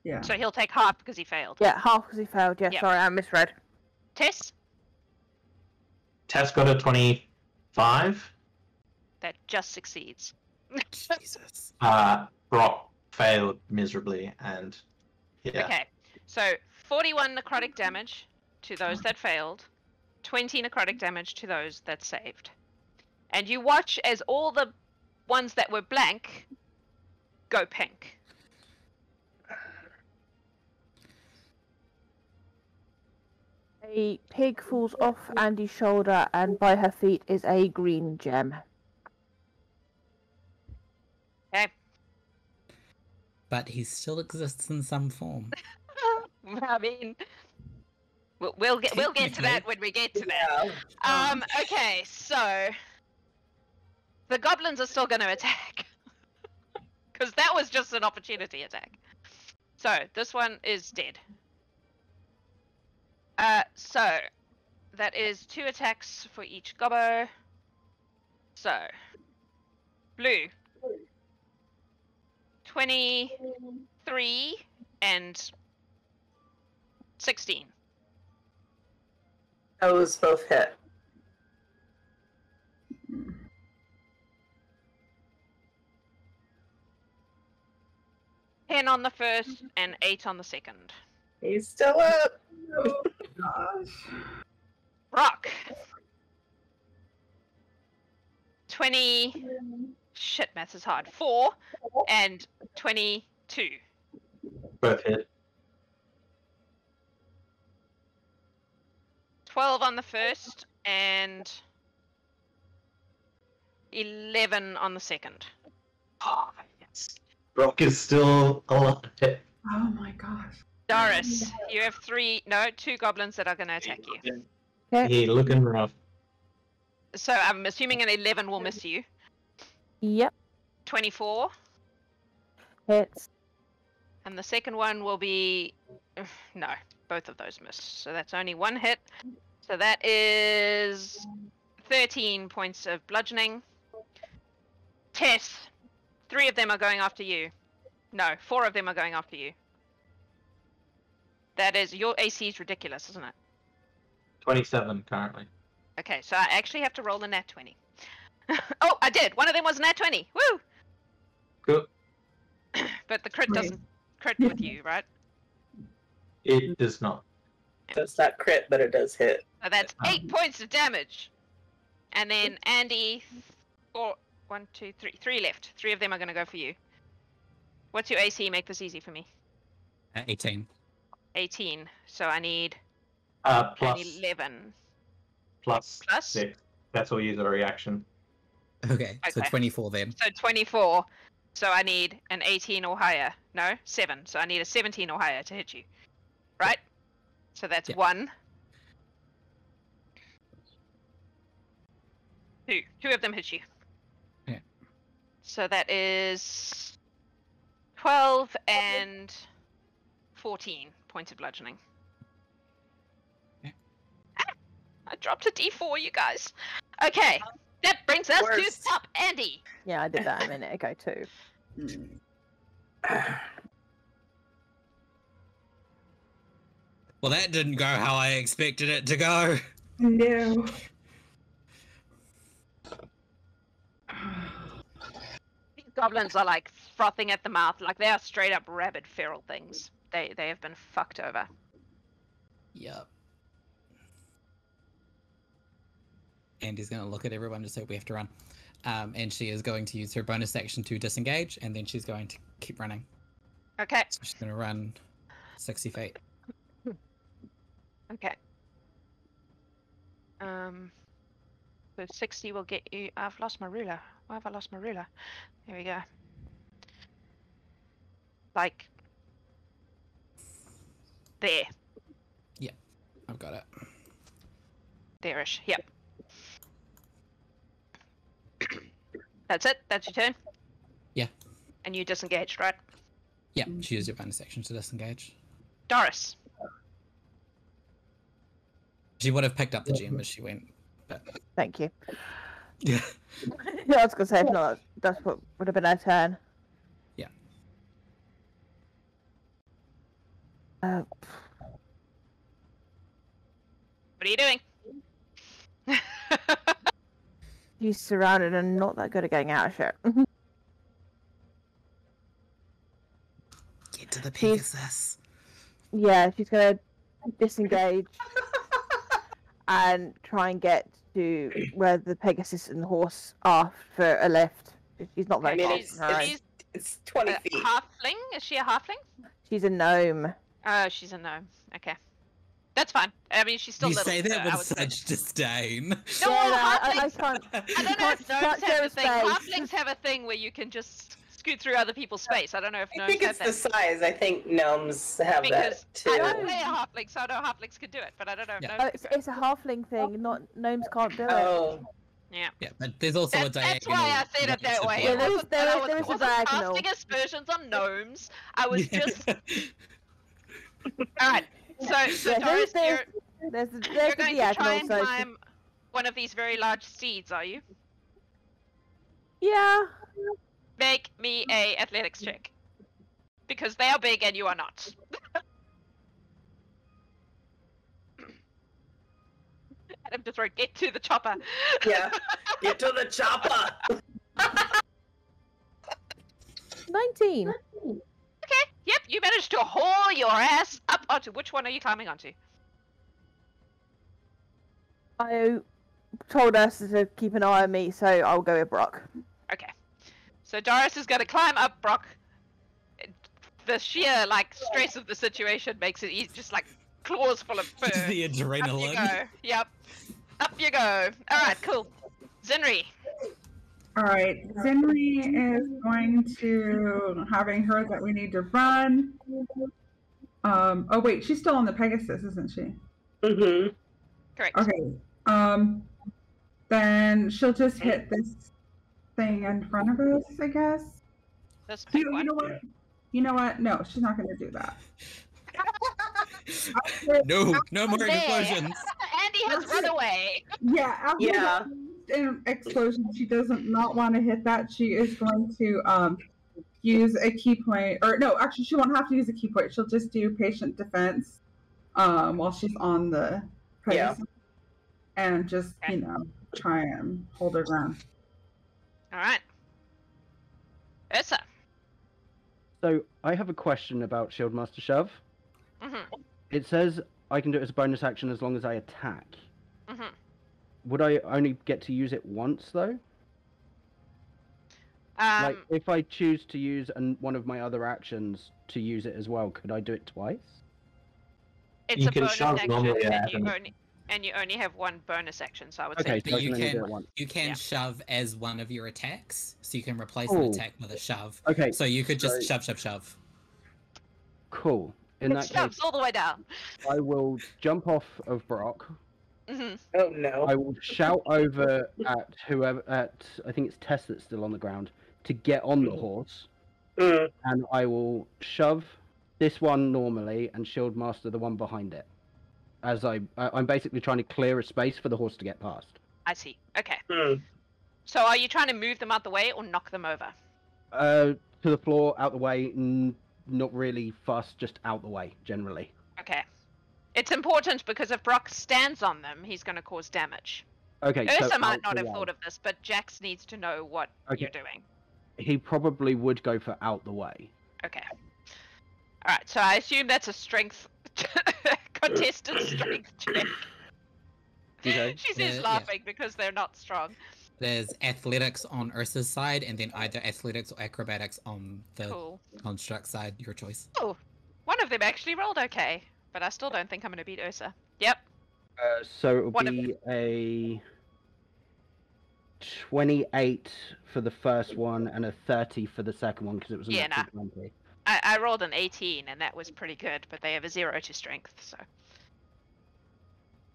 Yeah. So he'll take half because he failed. Yeah, half because he failed. Yeah, Yep. sorry, I misread. Tess? Tess got a 25. That just succeeds. Jesus. Brock failed miserably, and yeah. Okay, so 41 necrotic damage to those that failed, 20 necrotic damage to those that saved. And you watch as all the ones that were blank go pink. A pig falls off Andie's shoulder, and by her feet is a green gem. Okay. But he still exists in some form. I mean, we'll get to that when we get to that. Okay, so the goblins are still going to attack because that was just an opportunity attack. So this one is dead. So that is 2 attacks for each gobbo. So blue 23 and 16. Those both hit. Ten on the first and 8 on the second. He's still up. Oh gosh. Rock. 20. Shit, maths is hard. 4 and 22. Both hit. 12 on the first and 11 on the second. Oh, yes. Brock is still alive. Oh my gosh. Dorys, you have 2 goblins that are going to attack you. He looking rough. So I'm assuming an 11 will miss you. Yep, 24. hits. And the second one will be... No, both of those miss. So that's only 1 hit. So that is 13 points of bludgeoning. Tess, 3 of them are going after you. No, 4 of them are going after you. That is... Your AC is ridiculous, isn't it? 27 currently. Okay, so I actually have to roll a nat 20. Oh, I did! One of them was a nat 20! Woo! Good. But the crit Wait. doesn't crit with you, right? It does not. Does not crit, but it does hit. So that's 8 points of damage. And then Andie, 4, 1, 2, 3. 3 left. 3 of them are going to go for you. What's your AC? Make this easy for me. 18. 18. So I need Plus an 11. plus Plus? 6. That's all use a reaction. Okay, so Okay. 24 then. So 24. So I need an 18 or higher. No, 7. So I need a 17 or higher to hit you. Right? So that's Yeah. 1. 2. 2 of them hit you. Yeah. So that is 12 and 14 points of bludgeoning. Yeah. I dropped a d4, you guys. Okay, that brings us Worst. to top Andie. Yeah, I did that a minute ago too. Well, that didn't go how I expected it to go. No. These goblins are like frothing at the mouth, like they are straight up rabid feral things. They have been fucked over. Yup. Andie's going to look at everyone to say we have to run. And she is going to use her bonus action to disengage, and then she's going to keep running. Okay, So she's going to run 60 feet. okay. So 60 will get you. I've lost my ruler. Why have I lost my ruler? There we go. Like there. I've got it. There-ish. Yep. That's it? That's your turn? Yeah. And you disengaged, right? Yeah, she used her bonus action to disengage. Dorys. She would have picked up the gem as she went, but Thank you. yeah. Yeah, I was gonna say if not, that's what would have been our turn. Yeah. What are you doing? She's surrounded and not that good at getting out of shit. Get to the Pegasus. Yeah, she's gonna disengage and try and get to where the Pegasus and the horse are for a lift. She's not very far. It's 20 feet. Halfling? Is she a halfling? She's a gnome. Oh, she's a gnome. Okay. That's fine. I mean, she's still You little. say that so with I would say- such disdain. No, I halflings. can't. I don't know if can't gnomes share have a a thing. space. Halflings have a thing where you can just scoot through other people's space. I don't know if I gnomes think have it's that. the size. I think gnomes have Because that too. I don't play a halfling, so I know halflings can do it, but I don't know if Yeah. gnomes Oh, can it's a halfling thing. Not gnomes can't do it. Oh, Yeah. Yeah, but there's also a diagonal. That's why I said it that way. Yeah, It there is- wasn't that I there is a wasn't diagonal. casting aspersions on gnomes. I was just... Alright, so Yeah, Dorys, there's you're the going to try diagonal. and So climb one of these very large steeds, are you? yeah. Make me a athletics check. Because they are big and you are not. Adam just wrote, get to the chopper. yeah. Get to the chopper. 19. Okay, yep, you managed to haul your ass up onto... Which one are you climbing onto? I told us to keep an eye on me, so I'll go with Brock. Okay. So Doris is going to climb up Brock. The sheer, like, stress of the situation makes it easy, just like claws full of fur. Just the Up you adrenaline. go. Yep. Up you go. Alright, cool. Zinrie. Alright, Zinrie is going to, having heard that we need to run. Oh wait, she's still on the Pegasus, isn't she? Mm-hmm. Correct. Okay. Then she'll just hit this thing in front of us, I guess. This big You one. know what? You know what? No, she's not going to do that. No, no more There. explosions. Andie has run away. Yeah, after Yeah. an explosion, she doesn't not want to hit that. She is going to use a key point, or no, actually, she won't have to use a key point. She'll just do patient defense while she's on the Pegasus, and just try and hold her ground. Alright. Ursa. So I have a question about Shieldmaster Shove. Mm-hmm. It says I can do it as a bonus action as long as I attack. Mm-hmm. Would I only get to use it once though? Like if I choose to use one of my other actions to use it as well, could I do it twice? It's You a can bonus shove action, normally, and you only have one bonus action, so I would Okay, say so I you can only do can- it once. You can Yeah. shove as one of your attacks, so you can replace Oh. an attack with a shove. Okay, So you could just so- shove. cool. In that shoves case, all the way down. I will jump off of Brock. Mm-hmm. Oh no. I will shout over at whoever, I think it's Tess that's still on the ground, to get on the horse. Mm. And I will shove this one normally and Shieldmaster the one behind it. As I'm basically trying to clear a space for the horse to get past. I see. Okay. Mm. So are you trying to move them out the way or knock them over? To the floor, out the way, not really fussed, just out the way, generally. Okay. It's important because if Brock stands on them, he's going to cause damage. Okay, so Ursa might out not the have way. thought of this, but Jax needs to know what Okay. you're doing. He probably would go for out the way. Okay. Alright, so I assume that's a strength... contested strength check. Okay. She says Yeah. laughing because they're not strong. There's athletics on Ursa's side, and then either athletics or acrobatics on the Cool. construct side. Your choice. Oh, one of them actually rolled okay, but I still don't think I'm going to beat Ursa. Yep. So it'll One of be a 28 for the first one and a 30 for the second one because it was a Yeah, natural 20. I rolled an 18, and that was pretty good, but they have a 0 to strength, so...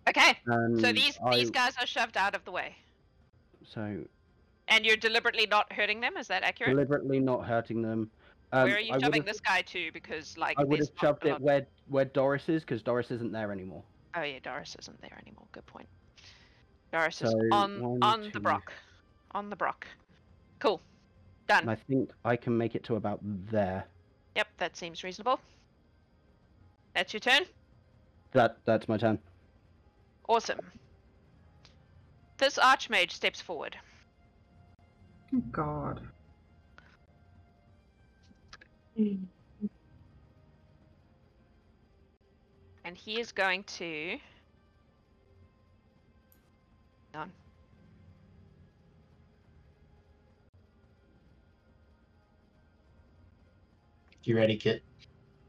Okay, And so these guys are shoved out of the way. So And you're deliberately not hurting them, is that accurate? deliberately not hurting them. Where are you I shoving would've- this guy to? Because, like, I would there's have not shoved a it lot- where Dorys is because Dorys isn't there anymore. Oh yeah, Doris isn't there anymore. Good point. Doris is So, on one, the two. Brock. On the Brock. Cool. Done. And I think I can make it to about there. Yep, that seems reasonable. That's your turn. That's my turn. Awesome. This Archmage steps forward. Oh, God. And he is going to... on. You ready, Kit?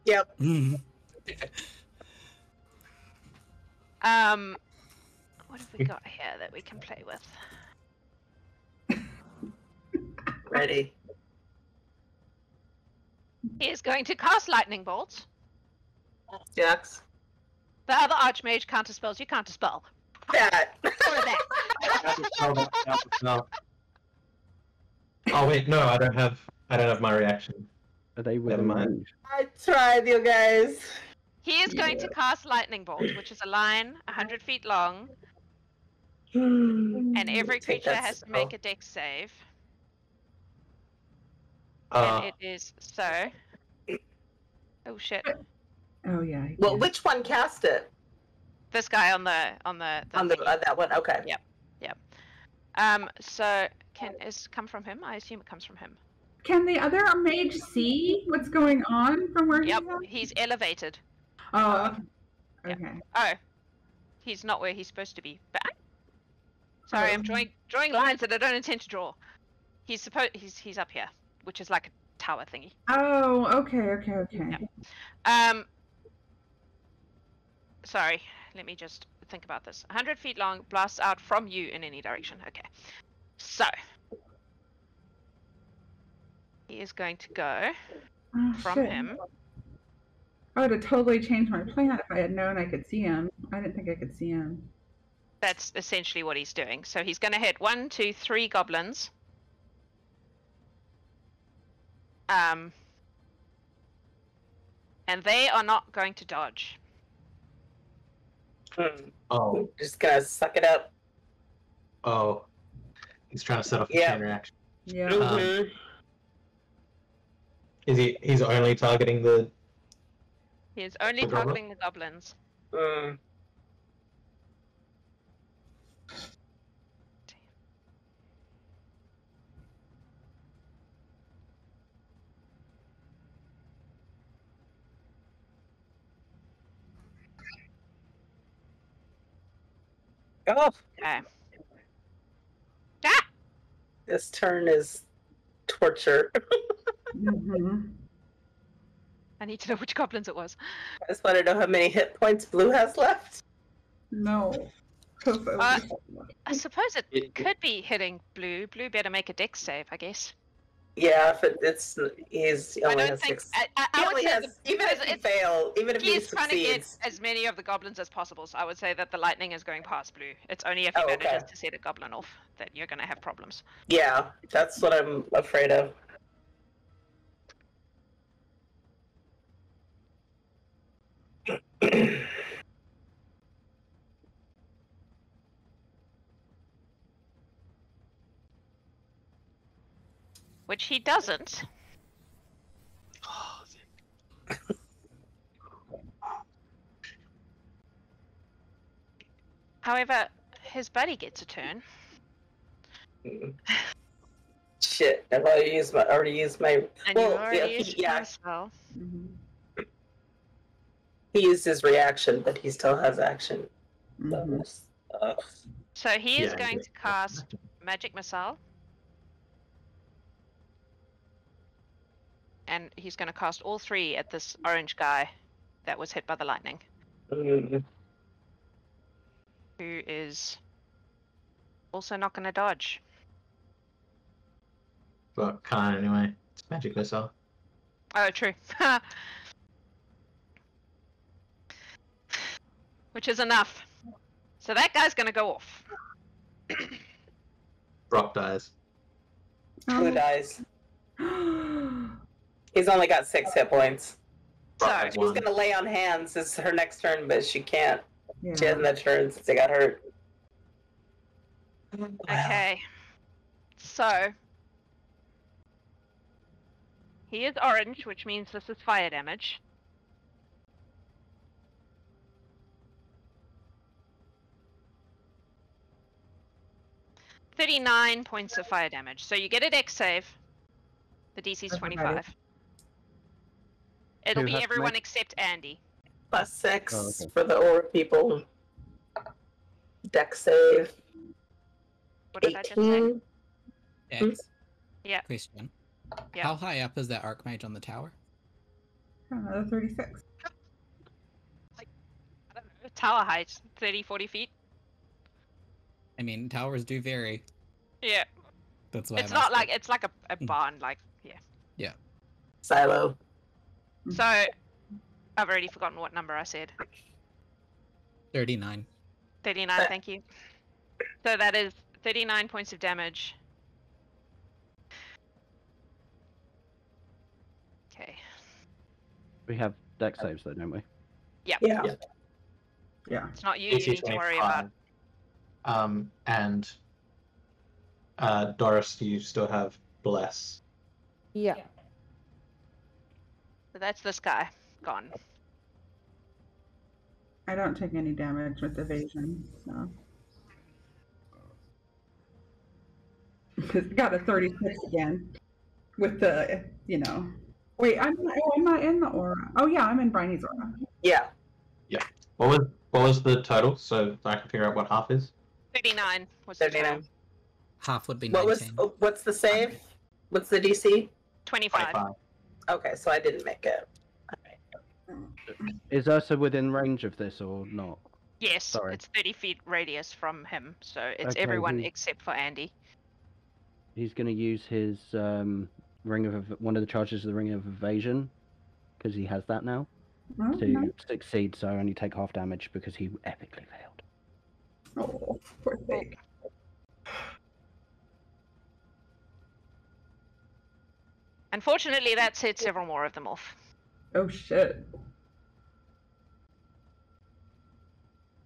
Yep. What have we got here that we can play with? Ready. He is going to cast Lightning Bolts. Jax. The other Archmage counterspells, you counterspell. That. Or that. No. Oh wait, no, I don't have my reaction. Are they Never within mind. range? I tried, you guys. He is going to cast Lightning Bolt, which is a line 100 feet long, and every Take creature that has to spell. make a dex save. And it is so. Oh shit! Oh, yeah. I Well, did. which one cast it? This guy on the thingy. That one. Okay. Yep. So is come from him? I assume it comes from him. Can the other mage see what's going on from where Yep. he's He's elevated. at? Oh, Yeah. okay. Oh, he's not where he's supposed to be. But sorry, I'm drawing lines that I don't intend to draw. He's up here, which is like a tower thingy. Oh, okay. Sorry, let me just think about this. 100 feet long, blasts out from you in any direction. Okay. So he is going to go Oh, from shit. him. I would have totally changed my plan if I had known I could see him. I didn't think I could see him. That's essentially what he's doing. So he's going to hit 1, 2, 3 goblins. And they are not going to dodge. Oh, Just gonna suck it up. oh. He's trying to set off a Yeah. chain reaction. Yeah. Mhm. He's only targeting the He is only The goblin? targeting the goblins. Mm. Oh, Okay. Ah! this turn is torture. Mhm. I need to know which goblins it was. I just want to know how many hit points Blue has left. No. I suppose it It- could be hitting Blue. Blue better make a dex save, I guess. Yeah, if he I only don't has think. 6. I He would only say has, the- even if because he it's- fails, even if he He's trying to get succeeds. as many of the goblins as possible, so I would say that the lightning is going past Blue. It's only if he Oh, manages okay. to set a goblin off that you're going to have problems. Yeah, that's what I'm afraid of. Which he doesn't. However, his buddy gets a turn. Shit, I've already used my. And Well, you already yeah, used he- yeah. your spell. Mhm. He used his reaction, but he still has action. Mhm. bonus. Ugh. So he is Yeah, going yeah. to cast Magic Missile. And he's going to cast all 3 at this orange guy that was hit by the lightning, Mm. who is also not going to dodge. But can't anyway. It's magic missile. Oh, true. Which is enough. So that guy's going to go off. Brock dies. Blue dies. He's only got 6 hit points. Brock So- has She was one. gonna lay on hands. It's her next turn, but she can't. She Yeah. hasn't had turn since they got hurt. Okay. So he is orange, which means this is fire damage. 39 points of fire damage. So you get a dex save. The DC is That's 25. It'll Who be has to everyone make- except Andie. +6 Oh, okay. for the aura people. Dex save. What did I just say? 18. Dex, Yeah. question. Yeah. How high up is that Archmage on the tower? Another 36. I don't know. Tower height, 30, 40 feet. I mean, towers do vary. Yeah. That's why It's I'm not asking. like, it's like a barn, like, yeah. Silo. So, I've already forgotten what number I said. 39. 39, thank you. So that is 39 points of damage. Okay. We have dex saves though, don't we? Yeah. Yeah. It's not you need to worry about. And Dorys, you still have Bless. Yeah. So that's this guy. Gone. I don't take any damage with evasion, so. Got a 36 again. With the, you know. Wait, I'm not in the aura. Oh yeah, I'm in Briney's aura. Yeah. What was the total? So I can figure out what half is. 39 was the 39. total. Half would be What 19. was? What's the save? What's the DC? 25. 25. Okay, so I didn't make it. Is Ursa within range of this or not? Yes, Sorry. it's 30 feet radius from him, so it's Okay, everyone he- except for Andie. He's going to use his ring of one of the charges of the ring of evasion because he has that now Oh, to nice. succeed. So only take half damage because he epically failed. Oh, poor thing. Unfortunately, that set several more of them off. Oh shit.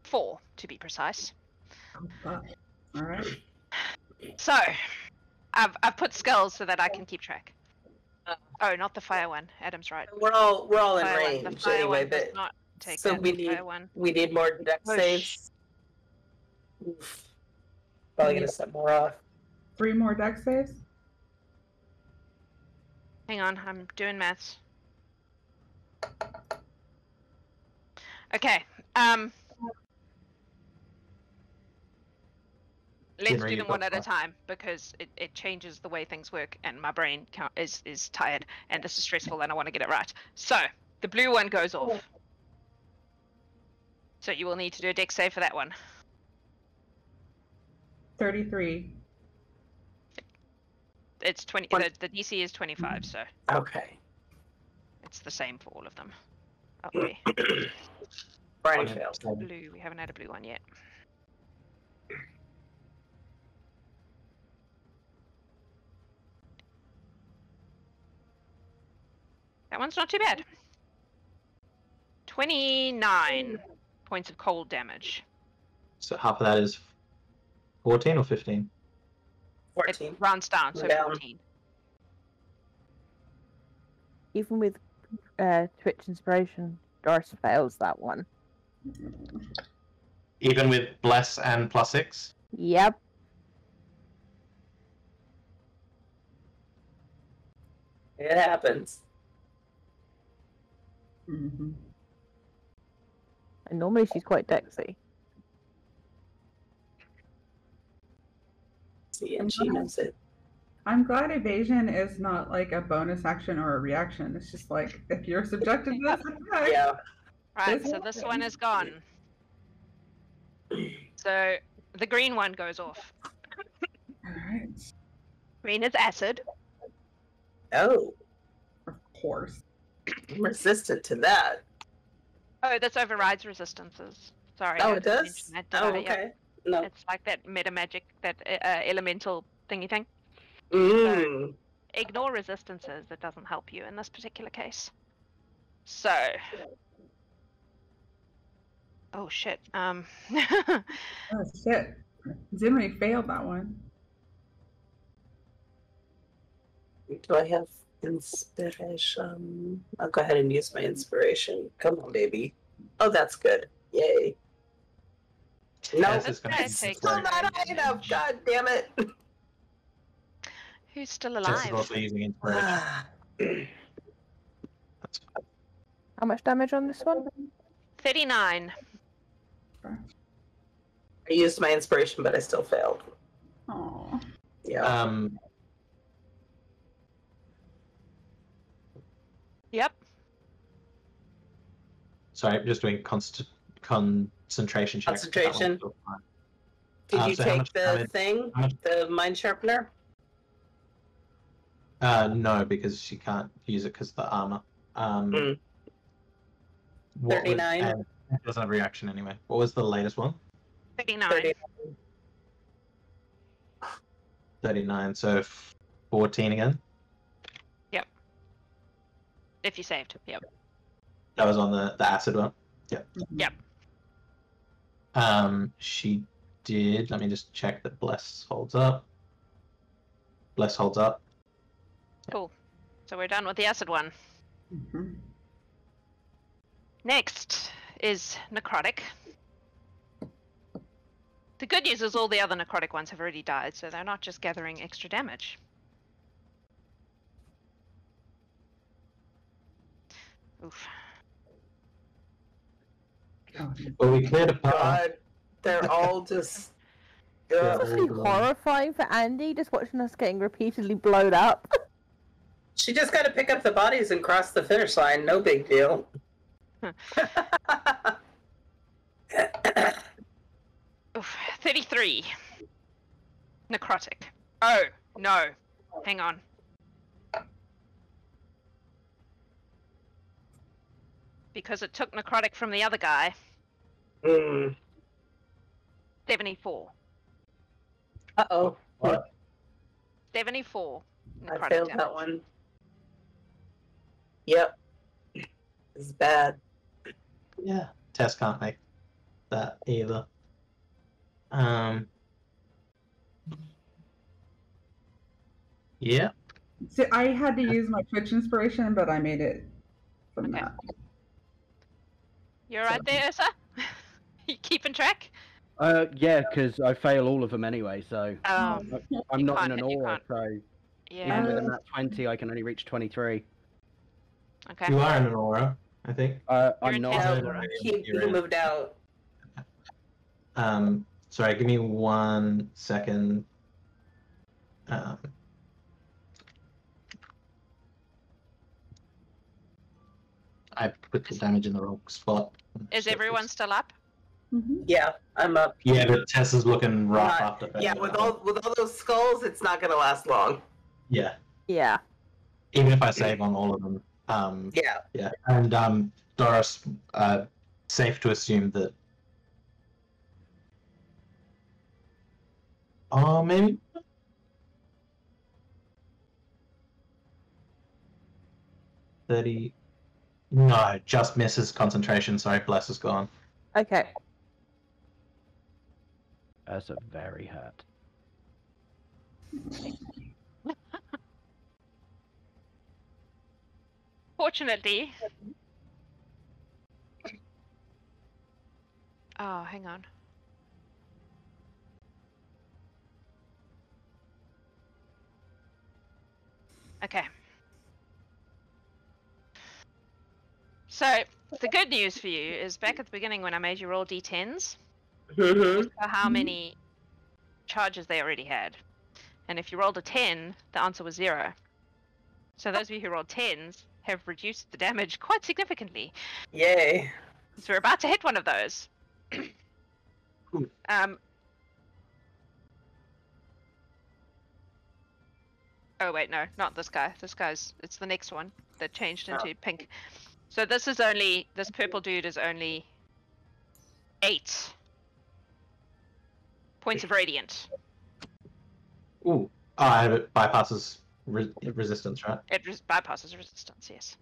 4, to be precise. Oh, fuck. All right. So, I've put skulls so that I can keep track. Oh, not the fire one. Adam's right. We're all in Fire one. range The fire anyway, one does but not take so that. we The need fire one. more dex Push. saves. Oof. Probably gonna set more off. 3 more dex saves. Hang on, I'm doing maths. Okay. Let's Zinrie, do you've them one got at a five. time because it changes the way things work, and my brain is tired, and this is stressful, and I want to get it right. So the blue one goes off. So you will need to do a dex save for that one. 33. It's 20. The DC is 25, so Okay. it's the same for all of them. Okay. Briney failed. Blue. We haven't had a blue one yet. That one's not too bad. 29 points of cold damage. So half of that is 14 or 15? 14. It rounds down, so Down. 14. Even with Twitch inspiration, Doris fails that one. Even with Bless and +6? Yep. It happens. Mm-hmm. And normally she's quite dexy. See, and she knows it. I'm glad evasion is not like a bonus action or a reaction. It's just like if you're subjected to this attack. Yeah. Right, This so one? this one is gone. So the green one goes off. Alright. Green is acid. Oh, Of course. I'm resistant to that. Oh, this overrides resistances. Sorry. Oh, I it didn't does? mention that, did Oh, I? Yeah. okay. No. It's like that meta magic, that elemental thingy thing. Mm. Ignore resistances. It doesn't help you in this particular case. So. Oh shit. Oh shit. Zinrie failed that one. Do I have inspiration? I'll go ahead and use my inspiration. Come on, baby. Oh, that's good. Yay. No, Tess is gonna Let's be take still disappointed. not high enough. God damn it. Who's still Tess is alive? also using inspiration. That's fine. How much damage on this one? 39. I used my inspiration, but I still failed. Oh. Yeah. Yep. Sorry, I'm just doing concentration checks. but that one's Concentration? still fine. Did you so how take much the damage- thing? how much- The mind sharpener? No, because she can't use it because of the armor. Mm. What was- 39. and it doesn't have reaction anyway. What was the latest one? 39. 39, so 14 again. If you saved. Yep. That was on the acid one. Yep. Yep. She did. Let me just check that Bless holds up. Bless holds up. Cool. So we're done with the acid one. Mhm. Next is necrotic. The good news is all the other necrotic ones have already died, so they're not just gathering extra damage. Oof. Oh, Well, we cleared a path. God, they're all just. Yeah. It's actually horrifying for Andie, just watching us getting repeatedly blown up. She just got to pick up the bodies and cross the finish line. No big deal. Oof. 33. Necrotic. Oh, no. Hang on. Because it took necrotic from the other guy. Mm. 74. Uh-oh. What? 74. I Necrotic failed damage. that one. Yep. It's bad. Yeah. Tess can't make that either. Yeah. See, I had to use my Twitch inspiration, but I made it from Okay. that. You're right there, Ursa? You keeping track? Yeah, because I fail all of them anyway, so Oh, I'm You not in can't- an you aura, can't. so yeah. even with a nat 20, I can only reach 23. Okay. You are in an aura, I think. You're I'm in not. Tess' No, aura. he You're in. moved out. Sorry, give me 1 second. I put the damage in the wrong spot. Is everyone still up? Mhm. Yeah, I'm up. Yeah, but Tess is looking rough Not- after. yeah, with all those skulls, it's not gonna last long. Yeah, Yeah. even if I save on all of them. Yeah. Yeah, and Doris, safe to assume that. Oh, maybe. No, just misses concentration. Sorry, Bless is gone. Okay. That's a very hurt. Fortunately. Oh, hang on. Okay. So, the good news for you is back at the beginning when I made you roll d10s, Mm-hmm. for how many charges they already had. And if you rolled a 10, the answer was 0. So those of you who rolled 10s have reduced the damage quite significantly. Yay. So we're about to hit one of those. Cool. Oh wait, no, not this guy. It's the next one that changed into pink. So this purple dude is only 8 points of radiant. Ooh. It bypasses resistance, right? It bypasses resistance, yes.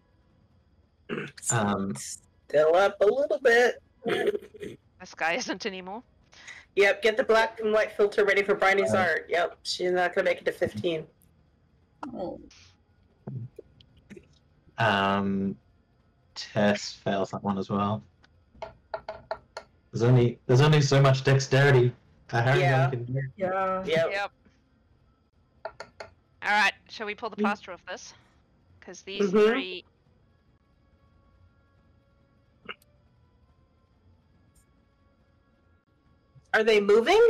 Still up a little bit. This guy isn't anymore. Yep, get the black and white filter ready for Briney's art. Yep, she's not gonna make it to 15. Oh. Tess fails that one as well. There's only so much dexterity a Harengon can do. Yeah. Yep. All right, shall we pull the plaster off this? Because these Mhm. three. Are they moving?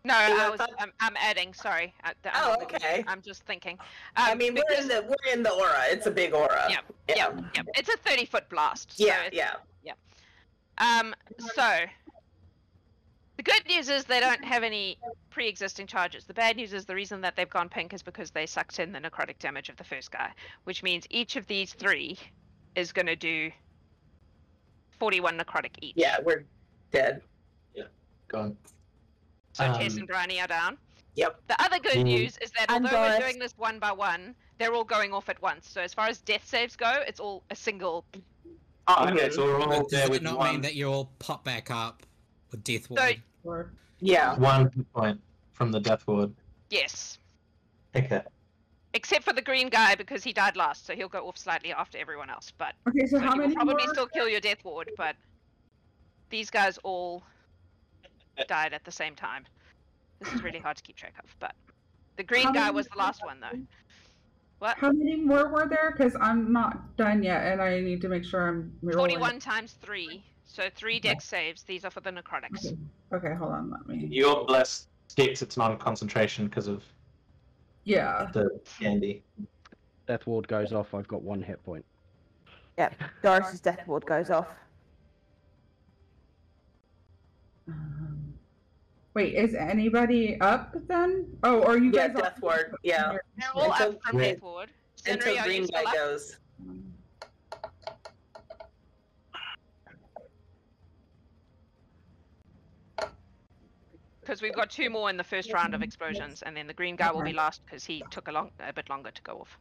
No, I thought- I'm adding. Sorry. Oh, okay. I'm just thinking. I mean, because- we're in the aura. It's a big aura. Yep. It's a 30-foot blast. So Yeah, it's- yeah. So the good news is they don't have any pre-existing charges. The bad news is the reason that they've gone pink is because they sucked in the necrotic damage of the first guy, which means each of these three is going to do 41 necrotic each. Yeah, we're dead. Gone. So Tess and Briney are down. Yep. The other good news is that And although we're Dorys. doing this one by one, they're all going off at once. So as far as death saves go, it's all a single. Oh, okay, so we're all But there does with it not mean that you all pop back up with Death Ward? Or- Yeah. 1 hit point from the Death Ward. Yes. Okay. Except for the green guy because he died last, so he'll go off slightly after everyone else. But Okay, so so how he will many probably more? still kill your death ward, but these guys all died at the same time. This is really hard to keep track of, but the green How guy many was the last one though. What? How many more were there? Because I'm not done yet, and I need to make sure I'm rolling. 41 times 3, so 3 dex saves. These are for the necrotics. Okay. Okay, hold on. Let me. Your blessed sticks its non-concentration because of Yeah. the candy. Death ward goes off. I've got 1 hit point. Yep. Doris's Death Ward goes off. Wait, is anybody up then? Oh, are you Yeah, guys all- Death Ward. Yeah. They're all Until up from green- death ward. Until Zinrie, are you green still guy up? goes. Because we've got 2 more in the first round of explosions, and then the green guy will be Okay. last because he took a bit longer to go off.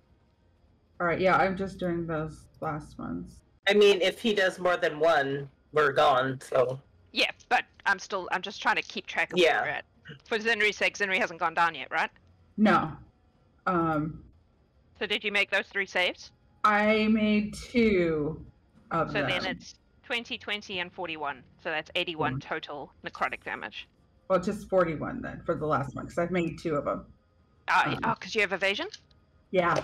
All right, yeah, I'm just doing those last ones. I mean, if he does more than one, we're gone. So Yeah, but I'm just trying to keep track of Yeah. where we're at. For Zinrie's sake, Zinrie hasn't gone down yet, right? No. So did you make those 3 saves? I made 2 of So them. then it's 20, 20, and 41. So that's 81 total necrotic damage. Well, just 41 then for the last one, because I've made 2 of them. Oh, because you have evasion? Yeah.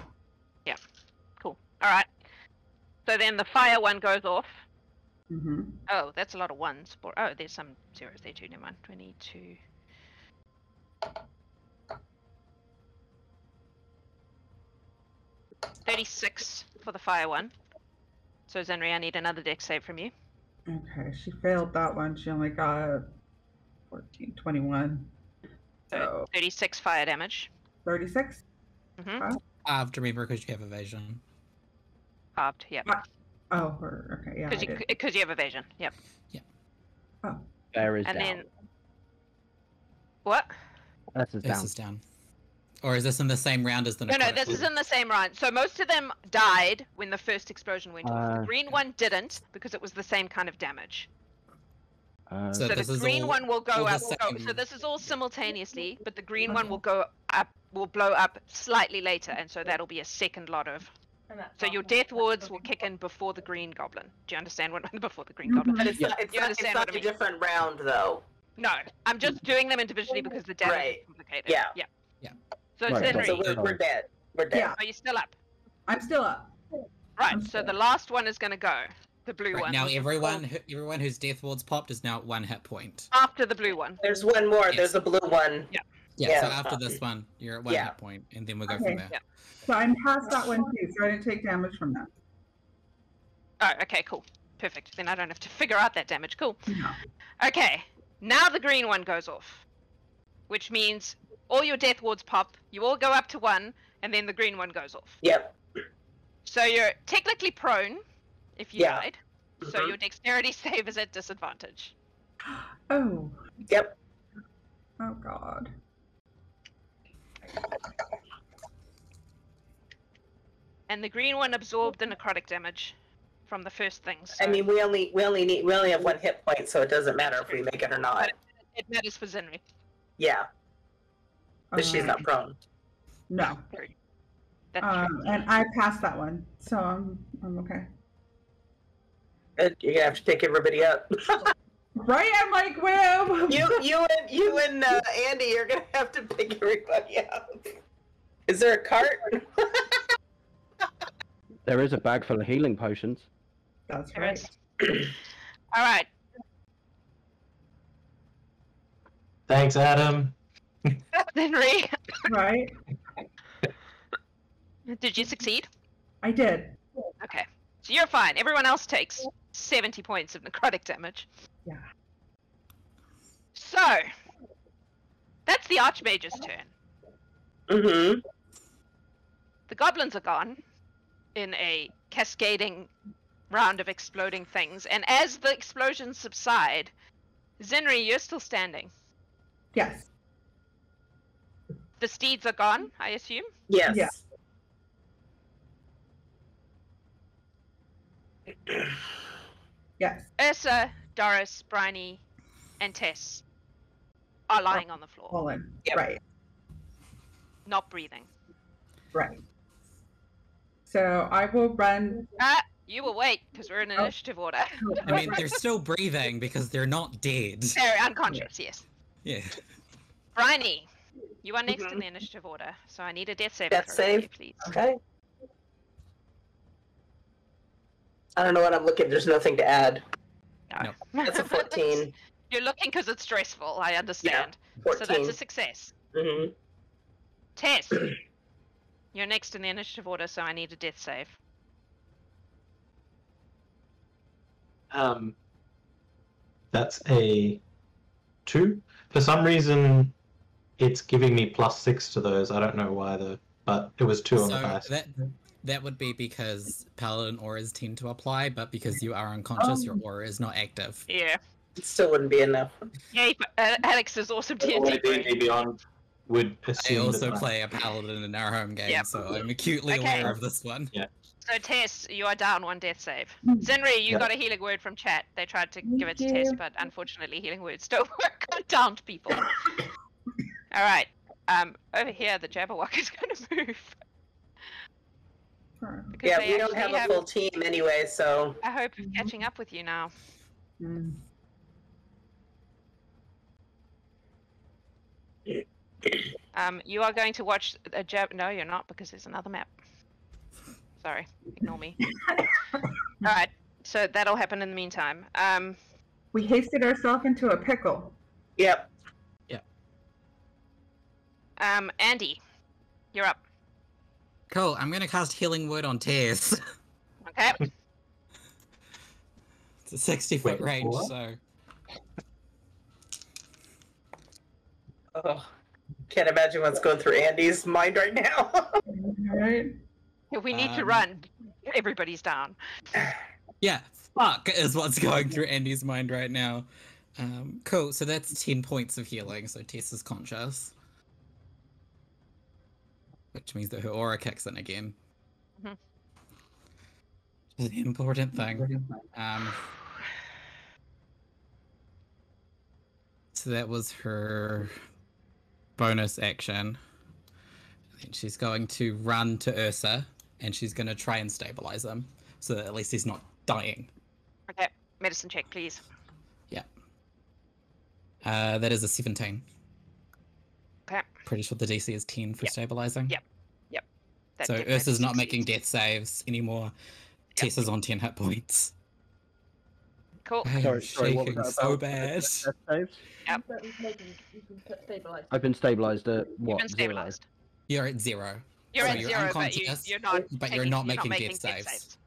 Cool. Alright. So then the fire one goes off. Mm-hmm. Oh, that's a lot of ones. Oh, there's some zeros there too. Never mind. 22. $36 for the fire one. So Zenri, I need another dex save from you. Okay, she failed that one. She only got 14, 21. So 36 fire damage. 36? Mm-hmm. I have to remember because you have evasion. Halved, yep. Oh, okay, yeah. Because you have evasion, yep. Bear is And down. then... What? This is This down. is down. Or is this in the same round as the No, necrotic? this is in the same round. So most of them died when the first explosion went off. The green one didn't because it was the same kind of damage. Uh, So So this the is green all- one will go all the up. So same. this is all simultaneously, but the green one will go up, will blow up slightly later, and so that'll be a second lot of. So your death wards will kick in before the green goblin. Do you understand what before the green goblin? But it's Yeah. not, it's You not, it's understand not what I a mean? different round, though. No, I'm just doing them individually because the damage Right. is complicated. Yeah. Yeah. Yeah. So Right, Zenri, So Sorry. we're dead. We're dead. Yeah. are you still up? I'm still up. Right. I'm So still the up. last one is going to go. The blue Right, one. now which is everyone called- everyone whose death wards popped is now at 1 hit point. after the blue one. There's one more. Yes. There's a blue one. Yeah, Yeah. so after this one, you're at 1 Yeah. hit point, and then we'll go Okay. from there. Yeah. So I'm past that one too, so I didn't take damage from that. Oh, okay, cool. Perfect. Then I don't have to figure out that damage. Cool. No. Okay, now the green one goes off, which means all your death wards pop, you all go up to 1, and then the green one goes off. Yep. So you're technically prone if you Yeah. died, so Mhm. your dexterity save is at disadvantage. Oh. Yep. Oh God. And the green one absorbed the necrotic damage from the first thing. So I mean, we only have 1 hit point, so it doesn't matter if we make it or not. it matters for Zinri. Yeah, but she's not Um, prone. No. That's true. And I passed that one, so I'm okay. You're gonna have to pick everybody up. Right? I'm like, well, You and Andie are gonna have to pick everybody up. Is there a cart? There is a bag full of healing potions. that's There right. is. All right. Thanks, Adam. Zinrie, Right? did you succeed? I did. Okay. So you're fine. Everyone else takes 70 points of necrotic damage. Yeah. So, that's the Archmage's turn. Mm-hmm. The goblins are gone in a cascading round of exploding things, and as the explosions subside, Zinrie, you're still standing. Yes. The steeds are gone, I assume? Yes. Yeah. Yes. Ursa, Dorys, Briney, and Tess are lying on the floor, Fallen. Yep. Right. not breathing. Right. So I will run. You will wait, because we're in initiative order. I mean, they're still breathing because they're not dead. They're unconscious, yes. Yeah. Briney, you are next in the initiative order, so I need a death save. Death save? please. Okay. I don't know what I'm looking. There's nothing to add. No. That's a 14. You're looking because it's stressful, I understand. 14. So that's a success. Mm-hmm. Tess, you're next in the initiative order, so I need a death save. That's a 2. For some reason, it's giving me +6 to those. I don't know why but it was 2 on the dice. That would be because Paladin auras tend to apply, but because you are unconscious, your aura is not active. Yeah. It still wouldn't be enough. Yay, Alex is awesome D&D. D&D Beyond would I assume also that play a Paladin in our home game, Yep. so I'm acutely Okay. aware of this one. So Tess, you are down 1 death save. Zinrie, you Yep. got a healing word from chat. They tried to Thank give it to you. Tess, but unfortunately healing words don't work on downed people. Alright. Over here the Jabberwock is gonna move. Because Yeah, they we don't have actually a full team anyway, so. I hope of catching up with you now. Mm. You are going to watch a No, you're not, because there's another map. Sorry, ignore me. Alright, so that'll happen in the meantime. We hasted ourselves into a pickle. Yep. Andie, you're up. Cool, I'm gonna cast Healing Word on Tess. Okay. It's a 60-foot Wait, range, what? so... Oh, can't imagine what's going through Andie's mind right now. Right? If we need to Um, run, everybody's down. Yeah, fuck is what's going through Andy's mind right now. Cool, so that's 10 points of healing, so Tess is conscious. Which means that her aura kicks in again. Mhm. Which is an important thing. So that was her bonus action. And she's going to run to Ursa, and she's going to try and stabilize him, so that at least he's not dying. Okay, medicine check, please. That is a 17. Okay. Pretty sure the DC is 10 for Yep. stabilizing. Yep. That So definitely Ursa's not succeeds. making death saves anymore. Tess is on 10 hit points. Cool. I am Sorry, what was shaking that so about? bad. Death saves? Stabilized. I've been stabilized at You've what? been 0? stabilized. You're at 0. You're So at you're 0, but unconscious, you're not. but you're not making death saves.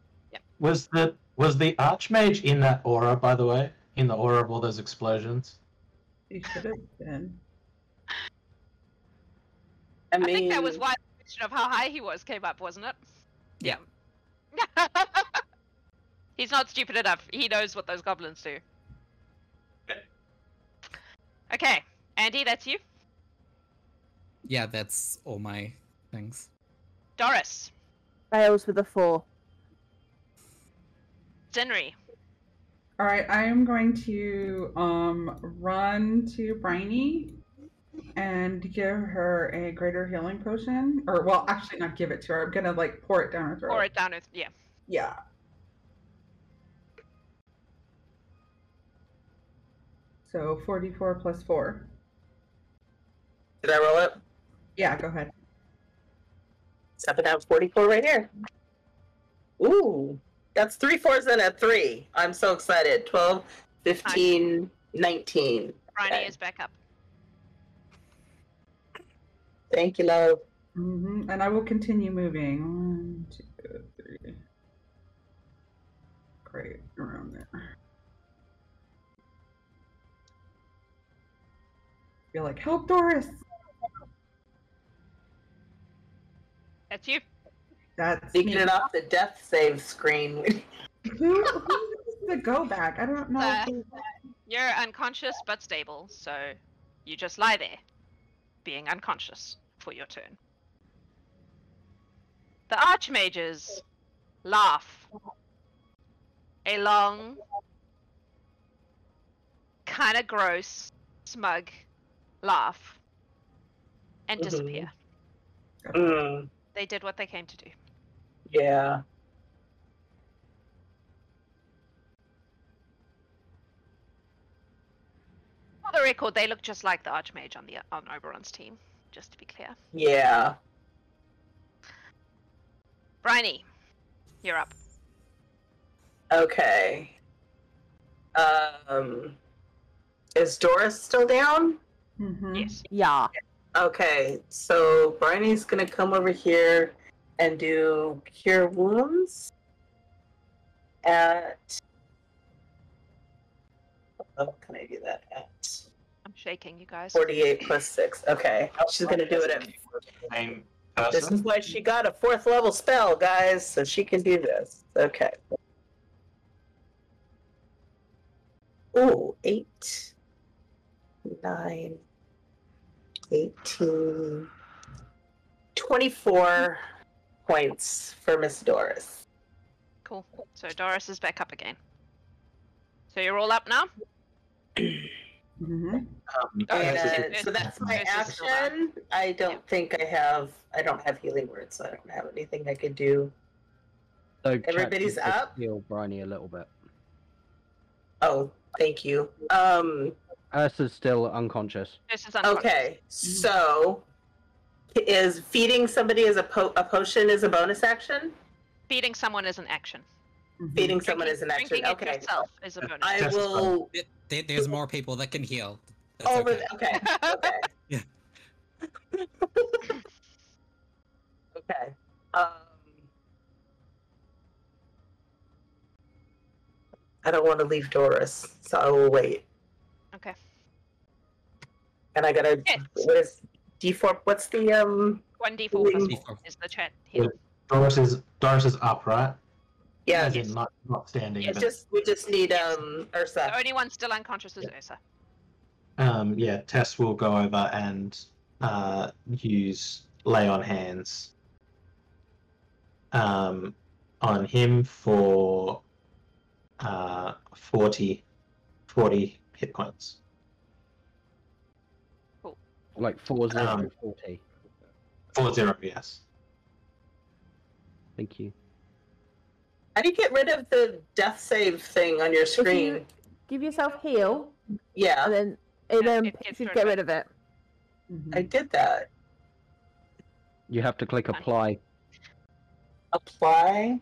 Was the Archmage in that aura, by the way? In the aura of all those explosions? You should have been. I I think that was mean, why the question of how high he was came up, wasn't it? Yeah. He's not stupid enough. He knows what those goblins do. Okay, Andie, that's you. Yeah, that's all my things. Dorys, Fails with a 4. Zinrie, All right, I am going to run to Briney and give her a greater healing potion. Or, well, actually, not give it to her. I'm gonna like pour it down her throat. pour it down with yeah. Yeah. So 44 plus 4. Did I roll it? Yeah, go ahead. 7 out of 44 right here. Ooh, that's 3 4s and a 3. I'm so excited. 12, 15, 19. Briney Okay. is back up. Thank you, love. And I will continue moving. 1, 2, 3. Great, around there. You're like, help, Dorys! That's you. That's You me. get it off the death save screen. Who needs to go back? I don't know. You're unconscious but stable, so you just lie there, being unconscious for your turn. The archmages laugh. A long, kind of gross, smug laugh and disappear. They did what they came to do. Yeah. For the record, they look just like the Archmage on Oberon's team, just to be clear. Yeah. Briney, you're up. Okay. Is Dorys still down? Yes. Yeah. Okay, so Briney's gonna come over here and do Cure Wounds at. Oh, can I do that at? I'm shaking, you guys. 48 plus 6. Okay, she's gonna do it at. Same This person. is why she got a 4th level spell, guys, so she can do this. Okay. Ooh, 8, 9, 18, 24 points for Miss Dorys. Cool. So Dorys is back up again. So you're all up now? And, Ursa- so that's my Ursa's still down. action. I don't think I don't have healing words, so I don't have anything I could do. So Everybody's check, you could up? Heal Briney a little bit. Oh, thank you. Ursa's still unconscious. This is unconscious. Okay, so is feeding somebody as a potion is a bonus action? Feeding someone is an action. Feeding someone is an action. Drinking it Okay. yourself is a bonus. I That's will. There's more people that can heal. That's Over. okay. Okay. Okay. Yeah. Okay. I don't want to leave Dorys, so I will wait. Okay. And I gotta. Yes. What is D4? What's the 1d4 plus D4. 4 is the chat here. Doris is up, right? Yeah. As in not standing. Yes. but- We just need The Ursa. only one still unconscious is Ursa. Yeah, Tess will go over and use lay on hands on him for 40 hit points. Like 40, Um, 40. 40, yes. Thank you. How do you get rid of the death save thing on your If screen? you give yourself heal, Yeah, and then It gets should rid get of rid of it. I did that. You have to click apply. Apply.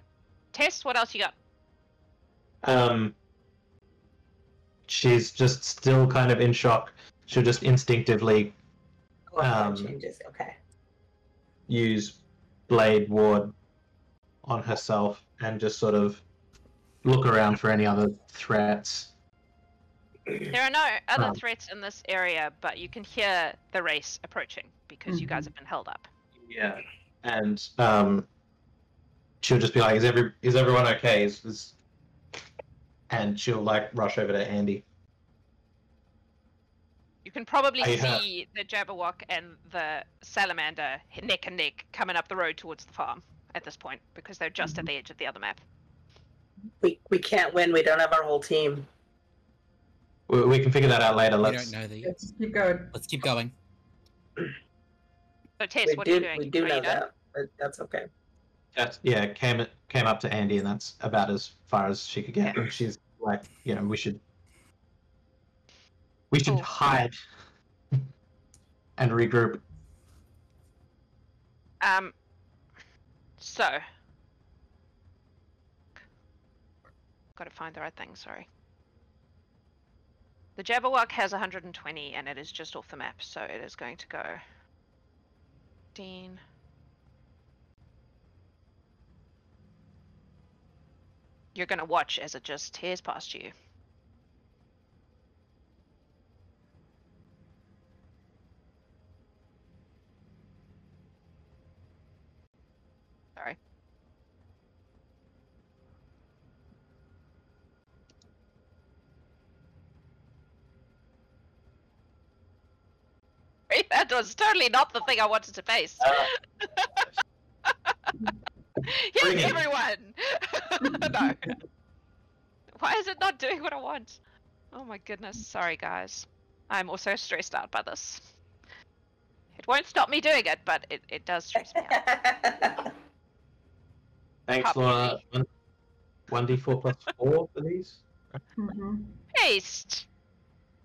Tess, what else you got? She's just still kind of in shock. She'll just instinctively Oh, that Um, changes. Okay. use Blade Ward on herself and just sort of look around for any other threats. There are no other Um, threats in this area, but you can hear the race approaching because you guys have been held up. Yeah. And she'll just be like, "Is everyone okay?" And she'll like rush over to Andie. You can probably I have- see the Jabberwock and the Salamander neck and neck coming up the road towards the farm at this point because they're just at the edge of the other map. We can't win. We don't have our whole team. We can figure that out later. We Let's. don't know the. Let's keep going. Let's keep going. So Tess, what are you doing? We do Are know you done? that, but that's okay. Yeah, came up to Andie, and that's about as far as she could get. Okay. She's like, we should. We should Cool. hide and regroup. So. Gotta find the right thing, sorry. The Jabberwock has 120 and it is just off the map, so it is going to go 15. You're gonna watch as it just tears past you. Sorry. That was totally not the thing I wanted to face. Here's Briney. everyone! No. Why is it not doing what I want? Oh my goodness. Sorry, guys. I'm also stressed out by this. It won't stop me doing it, but it does stress me out. Thanks, Laura. 1d4 plus 4 for these. Paste!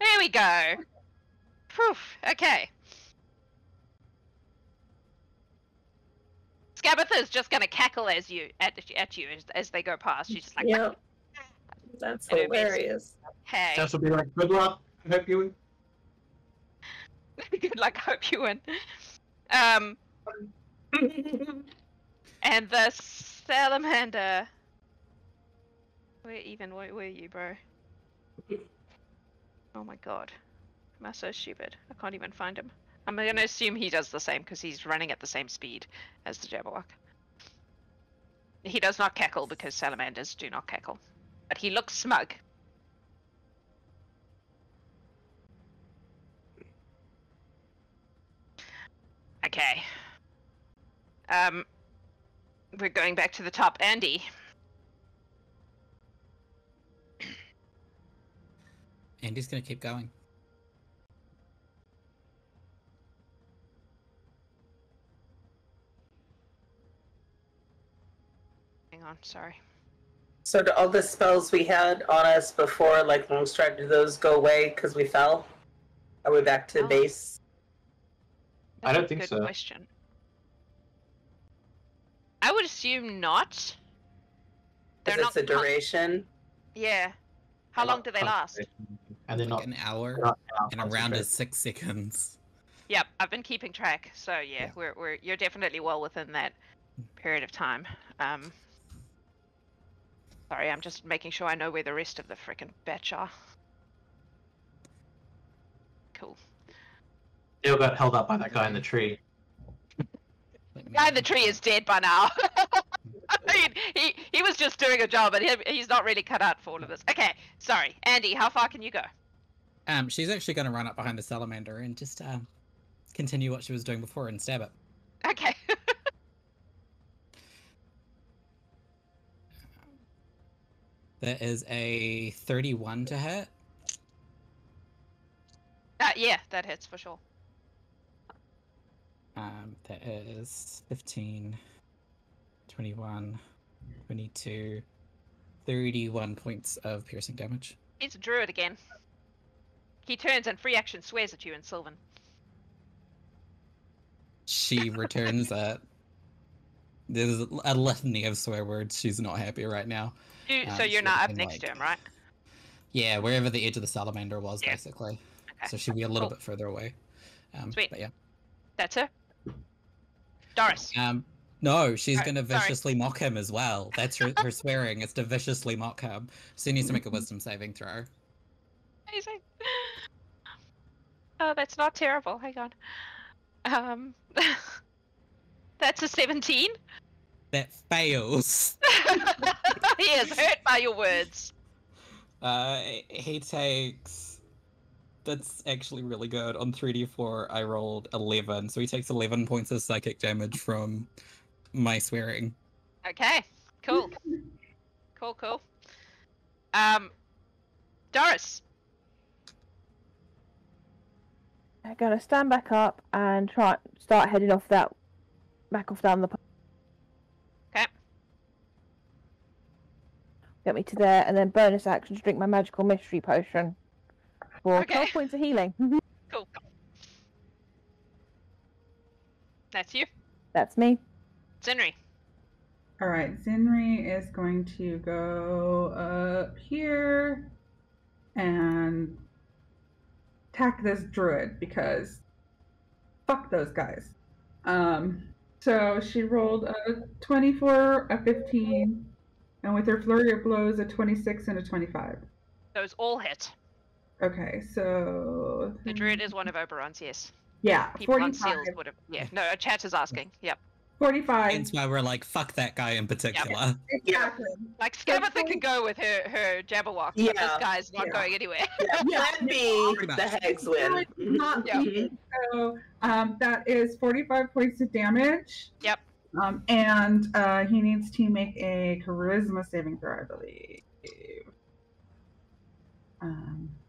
There we go. Phew. Okay. Scabatha is just gonna cackle as you at you as they go past. She's just like, Yep. That's And it makes- hilarious. hey, Tasha will be like, good luck. I hope you win. good luck. Hope you win. And the salamander. Where were you, bro? Oh my god. Am I so stupid? I can't even find him. I'm gonna assume he does the same because he's running at the same speed as the Jabberwock. He does not cackle because salamanders do not cackle. But he looks smug. Okay. We're going back to the top. Andie. Andie's gonna keep going. Hang on, sorry. So do all the spells we had on us before, like long stride, do those go away because we fell? Are we back to Oh. base? I don't a think good so. Question. I would assume not. They're Because not it's a duration? Yeah. How long do they last? And they're Like not. an hour, not and a round is concentrated. 6 seconds. Yep, I've been keeping track. So yeah, Yeah. you're definitely well within that period of time. Sorry, I'm just making sure I know where the rest of the frickin' batch are. Cool. Still got held up by that guy in the tree. Let me- Guy in the tree is dead by now. I mean, he was just doing a job, and he's not really cut out for all of this. Okay, sorry, Andie, how far can you go? She's actually gonna run up behind the salamander and just continue what she was doing before and stab it. Okay. That is a 31 to hit. Yeah, that hits for sure. That is 15, 21, 22, 31 points of piercing damage. He's a druid again. He turns and free action swears at you in Sylvan. She returns it. There's a litany of swear words. She's not happy right now. So you're not up and, next to him, right? Yeah, wherever the edge of the salamander was, Yeah. basically. Okay. So she'll be a little Cool. bit further away. Sweet. But yeah. That's her. Doris. No, she's Oh, going to sorry. viciously mock him as well. That's her swearing, is to viciously mock him. So he needs to make a wisdom saving throw. Amazing. Oh, that's not terrible. Hang on. That's a 17. That fails. He is hurt by your words. He takes... That's actually really good. On 3d4, I rolled 11. So he takes 11 points of psychic damage from my swearing. Okay. Cool. Cool. Doris. I'm gonna stand back up and start heading off down the path. Okay. Get me to there, and then bonus action to drink my magical mystery potion. for Okay. 12 points of healing. Cool. That's you. That's me. Zinrie. All right, Zinrie is going to go up here and attack this druid because fuck those guys. So she rolled a 24, a 15, and with her flurry of blows, a 26 and a 25. Those all hit. Okay, so The druid is one of Oberon's, yes. yeah, People on 45. seals would have. Yeah, no, a chat is asking. Yep. 45. Hence why we're like, fuck that guy in particular. Exactly. Like, Scabatha can go with her Jabberwock, but this Yeah. guy's not Yeah. going anywhere. Yeah, plan B, Pretty much. the hags win. Not Yeah. me. So that is 45 points of damage. Yep. And he needs to make a charisma saving throw, I believe.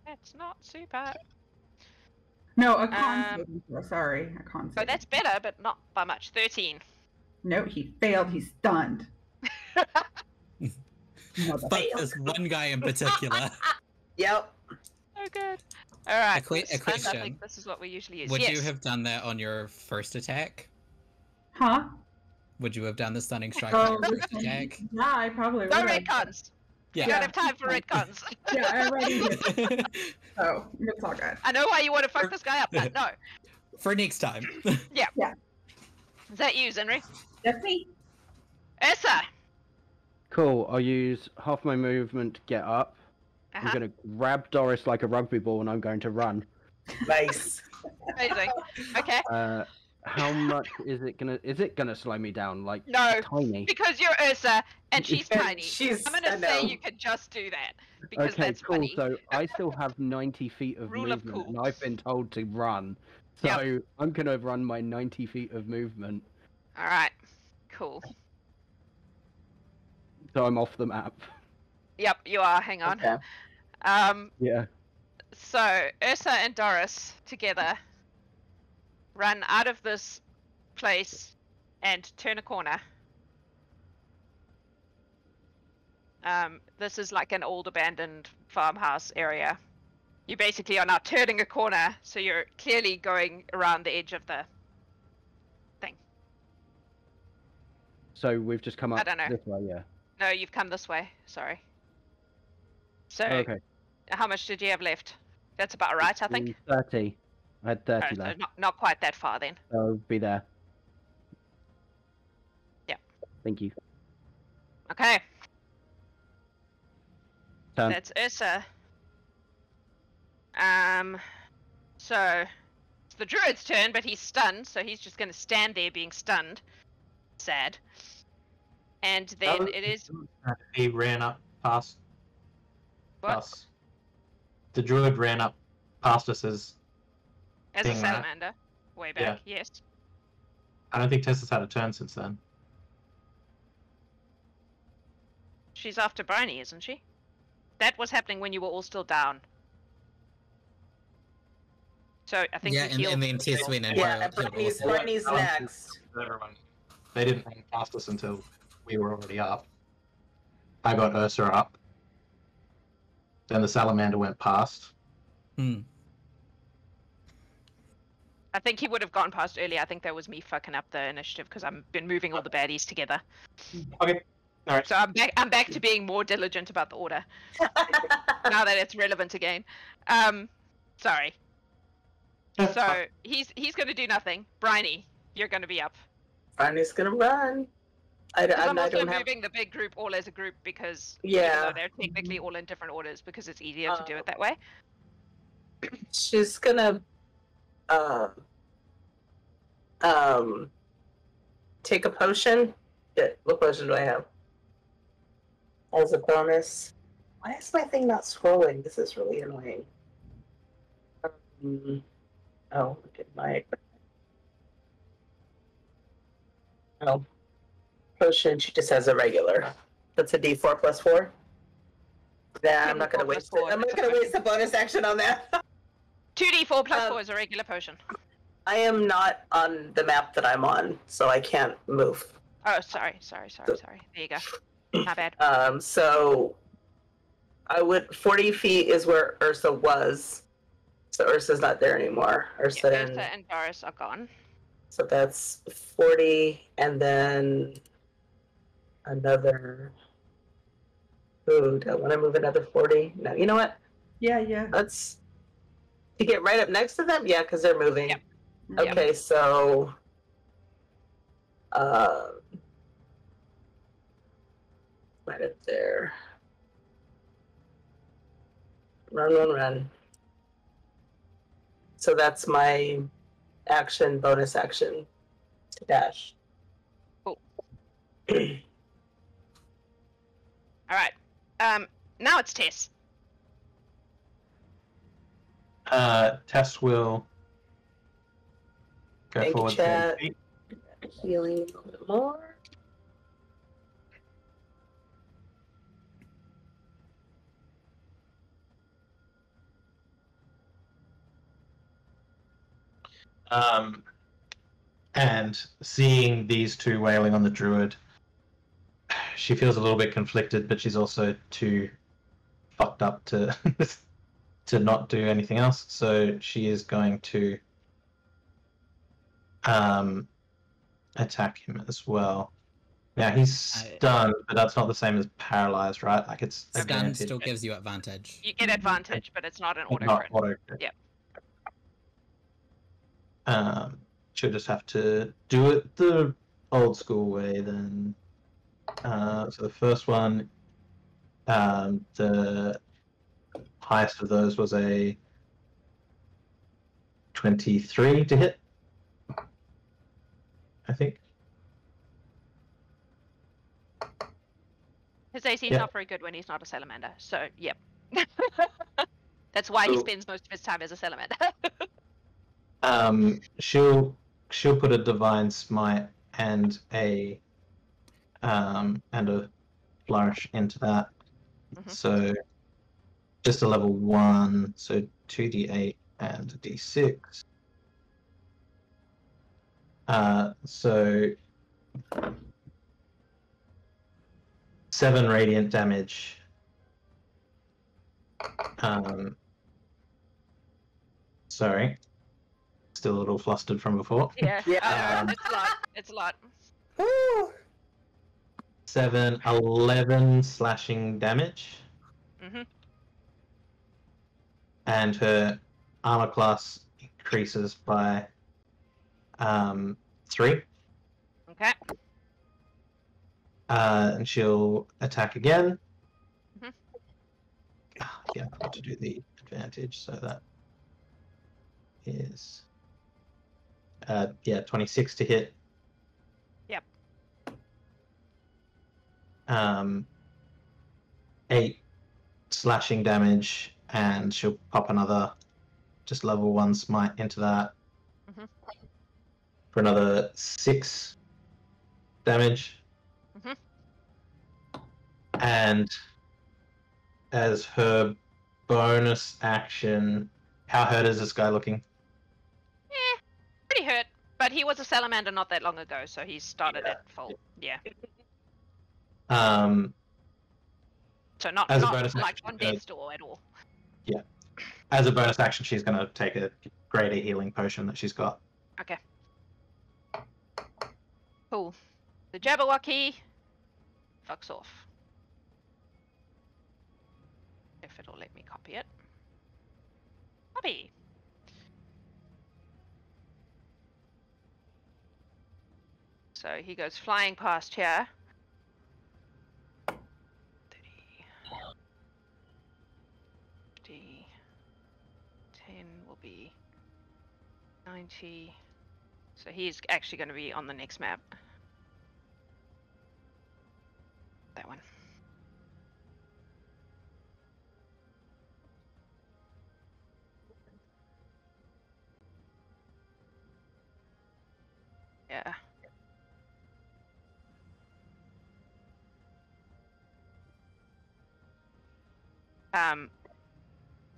That's not super. No, a con saving throw. Sorry, a con Oh, saving. that's better, but not by much. 13. No, he failed. He's stunned. Fuck this one guy in particular. Yep. Oh, good. All right. A I question. think this is what we usually use. Would yes. you have done that on your first attack? Huh? Would you have done the stunning strike Oh, on your first attack? yeah, I probably No would. retcons. You Yeah. don't have time for retcons. Yeah, I already did. So it's all good. I know why you want to fuck this guy up, but no. For next time. Is that you, Zinrie? That's me. Ursa! Cool. I'll use half my movement to get up. Uh-huh. I'm gonna grab Dorys like a rugby ball, and I'm going to run. Nice. Amazing. Okay. How much is it gonna? Is it gonna slow me down? Like No. tiny. Because you're Ursa and she's And tiny. she's- I'm I gonna say know. you can just do that. Because Okay, that's cool. funny. So I still have 90 feet of Rule of movement, and cool. I've been told to run. So Yep. I'm gonna run my 90 feet of movement. Alright. Cool. So I'm off the map. Yep, you are. Hang on. Okay. Yeah. So Ursa and Dorys together run out of this place and turn a corner. This is like an old abandoned farmhouse area. You basically are now turning a corner, so you're clearly going around the edge of the thing. So we've just come I up don't know. this way, yeah. No, you've come this way. Sorry. So, Okay. how much did you have left? That's about right, I think. 30. I had 30 Oh, so left. not quite that far then. So I'll be there. Yeah. Thank you. Okay, Turn. that's Ursa. So it's the druid's turn, but he's stunned, so he's just going to stand there being stunned. Sad. And then Oh, it is He ran up past what? us. The druid ran up past us as As a thing, right? salamander. Way back, yes. I don't think Tessa's had a turn since then. She's after Briney, isn't she? That was happening when you were all still down. So I think Yeah, we healed. and then Tess went in. Yeah, her- her Briney's, also. Briney's next. Everyone, they didn't run past us until we were already up. I got Ursa up. Then the salamander went past. Hmm. I think he would have gone past earlier. I think that was me fucking up the initiative because I've been moving all the baddies together. Okay. Alright. So I'm back to being more diligent about the order now that it's relevant again. Sorry. So he's going to do nothing. Briney, you're going to be up. Briney's gonna run. I 'Cause I'm don't also have. moving the big group all as a group because even Yeah. though they're technically all in different orders because it's easier to do it that way. She's gonna take a potion. What potion do I have? As a bonus. Why is my thing not scrolling? This is really annoying. Oh, look at my. Oh. Potion, she just has a regular. That's a D4 plus 4. Nah, I'm not gonna D4 plus waste it. 4, I'm not that's gonna fine. waste a bonus action on that. 2d4 plus 4 Um, is a regular potion. I am not on the map that I'm on, so I can't move. Oh, sorry. There you go. My bad. So I would 40 feet is where Ursa was. So Ursa's not there anymore. Ursa Yeah, and Ursa and Dorys are gone. so that's 40, and then another. Ooh, do I want to move another 40? No, you know what? Yeah. Let's to get right up next to them. Yeah, because they're moving. Yep. Okay, so right up there. Run. So that's my action, bonus action to dash. Cool. All right. Now it's Tess. Tess will go Thank you, forward. chat. 30 feet. Healing a little bit more. And seeing these two wailing on the druid, she feels a little bit conflicted, but she's also too fucked up to to not do anything else. So she is going to attack him as well. Now he's stunned, but that's not the same as paralyzed, right? Like it's Stun advantage. still gives you advantage. You get advantage, but it's not an auto Not crit. auto crit. Yep. She'll just have to do it the old school way then. So the first one, the highest of those was a 23 to hit, I think. His AC is Yeah. not very good when he's not a salamander, so yep. That's why he Cool. spends most of his time as a salamander. She'll put a divine smite and a flourish into that. Mhm. So just a level 1, so 2d8 and a d6. So 7 radiant damage. Sorry. Still a little flustered from before. Yeah, Yeah. it's a lot. It's a lot. Woo! 7, 11 slashing damage. hmm And her armor class increases by 3. Okay. And she'll attack again. Mhm. Yeah, I want to do the advantage, so that is 26 to hit. Yep. 8 slashing damage, and she'll pop another just level 1 smite into that Mhm. for another 6 damage. Mhm. And as her bonus action, how hurt is this guy looking? Pretty hurt, but he was a salamander not that long ago, so he started at full. Yeah. So not As a bonus like action, on death's door at all. as a bonus action, she's going to take a greater healing potion that she's got. Okay. Cool. The Jabberwocky fucks off. If it'll let me copy it. Copy. So he goes flying past here. 30, 50, 10 will be 90. So he's actually going to be on the next map. That one. Yeah.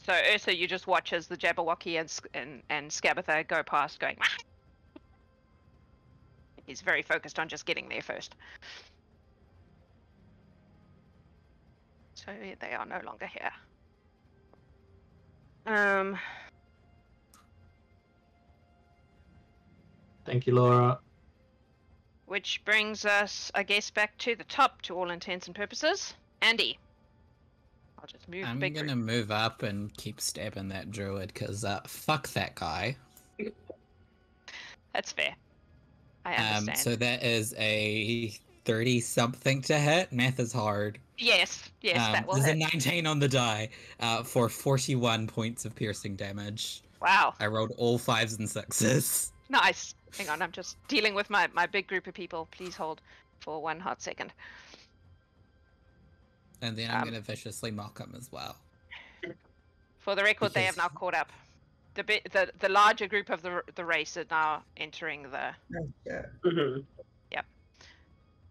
So Ursa, you just watch as the Jabberwocky and Scabatha go past, going. He's very focused on just getting there first. So they are no longer here. Thank you, Laura. Which brings us, I guess, back to the top to all intents and purposes. Andie. I'll just move I'm big gonna group. move up and keep stabbing that druid, because fuck that guy. That's fair. I understand. So that is a 30-something to hit. Math is hard. Yes, that will There's hit. a 19 on the die for 41 points of piercing damage. Wow. I rolled all 5s and 6s. Nice. Hang on, I'm just dealing with my big group of people. Please hold for 1 hot second. And then I'm gonna viciously mock him as well. For the record, they have now caught up. The larger group of the race are now entering the. Mhm. Yep.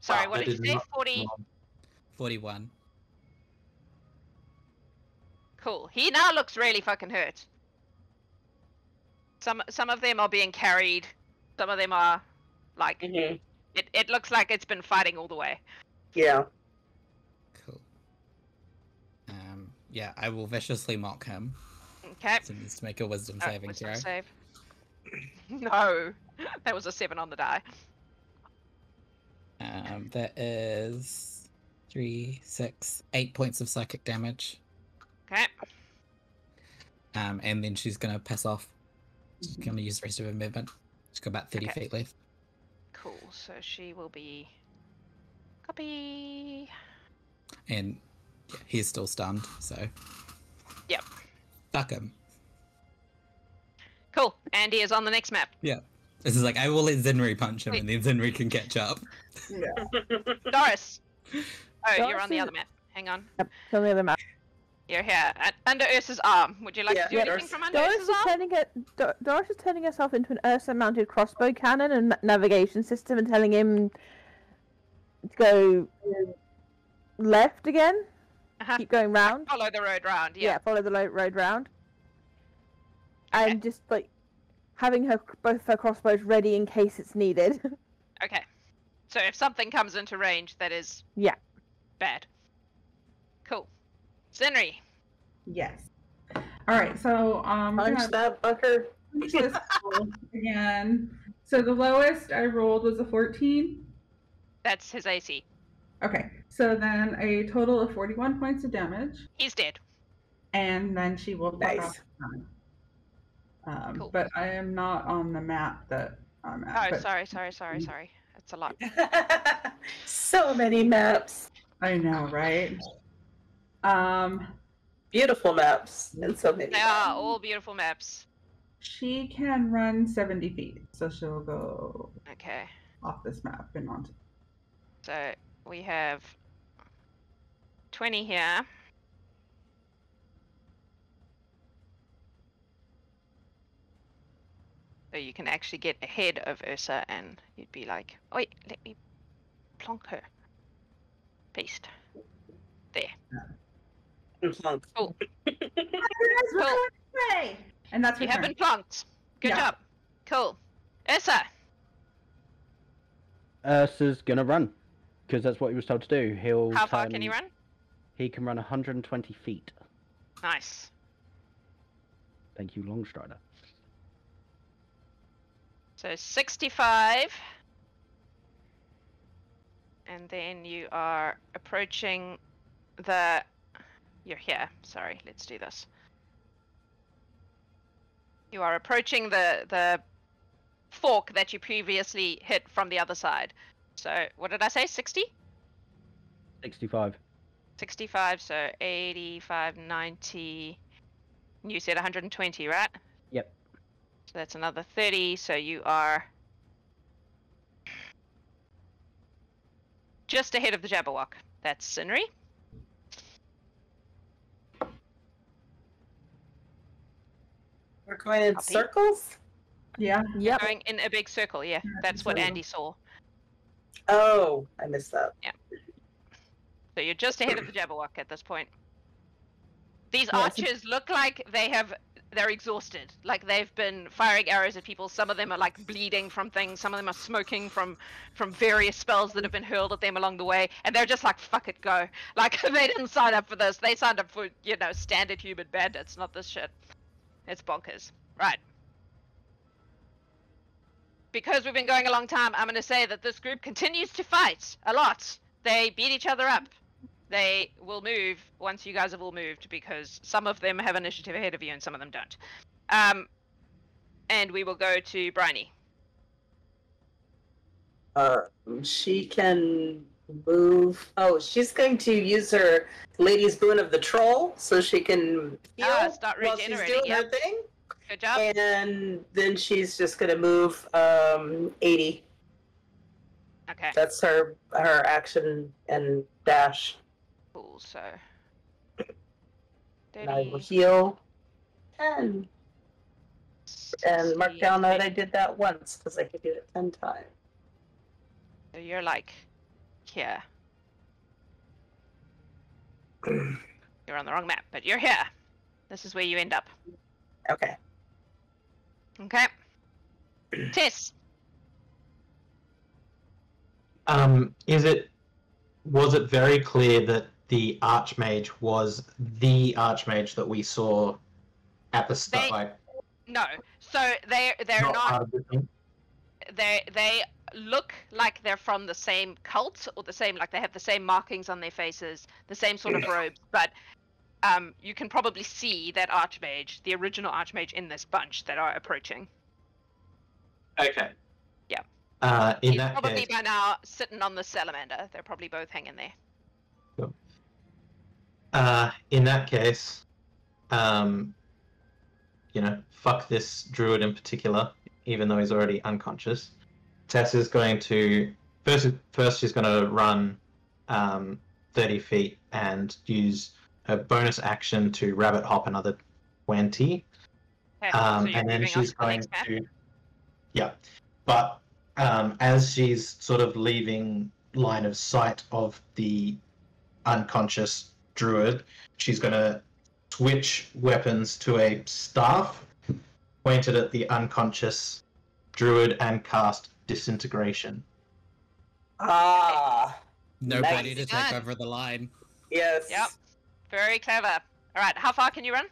Sorry, Wow, what that did you is say? not 40. 41. Cool. He now looks really fucking hurt. Some of them are being carried. Some of them are like Mhm. it looks like it's been fighting all the way. Yeah. Cool. Yeah, I will viciously mock him. Okay. So he needs to make a wisdom saving Wisdom throw. save. No, that was a 7 on the die. That is 3, 6, 8 points of psychic damage. Okay. And then she's gonna piss off. She's gonna use the rest of her movement. She's got about 30 feet left. Cool. So she will be. Copy. And yeah, he's still stunned, so. Yep. Fuck him. Cool. Andie is on the next map. Yeah. This is like, I will let Zinrie punch him, Wait. and then Zinrie can catch up. Dorys. Oh, you're Dorys on the is- other map. Hang on. Yep, tell me the map. You're here. Under Ursa's arm. Would you like Yeah, to do yeah, anything Doris. from under Doris Ursa's is arm? Doris is turning herself into an Ursa-mounted crossbow cannon and navigation system, and telling him to go left again. Uh-huh. Keep going round. Follow the road round. Yeah, Yeah. follow the road round. Okay. And just like having both her crossbows ready in case it's needed. Okay. So if something comes into range that is Yeah. bad. Cool. Zinrie. Yes. All right. So Punch that fucker. punch this roll again. So the lowest I rolled was a 14. That's his AC. Okay. So then a total of 41 points of damage, He's dead. and then she will fuck Nice. off. Cool. But I am not on the map that I'm at. Oh, but sorry. That's a lot. So many maps. I know, right? Beautiful maps. And so many They maps. are all beautiful maps. She can run 70 feet, so she'll go Okay. off this map and onto. So we have 20 here. So you can actually get ahead of Ursa and you'd be like, oh, wait, let me plonk her. Paste. There. Plunk. Cool. Cool. And that's her You have turn. been plonked. Good Yeah. job. Cool. Ursa. Ursa's gonna run, because that's what he was told to do. He'll How far can he run? He can run 120 feet. Nice. Thank you, Longstrider. So 65. And then you are approaching the... You're here. Sorry, let's do this. You are approaching the fork that you previously hit from the other side. So, what did I say? 60? 65. 65, so 85, 90. You said 120, right? Yep. So that's another 30, so you are just ahead of the Jabberwock. That's Zinrie. We're going in Copy. circles? Yeah. Yep. Going in a big circle, yeah. That's what circle. Andie saw. Oh, I missed that. So you're just ahead of the Jabberwock at this point. These Yeah, so- archers look like they're exhausted. Like they've been firing arrows at people. Some of them are like bleeding from things. Some of them are smoking from various spells that have been hurled at them along the way. And they're just like, fuck it, go. Like they didn't sign up for this. They signed up for, standard human bandits, not this shit. It's bonkers. Right. because we've been going a long time, I'm going to say that this group continues to fight a lot. They beat each other up. They will move once you guys have all moved, because some of them have initiative ahead of you and some of them don't. And we will go to Briney. She can move. Oh, she's going to use her Lady's Boon of the Troll, so she can heal start while she's regenerating, doing her thing. Good job. And then she's just going to move 80. Okay. That's her action and dash. Cool. So. And I will heal 10. And mark down that I did that once, because I could do it 10 times. So you're like here. You're on the wrong map, but you're here. This is where you end up. Okay. Okay. Tess. Was it very clear that the Archmage was the Archmage that we saw at the start? No. So they're not part of the thing? they look like they're from the same cult, or the same, like they have the same markings on their faces, the same sort of robes, but you can probably see that Archmage, the original Archmage, in this bunch that are approaching. Okay. Yeah. In He's that probably case, by now sitting on the salamander. They're probably both hanging there. in that case, fuck this druid in particular, even though he's already unconscious. Tess is going to first she's going to run 30 feet and use her bonus action to rabbit hop another 20. Okay, so and then she's going to but as she's sort of leaving line of sight of the unconscious druid, she's going to switch weapons to a staff pointed at the unconscious druid and cast Disintegration. Nobody Nice. to take over the line. Yes. Yep. Very clever. All right, how far can you run?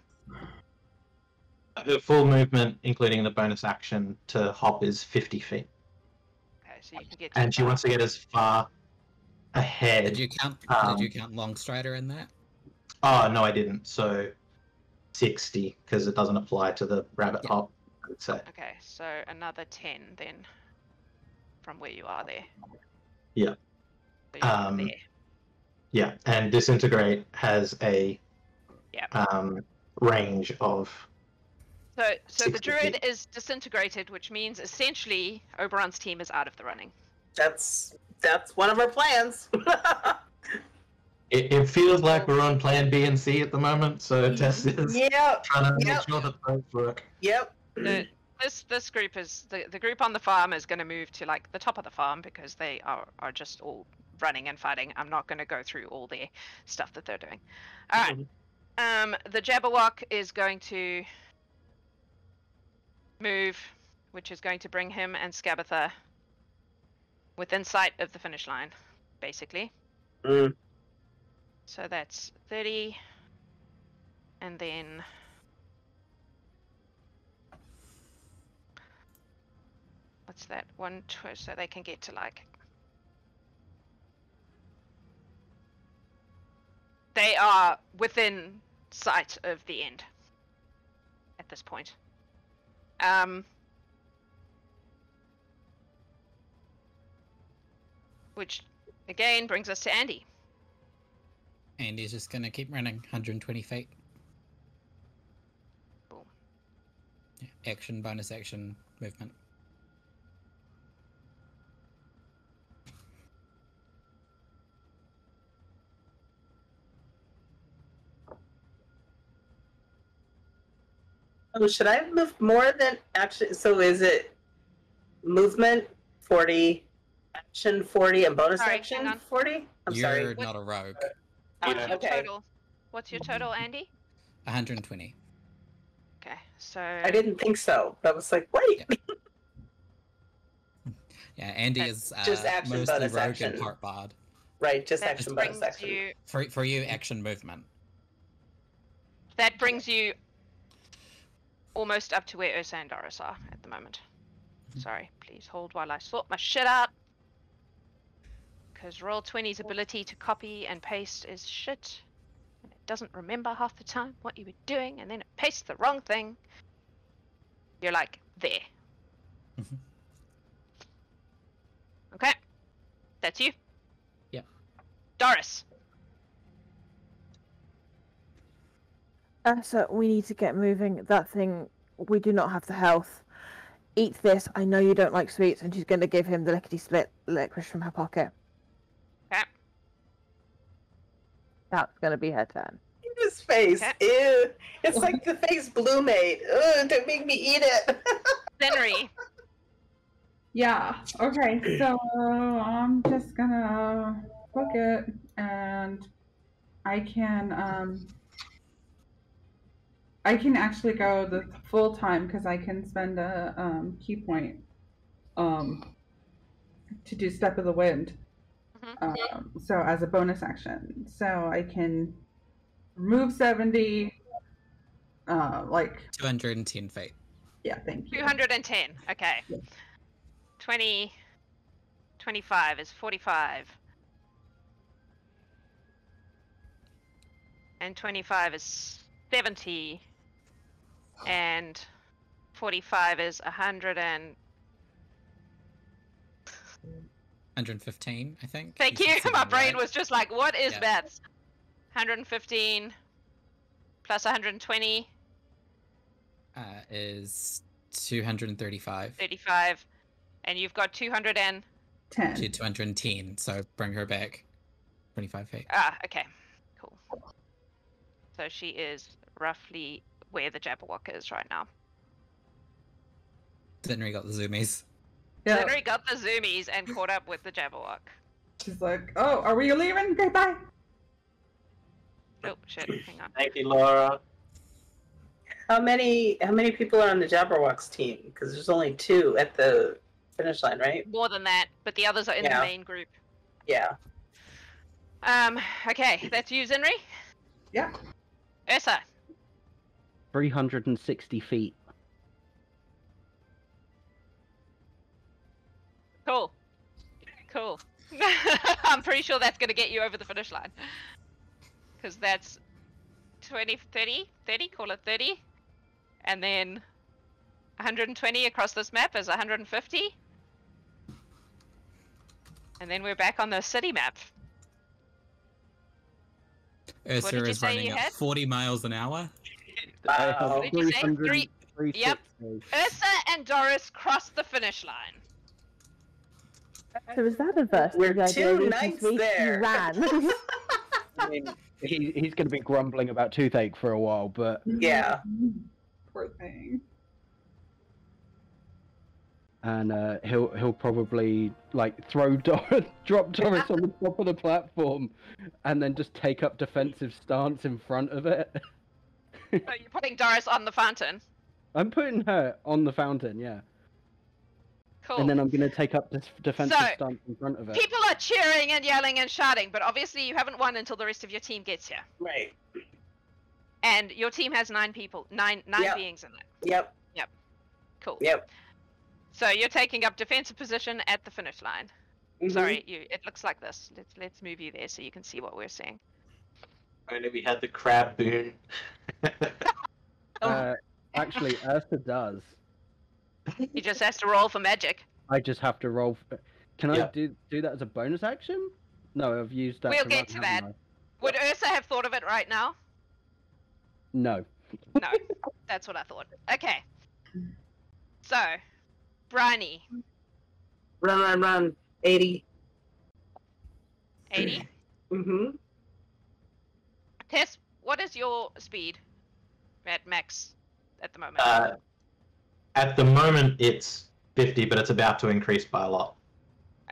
Her full movement, including the bonus action to hop, is 50 feet. Okay, so you can get to And she wants to get as far ahead. Did you count Longstrider in that? Oh, no, I didn't. So 60, because it doesn't apply to the rabbit hop, I would say. Okay, so another 10 then from where you are there. Yeah. So you're there. Yeah, and Disintegrate has a range of... So the 60 druid feet. is disintegrated, which means essentially Oberon's team is out of the running. That's one of our plans. It feels like we're on plan B and C at the moment, so Tess is Yep. trying to make sure that those work. Yep. This group is the group on the farm is going to move to like the top of the farm because they are just all running and fighting. I'm not going to go through all their stuff that they're doing. All right. The Jabberwock is going to move, which is going to bring him and Skabatha within sight of the finish line, basically. So that's 30, and then what's that? So they can get to like. They are within sight of the end at this point. Which again brings us to Andie. Andie's just gonna keep running 120 feet. Cool. Yeah, action, bonus action, movement. Oh, should I have moved more than action? So is it movement 40, action 40, and bonus Sorry, action hang on. 40? I'm You're sorry. not a rogue. Okay. What's your total, Andie? 120. Okay, so I didn't think so. I was like, wait. Yeah, Andie is Just action, mostly bonus rogue action. and part bard. Right, just that action, bonus brings action. you. For you, action movement. That brings you almost up to where Ursa and Dorys are at the moment. Sorry, please hold while I sort my shit out. Because Roll20's ability to copy and paste is shit. And it doesn't remember half the time what you were doing, and then it pastes the wrong thing. You're like, there. Mhm. Okay. That's you? Yep. Dorys. So we need to get moving. That thing, we do not have the health. Eat this. I know you don't like sweets, and she's going to give him the lickety-split licorice from her pocket. Okay. That's going to be her turn. His face. Okay. Ew. It's like the face Blue made. Ugh, don't make me eat it. Zinrie. Yeah. Okay. So I'm just gonna book it, and I can actually go the full time because I can spend a key point to do Step of the Wind. So as a bonus action, so I can remove 70. 210 feet. Yeah, thank you. 210. Okay. Yeah. 20. 25 is 45. And 25 is 70. And 45 is 100 and... 115, I think. Thank You you. said My something brain right. was just like, what is Yeah. that? 115 plus 120, Is 235 35. And you've got 200 and... 10. to 210, so bring her back 25 feet. Ah, okay. Cool. So she is roughly where the Jabberwock is right now. Zinrie got the zoomies. Yeah. Zinrie got the zoomies and caught up with the Jabberwock. She's like, oh, are we leaving? Okay, bye. Oh, shit. Hang on. Thank you, Laura. How many people are on the Jabberwock's team? Because there's only 2 at the finish line, right? More than that, but the others are in the Yeah. main group. Yeah. Okay, that's you, Zinrie. Yeah. Ursa. 360 feet. Cool. Cool. I'm pretty sure that's going to get you over the finish line. Because that's 20, 30, call it 30. And then 120 across this map is 150. And then we're back on the city map. Ursa did you is say running you at had? 40 miles an hour. I have Wow. What did you say? 300 Three- Yep. 360. Ursa and Dorys crossed the finish line. So is that adverse? to We're the idea 2 of eating knights sweets? there. You ran. I mean, he's going to be grumbling about toothache for a while, but Yeah. Poor thing. and he'll probably like throw drop Doris on the top of the platform, and then just take up defensive stance in front of it. So you're putting Doris on the fountain. I'm putting her on the fountain, yeah, Cool. and then I'm going to take up this defensive So, stance in front of it. People are cheering and yelling and shouting, but obviously you haven't won until the rest of your team gets here. Right. And your team has 9 people, nine Yep. beings in it. Yep. Cool. Yep. So you're taking up defensive position at the finish line. Mhm. Sorry, it looks like this. Let's move you there so you can see what we're seeing. Only we had the crab boon. Actually, Ursa does. He just has to roll for magic. I just have to roll. Can I Yeah. do that as a bonus action? No, I've used that. We'll to get run, to haven't that. I? Would Ursa have thought of it right now? No. No, that's what I thought. Okay. So, Briney, Run. 80. 80. Mm-hmm. Tess, what is your speed at max at the moment? At the moment, it's 50, but it's about to increase by a lot.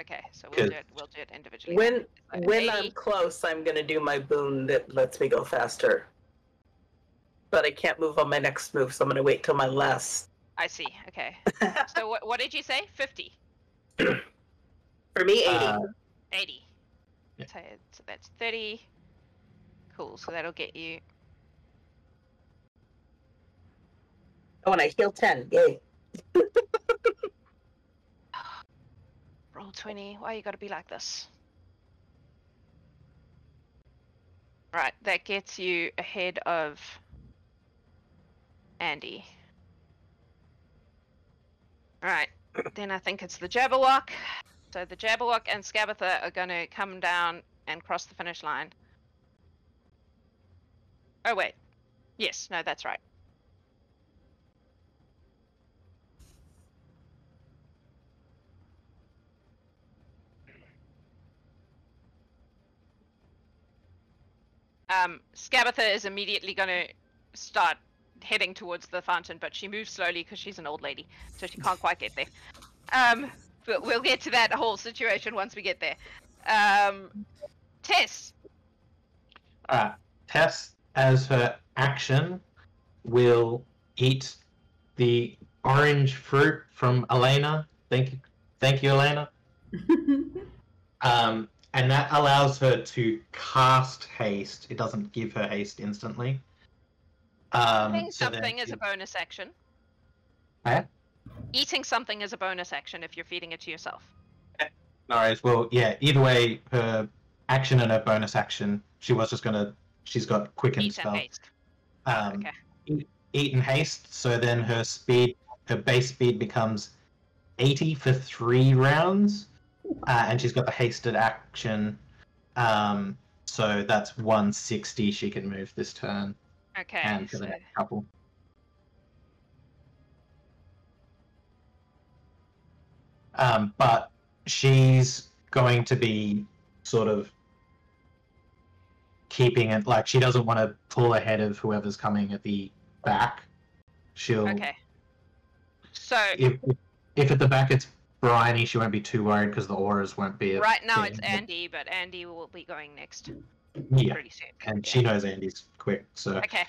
Okay, so Good. we'll do it individually. When So when 80. I'm close, I'm gonna do my boon that lets me go faster. But I can't move on my next move, so I'm gonna wait till my last. I see. Okay. So what did you say? 50. For me, 80. 80. Yeah. So that's 30. Cool. So that'll get you. Oh, and I heal 10. Yay. Roll 20. Why you gotta be like this? Right, that gets you ahead of Andie. Right, then I think it's the Jabberwock. So the Jabberwock and Scabatha are gonna come down and cross the finish line. Oh wait. Yes, no, that's right. Scabatha is immediately going to start heading towards the fountain, but she moves slowly because she's an old lady, so she can't quite get there. But we'll get to that whole situation once we get there. Tess. Tess, as her action, will eat the orange fruit from Elena. Thank you, Elena. And that allows her to cast haste. It doesn't give her haste instantly. Eating something is a bonus action. Yeah? Eating something is a bonus action if you're feeding it to yourself. No worries. Well, yeah, either way, her action and her bonus action, she's got quicken Eat spell. and haste. Okay. Eat and haste, so then her base speed becomes 80 for 3 rounds. And she's got the hasted action, so that's 160 she can move this turn. Okay. And for the next couple. But she's going to be sort of keeping it, like, she doesn't want to pull ahead of whoever's coming at the back. She'll... Okay. So... If at the back it's Briney, she won't be too worried because the auras won't be... Right now it's Andie, but Andie will be going next. Yeah, pretty soon. and she knows Andie's quick, so... Okay.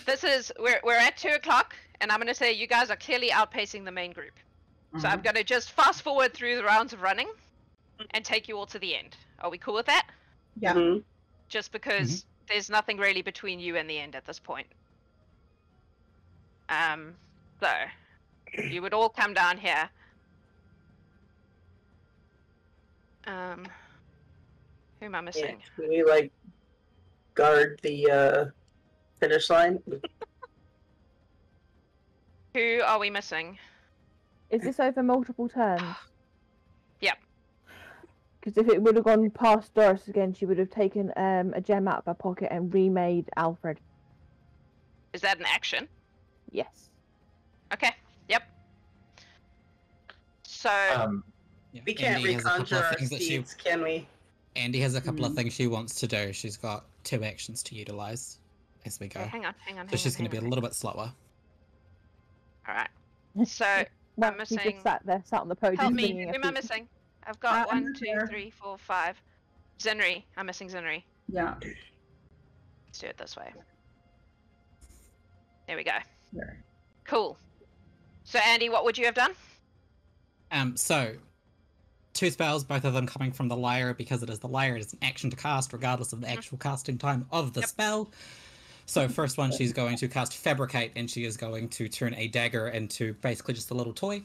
This is... We're at 2 o'clock, and I'm going to say you guys are clearly outpacing the main group. So I'm going to just fast forward through the rounds of running and take you all to the end. Are we cool with that? Yeah. Mhm. Just because there's nothing really between you and the end at this point. So... You would all come down here. Who am I missing? Yeah. Can we, like, guard the finish line? Who are we missing? Is this over multiple turns? Yep. Because if it would have gone past Dorys again, she would have taken a gem out of her pocket and remade Alfred. Is that an action? Yes. Okay. Yep. So We can't Andie has a couple reconjure of our things that steeds, can we? Andie has a couple of things she wants to do. She's got 2 actions to utilize as we go. okay, hang on. So she's going to be a little bit slower. All right. So Well, I'm she missing. just sat there, sat on the podium. Help me. singing Who a am I few- missing? I've got I'm 1, 2, there. 3, 4, 5. Zinrie. I'm missing Zinrie. Yeah. Let's do it this way. There we go. There. Cool. So Andie, what would you have done? So 2 spells, both of them coming from the lyre. Because it is the lyre, it is an action to cast regardless of the actual casting time of the spell. So first one, she's going to cast Fabricate, and she is going to turn a dagger into basically just a little toy.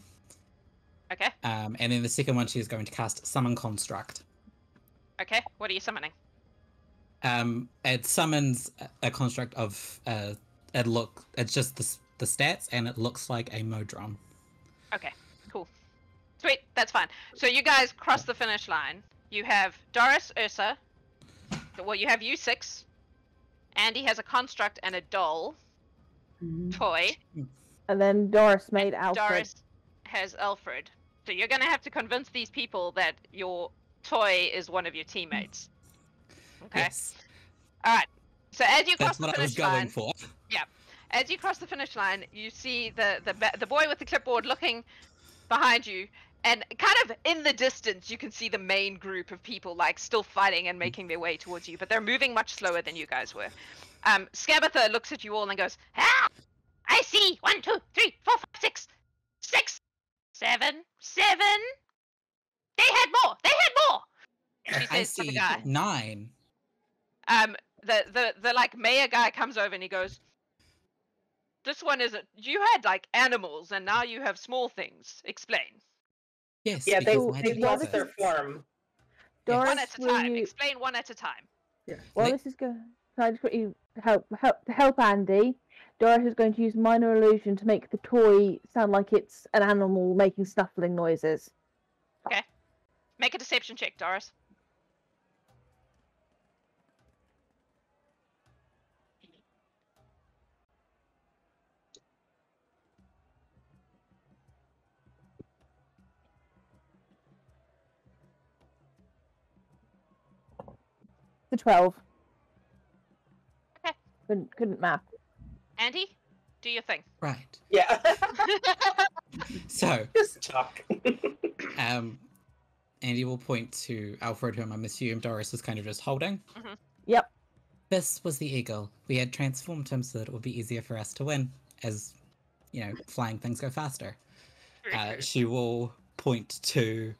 Okay. And then the second one, she is going to cast Summon Construct. Okay. What are you summoning? It summons a construct of it's just the stats, and it looks like a Modron. Okay. Cool. Sweet. That's fine. So you guys cross the finish line. You have Dorys, Ursa. Well, you have you 6. Andie has a construct and a doll toy. And then Dorys made Alfred. Dorys has Alfred. So you're going to have to convince these people that your toy is one of your teammates. Okay. Yes, All right. So as you cross that's the what I was finish going line, for. as you cross the finish line, you see the boy with the clipboard looking behind you, and kind of in the distance, you can see the main group of people like still fighting and making their way towards you, but they're moving much slower than you guys were. Scabatha looks at you all and goes, "Ah, I see. 1, 2, 3, 4, 5, 6, 6, 7. They had more. She I says to the see guy. 9. The like mayor guy comes over and he goes, "This one isn't. You had like animals and now you have small things. Explain." Yes. Yeah, because they've magic lost exists. their form. Doris, One at a will time. you- Explain one at a time. Well, this is going. Can I just quickly help Andy? Doris is going to use minor illusion to make the toy sound like it's an animal making snuffling noises. Make a deception check, Doris. The 12. Okay. Couldn't math. Andy, do your thing. Right. Yeah. So, Just talk. Andy will point to Alfred, whom I'm assuming Doris is kind of just holding. Yep. This was the eagle. We had transformed him so that it would be easier for us to win, as, flying things go faster. She will point to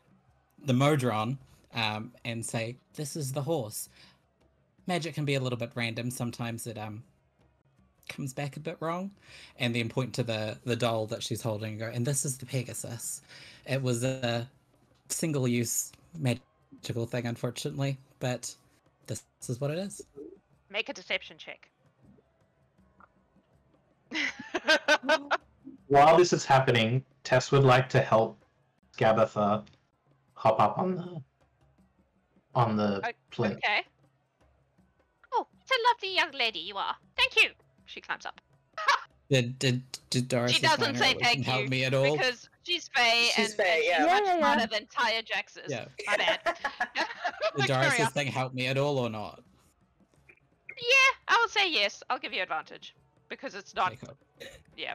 the Modron and say, this is the horse. Magic can be a little bit random. Sometimes it comes back a bit wrong. And then point to the doll that she's holding and go, and this is the Pegasus. It was a single-use magical thing, unfortunately, but this is what it is. Make a deception check. While this is happening, Tess would like to help Gabitha hop up on the plane. Okay. Oh, it's a lovely young lady you are. Thank you. She climbs up. Did Doris She doesn't say thank help you me at all? because she's Fae She's and Fae, she's yeah. much Yeah. smarter than Taya Jax is. Yeah. My bad. Did Carry Doris' on. thing help me at all or not? Yeah, I would say yes. I'll give you advantage because it's not. Okay, cool. Yeah.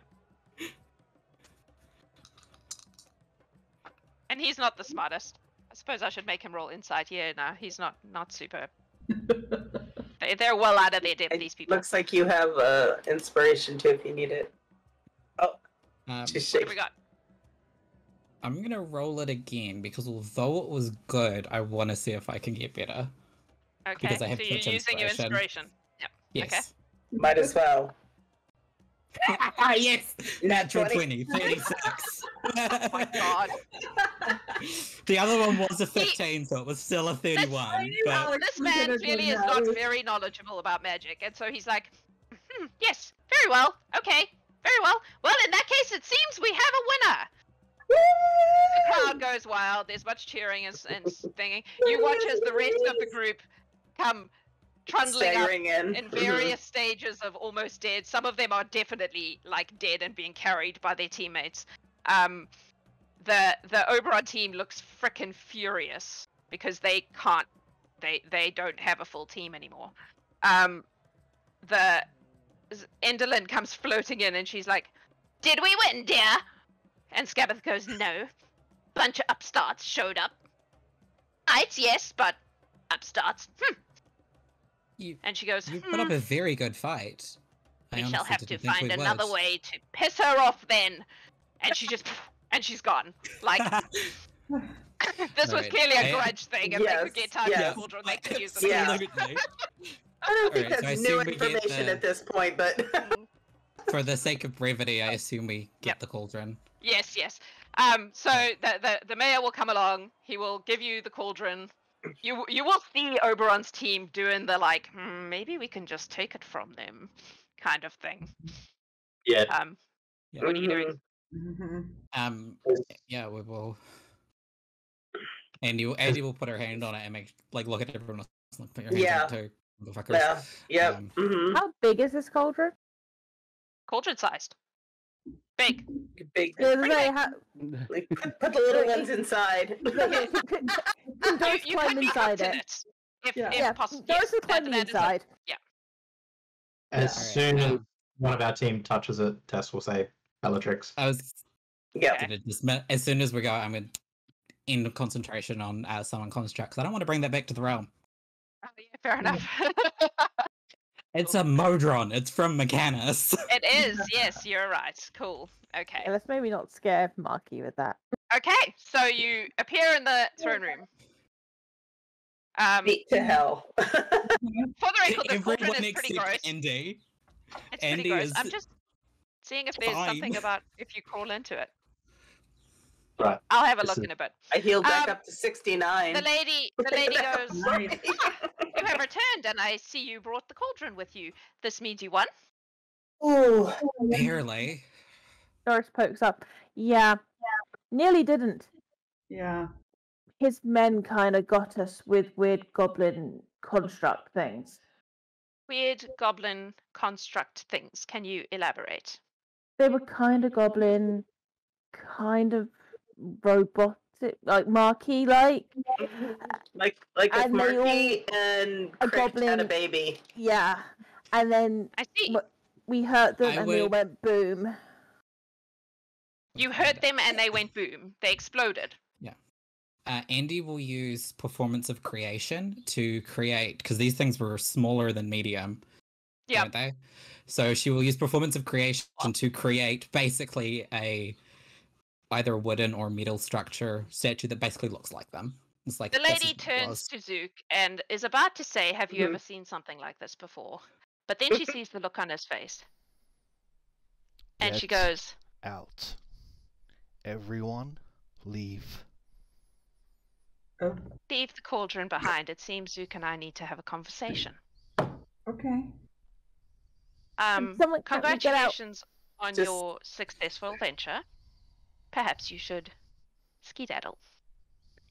And he's not the smartest. I suppose I should make him roll insight. Yeah, no, he's not super. They're well out of their depth, these people. Looks like you have inspiration too if you need it. Oh, What she's What do shaking. we got? I'm gonna roll it again because although it was good, I want to see if I can get better. Okay, Because I have so you're such using your inspiration. inspiration. Yep. Yes. Might as well. Yes! Natural 20, 36. Oh my god. The other one was a 15, so it was still a 31. But This man clearly is not very knowledgeable about magic, and so he's like, yes, very well, okay, very well. Well, in that case, it seems we have a winner. The crowd goes wild. There's much cheering and singing. You watch as the rest of the group come trundling up Staggering in. in various stages of almost dead. Some of them are definitely like dead and being carried by their teammates. The Oberon team looks frickin' furious because they can't. They don't have a full team anymore. The Enderlin comes floating in and she's like, "Did we win, dear?" And Scabbeth goes, "No. Bunch of upstarts showed up. It's yes, but upstarts. And she goes, You put up a very good fight. we I shall honestly have to didn't think find we another would. way to piss her off then. And she just, and she's gone. Like, this was Right. clearly a grudge thing. If they Yes, could get time yes. to cauldron, they could use it. Yeah. Absolutely. I don't think Alright, so I that's new assume we get information the- at this point, but For the sake of brevity, I assume we get the cauldron. Yes, yes. So the mayor will come along. He will give you the cauldron. You will see Oberon's team doing the like, maybe we can just take it from them, kind of thing. Yeah. Yeah. What are you doing? Yeah, we will. Andy will put her hand on it and look at everyone else. Like, put your hands Yeah. on it too, motherfuckers. yeah, yep. Um, How big is this cauldron? Cauldron sized. Big. Big. Yeah, Pretty they big. Like, put the little ones inside. Can Doris You climb could be inside hooked in it? it. If Yeah, possible. Doris will climb that is a- inside. As Alright, soon as one of our team touches it, Tess will say Bellatrix. I was Yeah. gonna dismiss as soon as we go. I'm gonna end concentration on summon construct because I don't want to bring that back to the realm. Oh, yeah, fair enough. It's a Modron. It's from Mechanus. It is, yes, you're right. Cool. Okay. Yeah, let's maybe not scare Marky with that. Okay, so you appear in the throne room. Beat to hell. For the record, the cauldron Everyone is pretty except gross. Andy. It's Andy pretty gross. is I'm just seeing if there's fine. something about if you crawl into it. Right. I'll have a This look is- in a bit. I healed back Um, up to 69. The lady goes, Nice. "You have returned, and I see you brought the cauldron with you. This means you won." Ooh. Barely. Doris pokes up. Yeah, nearly didn't. Yeah. His men kind of got us with weird goblin construct things. Weird goblin construct things. Can you elaborate? They were kind of goblin, kind of robotic, like Marquis like. Like if And they Marky and a Crick had a goblin- baby. Yeah. And then I see. we hurt them I and they all would- went boom. You hurt them, and they went boom. They exploded. Andie will use Performance of Creation to create, because these things were smaller than medium, Yeah. weren't they? So she will use Performance of Creation to create basically either a wooden or metal statue that basically looks like them. It's like The this is lady what it turns was. to Zook and is about to say, "Have you Mhm. ever seen something like this before?" But then she sees the look on his face, and she Get goes, out. Everyone, leave. Oh, "Leave the cauldron behind. It seems Zook and I need to have a conversation." okay. Someone help me get out. Congratulations on Just- your successful venture. Perhaps you should skedaddle.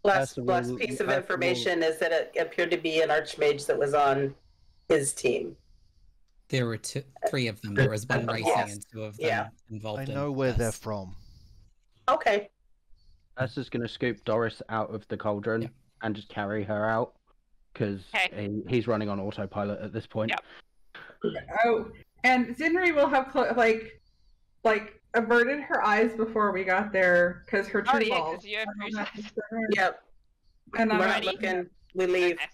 Last First of all- piece of first of all- information is that it appeared to be an archmage that was on his team. There were three of them. There was one racing Yes. and two of them Yeah. involved I in know where they're this. from. Okay. That's just going to scoop Doris out of the cauldron Yeah. and just carry her out because Okay. he's running on autopilot at this point. Yep. Oh, and Zinrie will have like averted her eyes before we got there because her Oh true yeah, balls. because you have are two not sides. concerned. Yep. And We're I'm not looking. We leave. Okay.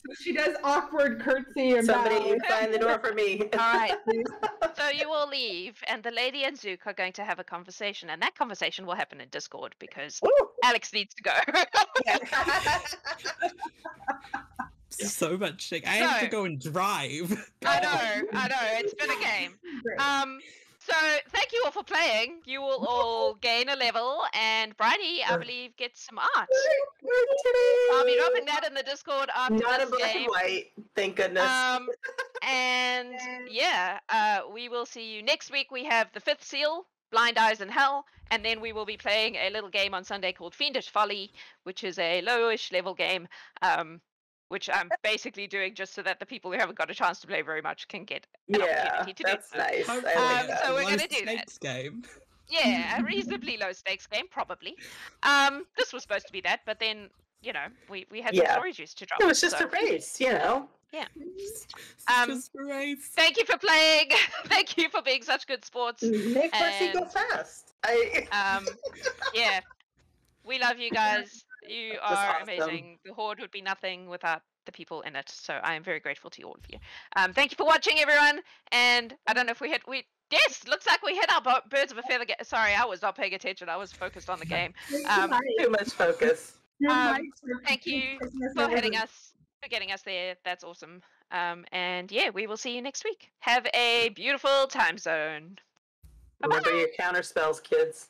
So she does awkward curtsy and Somebody, bow. you find the door for me. All right. So you will leave, and the lady and Zook are going to have a conversation, and that conversation will happen in Discord because Woo! Alex needs to go. So much shit. I have to So- go and drive. I know. It's been a game. Great. So thank you all for playing. You will all gain a level, and Briney, I believe, gets some art. I'll be dropping that in the Discord after Not this in black game. and white. Thank goodness. And yeah, we will see you next week. We have the 5th seal, Blind Eyes in Hell, and then we will be playing a little game on Sunday called Fiendish Folly, which is a lowish level game, which I'm basically doing just so that the people who haven't got a chance to play very much can get an Yeah, opportunity to that's do so. nice. I Hopefully like Um, that. so we're low gonna do that. stakes game. Yeah, a reasonably low stakes game, probably. This was supposed to be that, but then we had some Yeah. story juice to drop. It was just so. a race, you know. Just race. Thank you for playing. Thank you for being such good sports. Make Percy go And- fast. Yeah, we love you guys. You That's are awesome. amazing. The Horde would be nothing without the people in it. So I am very grateful to all of you. Thank you for watching, everyone. And I don't know if yes, looks like we hit our birds of a feather. Sorry, I was not paying attention. I was focused on the game. Too much focus. Thank you for getting us there. That's awesome. And yeah, we will see you next week. Have a beautiful time zone. Bye-bye. Remember your counter spells, kids.